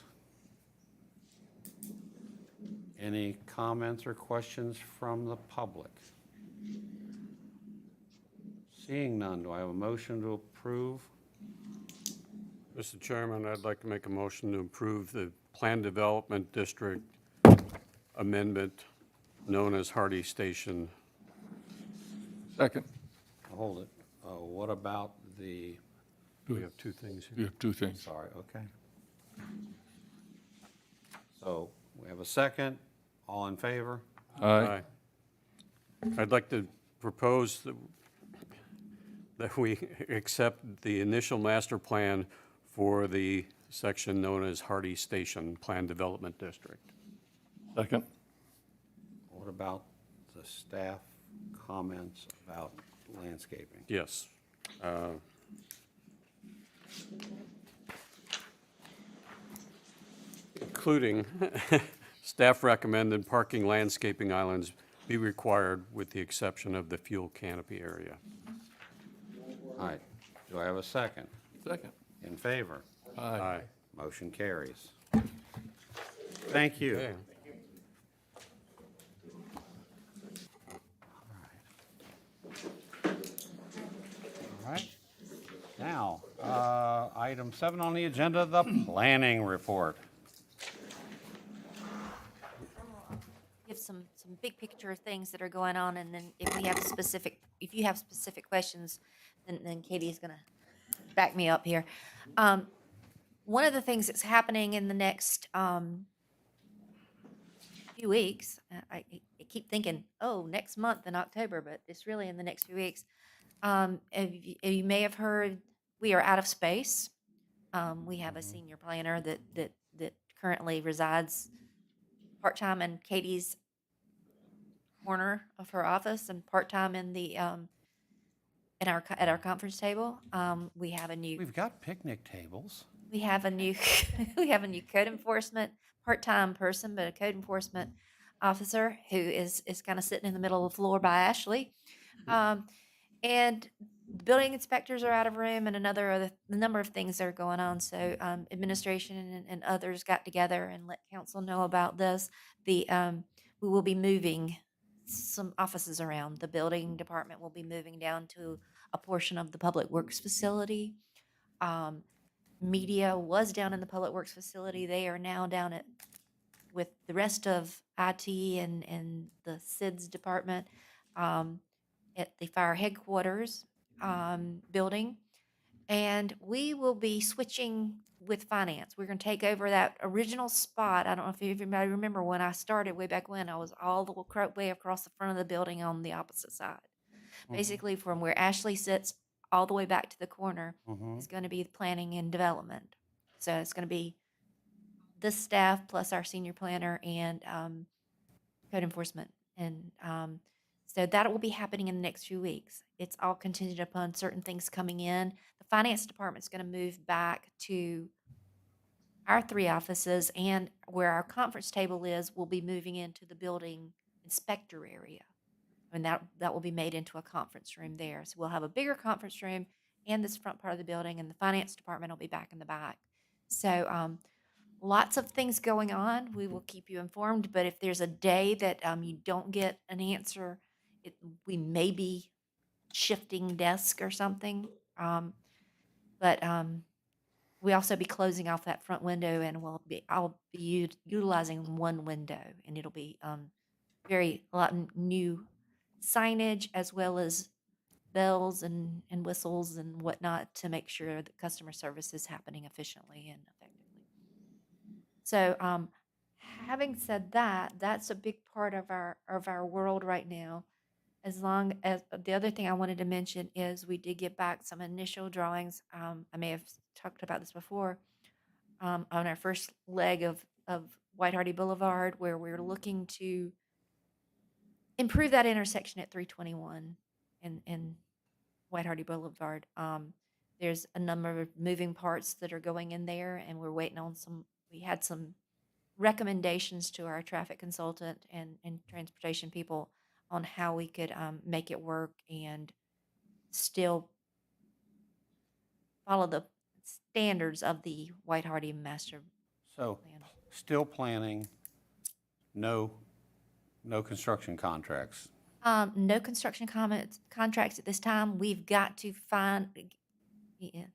Any comments or questions from the public? Seeing none, do I have a motion to approve? Mr. Chairman, I'd like to make a motion to approve the Plan Development District amendment known as Hardy Station. Second. Hold it. What about the, We have two things You here. have two things. sorry, okay. So we have a second. All in favor? Aye. I'd like to propose that we accept the initial master plan for the section known as Hardy Station Plan Development District. Second. What about the staff comments about landscaping? Yes. Including, staff recommended parking landscaping islands be required with the exception of the fuel canopy area. All right. Do I have a second? Second. In favor? Aye. Motion carries. Thank you. Okay. All right. Now, item 7 on the agenda, the planning report. Give some big picture things that are going on, and then if you have specific questions, then Katie is gonna back me up here. One of the things that's happening in the next few weeks, I keep thinking, oh, next month in October, but it's really in the next few weeks. You may have heard, we are out of space. We have a senior planner that currently resides part-time in Katie's corner of her office and part-time in the, at our conference table. We have a new. We've got picnic tables. We have a new we have a new code enforcement part-time person, but a code enforcement officer who is kind of sitting in the middle of the floor by Ashley. And the building inspectors are out of room, and the number of things are going on. So administration and others got together and let council know about this. We will be moving some offices around. The building department will be moving down to a portion of the public works facility. Media was down in the Public Works facility. They are now down with the rest of IT and the SIDS department at the fire headquarters building. And we will be switching with finance. We're going to take over that original spot. I don't know if everybody remember when I started way back when. I was all the way across the front of the building on the opposite side. Basically from where Ashley sits all the way back to the corner is going to be planning and development. So it's going to be this staff plus our senior planner and code enforcement. And so that will be happening in the next few weeks. It's all contingent upon certain things coming in. The finance department is going to move back to our 3 offices, and where our conference table is, we'll be moving into the building inspector area. And that will be made into a conference room there. So we'll have a bigger conference room and this front part of the building, and the finance department will be back in the back. So lots of things going on. We will keep you informed, but if there's a day that you don't get an answer, we may be shifting desk or something. But we also be closing off that front window, and I'll be utilizing one window, and it'll be a lot new signage as well as bells and whistles and whatnot to make sure that customer service is happening efficiently and effectively. So having said that, that's a big part of our world right now. As long as the other thing I wanted to mention is we did get back some initial drawings. I may have talked about this before on our first leg of White Hardy Boulevard, where we're looking to improve that intersection at 321 in White Hardy Boulevard. There's a number of moving parts that are going in there, and we're waiting on we had some recommendations to our traffic consultant and transportation people on how we could make it work and still follow the standards of the White Hardy Master So, Plan. still planning, no construction contracts. No construction contracts at this time. We've got to find, the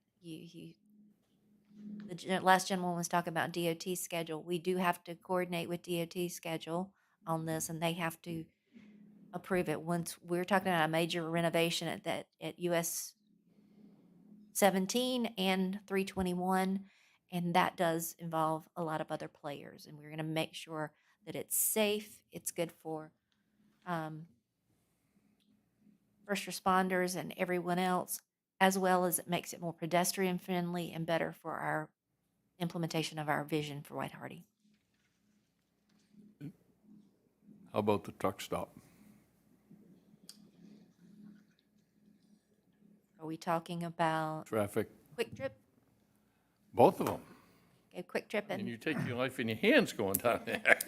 last gentleman was talking about DOT schedule. We do have to coordinate with DOT schedule on this, and they have to approve it. Once we're talking about a major renovation at US 17 and 321, and that does involve a lot of other players, and we're going to make sure that it's safe, it's good for first responders and everyone else, as well as it makes it more pedestrian friendly and better for our implementation of our vision for White Hardy. How about the truck stop? Are we talking about Traffic, Quick Trip? both of them. Okay, Quick Trip And and you take your life in your hands going down there.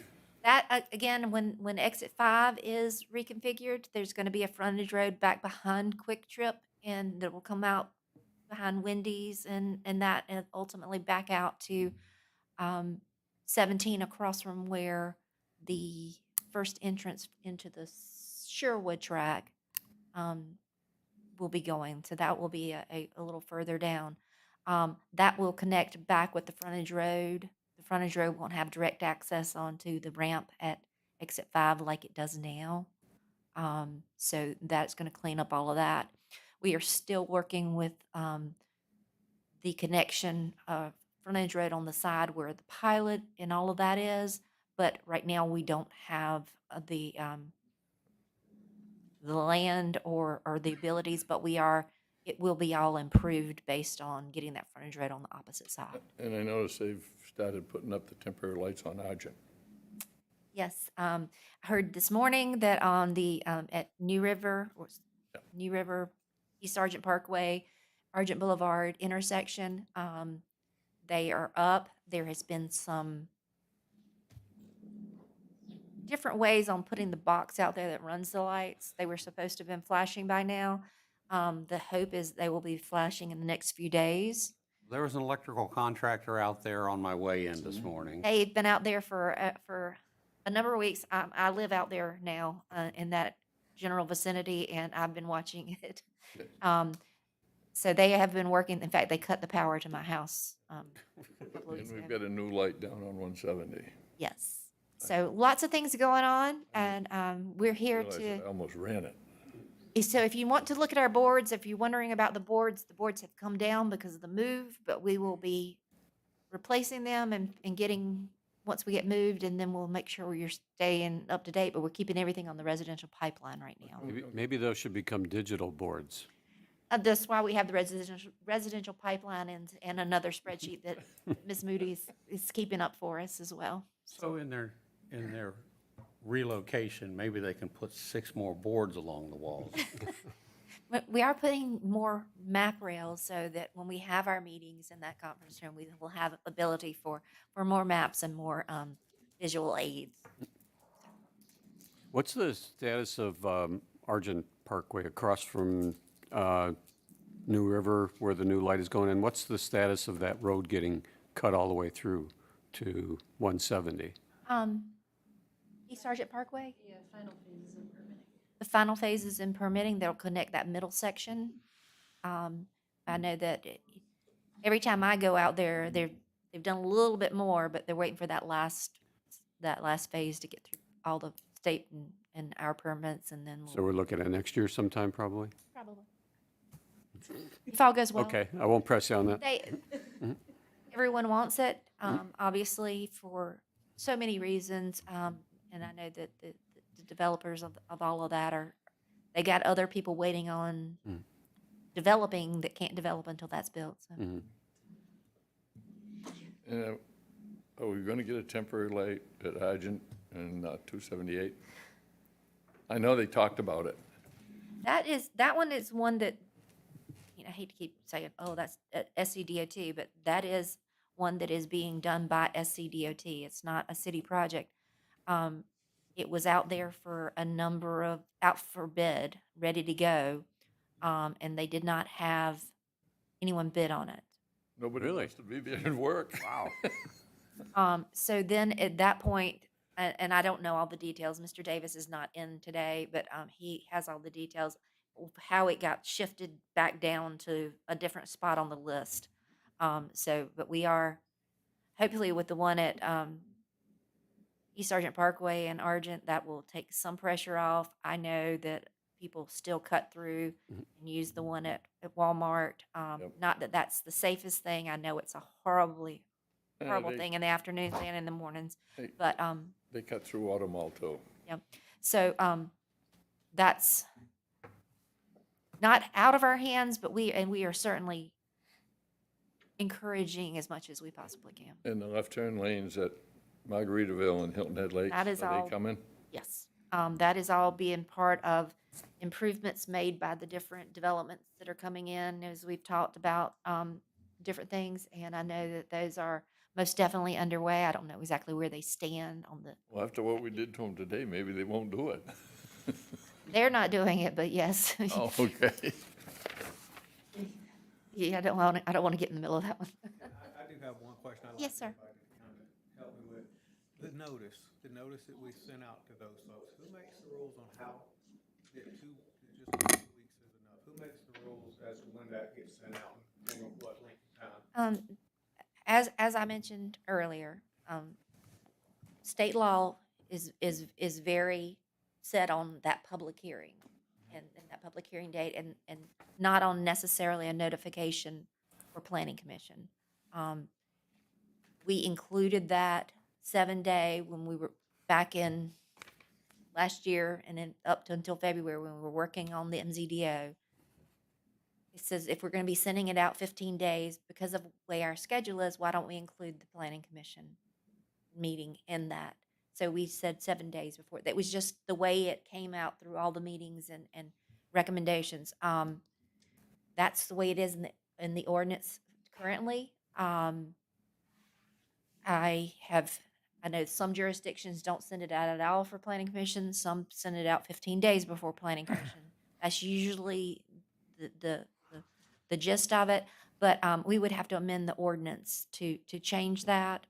that, again, when exit 5 is reconfigured, there's going to be a frontage road back behind Quick Trip, and that will come out behind Wendy's and that, and ultimately back out to 17 across from where the first entrance into the Sherwood track will be going. So that will be a little further down. That will connect back with the frontage road. The frontage road won't have direct access onto the ramp at exit 5 like it does now. So that's going to clean up all of that. We are still working with the connection of frontage road on the side where the pilot and all of that is, but right now we don't have the land or the abilities, but it will be all improved based on getting that frontage road on the opposite side. And I noticed they've started putting up the temporary lights on Argent. Yes, I heard this morning that on the, at New River, New River, East Sergeant Parkway, Argent Boulevard intersection, they are up. There has been some different ways on putting the box out there that runs the lights. They were supposed to have been flashing by now. The hope is they will be flashing in the next few days. There was an electrical contractor out there on my way in this morning. They've been out there for a number of weeks. I live out there now in that general vicinity, and I've been watching it. So they have been working. In fact, they cut the power to my house. A couple of And weeks we've ago. got a new light down on 170. Yes. So lots of things going on, and we're here Realized to. I almost ran it. So if you want to look at our boards, if you're wondering about the boards have come down because of the move, but we will be replacing them and getting, once we get moved, and then we'll make sure you're staying up to date, but we're keeping everything on the residential pipeline right now. Maybe those should become digital boards. That's why we have the residential pipeline and another spreadsheet that Ms. Moody is keeping up for us as well. So in their relocation, maybe they can put 6 more boards along the walls. But we are putting more map rails so that when we have our meetings in that conference room, we will have ability for more maps and more visual aids. What's the status of Argent Parkway across from New River where the new light is going in? What's the status of that road getting cut all the way through to 170? East Sergeant Parkway? Yeah, final phases in permitting. The final phases in permitting, they'll connect that middle section. I know that every time I go out there, they've done a little bit more, but they're waiting for that last phase to get through all the state and our permits, and then So we're looking at next year sometime, probably? probably. If all goes well. Okay, I won't press you on that. Everyone wants it, obviously, for so many reasons. And I know that the developers of all of that they got other people waiting on developing that can't develop until that's built. So. Are we going to get a temporary light at Argent and 278? I know they talked about it. That one is one that, I hate to keep saying, oh, that's SCDOT, but that is one that is being done by SCDOT. It's not a city project. It was out there for out for bid, ready to go, and they did not have anyone bid on it. Nobody wants to be there and work. Wow. So then at that point, and I don't know all the details, Mr. Davis is not in today, but he has all the details of how it got shifted back down to a different spot on the list. But we are, hopefully with the one at East Sergeant Parkway and Argent, that will take some pressure off. I know that people still cut through and use the one at Walmart. Not that that's the safest thing. I know it's a horrible thing in the afternoons and in the mornings. But They cut through Automall too. yeah. So that's not out of our hands, but we are certainly encouraging as much as we possibly can. And the left turn lanes at Margaritaville and Hilton Head Lakes, That is are all. they coming? Yes. That is all being part of improvements made by the different developments that are coming in, as we've talked about different things. And I know that those are most definitely underway. I don't know exactly where they stand on the, Well, after what we did to them today, maybe they won't do it. they're not doing it, but yes. Oh, okay. Yeah, I don't want to get in the middle of that one. I do have one question I'd like Yes, sir. somebody to kind of help me with. The notice that we sent out to those folks, who makes the rules on how, just 2 weeks is enough? Who makes the rules as to when that gets sent out and what length of time? As I mentioned earlier, state law is very set on that public hearing and that public hearing date, and not on necessarily a notification for planning commission. We included that 7-day when we were back in last year, and then up to until February when we were working on the MZDO. It says if we're going to be sending it out 15 days, because of the way our schedule is, why don't we include the planning commission meeting in that? So we said 7 days before. That was just the way it came out through all the meetings and recommendations. That's the way it is in the ordinance currently. I know some jurisdictions don't send it out at all for planning commission. Some send it out 15 days before planning commission. That's usually the gist of it. But we would have to amend the ordinance to change that.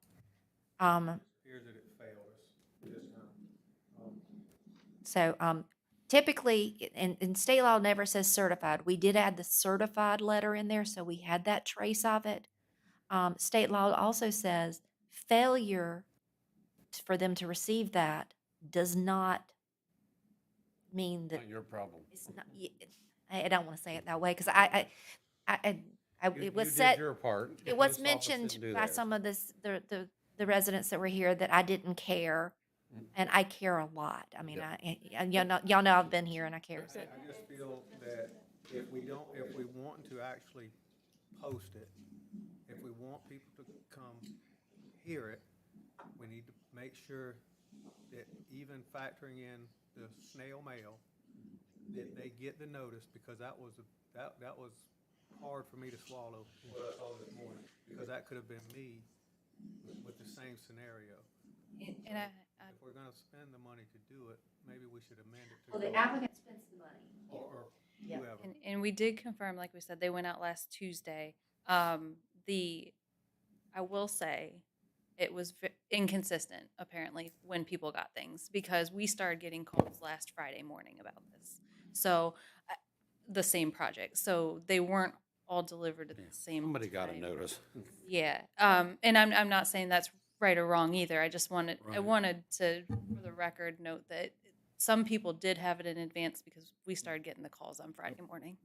So typically, and state law never says certified. We did add the certified letter in there, so we had that trace of it. State law also says failure for them to receive that does not mean that Not your problem. it's not. I don't want to say it that way because it was You said. did your part. It was Post office mentioned didn't do by theirs. some of the residents that were here that I didn't care, and I care a lot. I mean, y'all know I've been here and I care. I just feel that if we want to actually post it, if we want people to come hear it, we need to make sure that even factoring in the snail mail, that they get the notice, because that was hard for me to swallow when I saw this morning, because that could have been me with the same scenario. And If we're gonna spend the money to do it, maybe we should amend it to. Well, the applicant spends the money. Or Yeah. whoever. And we did confirm, like we said, they went out last Tuesday. I will say, it was inconsistent, apparently, when people got things, because we started getting calls last Friday morning about this. So, the same project. So they weren't all delivered at the same time. Somebody got a notice. Yeah, and I'm not saying that's right or wrong either. I just wanted, I Right. wanted to, for the record, note that some people did have it in advance because we started getting the calls on Friday morning.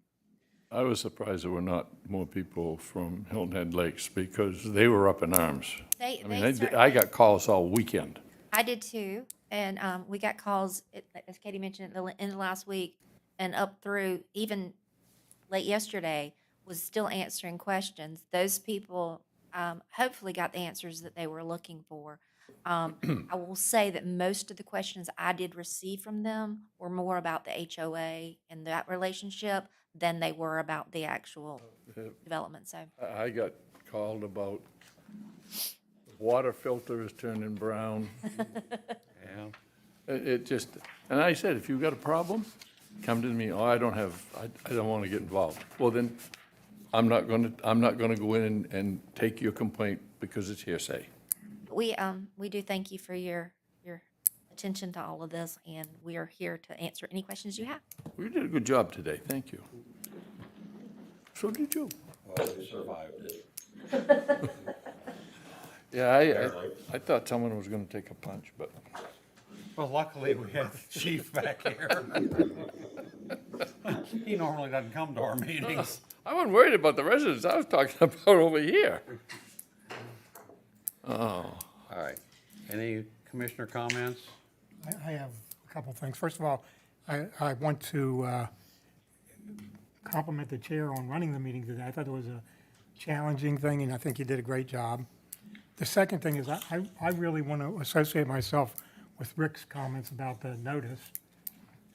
I was surprised there were not more people from Hilton Head Lakes because they were up in arms. They I mean, I certainly- got calls all weekend. I did too, and we got calls, as Katie mentioned, at the end of last week, and up through even late yesterday, was still answering questions. Those people hopefully got the answers that they were looking for. I will say that most of the questions I did receive from them were more about the HOA and that relationship than they were about the actual development. So I got called about water filters turning brown. Yeah. It just, and I said, if you've got a problem, come to me. Oh, I don't want to get involved. Well, then, I'm not gonna go in and take your complaint because it's hearsay. we do thank you for your attention to all of this, and we are here to answer any questions you have. We did a good job today, thank you. So did you. Well, they survived it. Yeah, I thought someone was gonna take a punch, but. Well, luckily, we have the chief back here. He normally doesn't come to our meetings. I wasn't worried about the residents, I was talking about over here. Oh. All right. Any commissioner comments? I have a couple things. First of all, I want to compliment the chair on running the meeting today. I thought it was a challenging thing, and I think you did a great job. The second thing is I really want to associate myself with Rick's comments about the notice.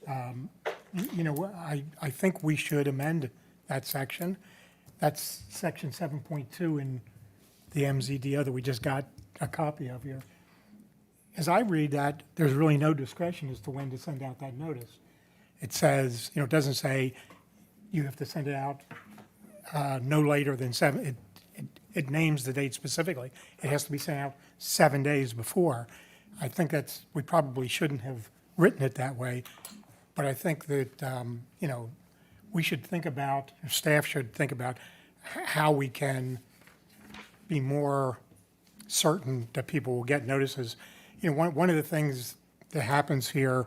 You know, I think we should amend that section. That's section 7.2 in the MZDO that we just got a copy of here. As I read that, there's really no discretion as to when to send out that notice. It says, you know, it doesn't say you have to send it out no later than it names the date specifically. It has to be sent out 7 days before. I think we probably shouldn't have written it that way, but I think that, you know, we should think about, or staff should think about how we can be more certain that people will get notices. You know, one of the things that happens here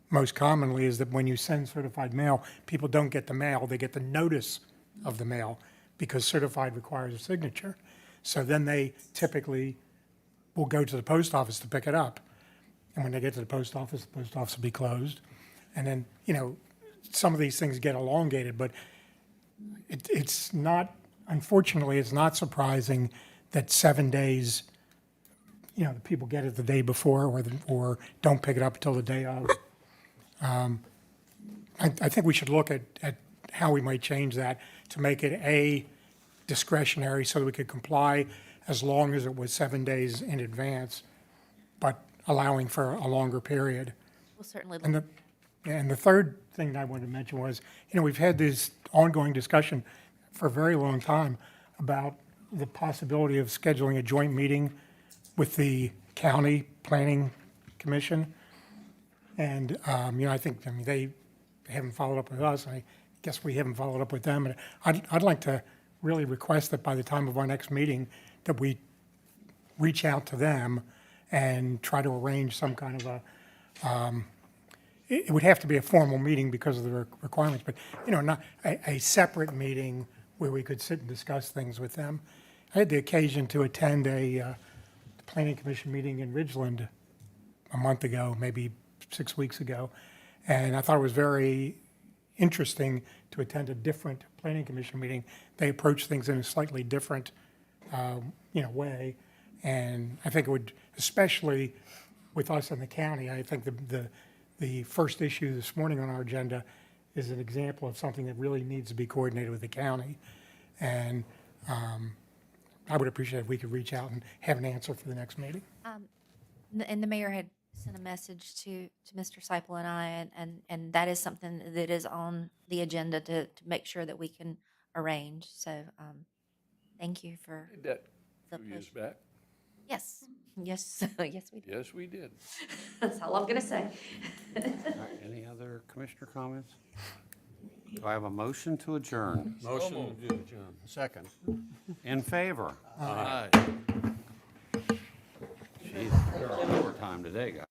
most commonly is that when you send certified mail, people don't get the mail, they get the notice of the mail because certified requires a signature. So then they typically will go to the post office to pick it up. And when they get to the post office will be closed. And then, you know, some of these things get elongated, but it's not, unfortunately, it's not surprising that 7 days, you know, the people get it the day before or don't pick it up until the day of. I think we should look at how we might change that to make it discretionary so that we could comply as long as it was 7 days in advance, but allowing for a longer period. We'll certainly And the third thing that I wanted to mention was, you know, we've had this ongoing discussion for a very long time about the possibility of scheduling a joint meeting with the county planning commission. And, you know, I mean, they haven't followed up with us. I guess we haven't followed up with them. And I'd like to really request that by the time of our next meeting, that we reach out to them and try to arrange some kind of it would have to be a formal meeting because of the requirements, but, you know, not a separate meeting where we could sit and discuss things with them. I had the occasion to attend a planning commission meeting in Ridgeland a month ago, maybe 6 weeks ago, and I thought it was very interesting to attend a different planning commission meeting. They approach things in a slightly different, you know, way, and I think it would, especially with us in the county, I think the first issue this morning on our agenda is an example of something that really needs to be coordinated with the county. And I would appreciate if we could reach out and have an answer for the next meeting. And the mayor had sent a message to Mr. Seipel and I, and that is something that is on the agenda to make sure that we can arrange. So thank you for Did that the 2 years push. back? Yes, yes, yes, we did. Yes, we did. That's all I'm going to say. All right, any other commissioner comments? Do I have a motion to adjourn? Motion to adjourn. Second. In favor? Aye. Jeez, we're overtime today, guys.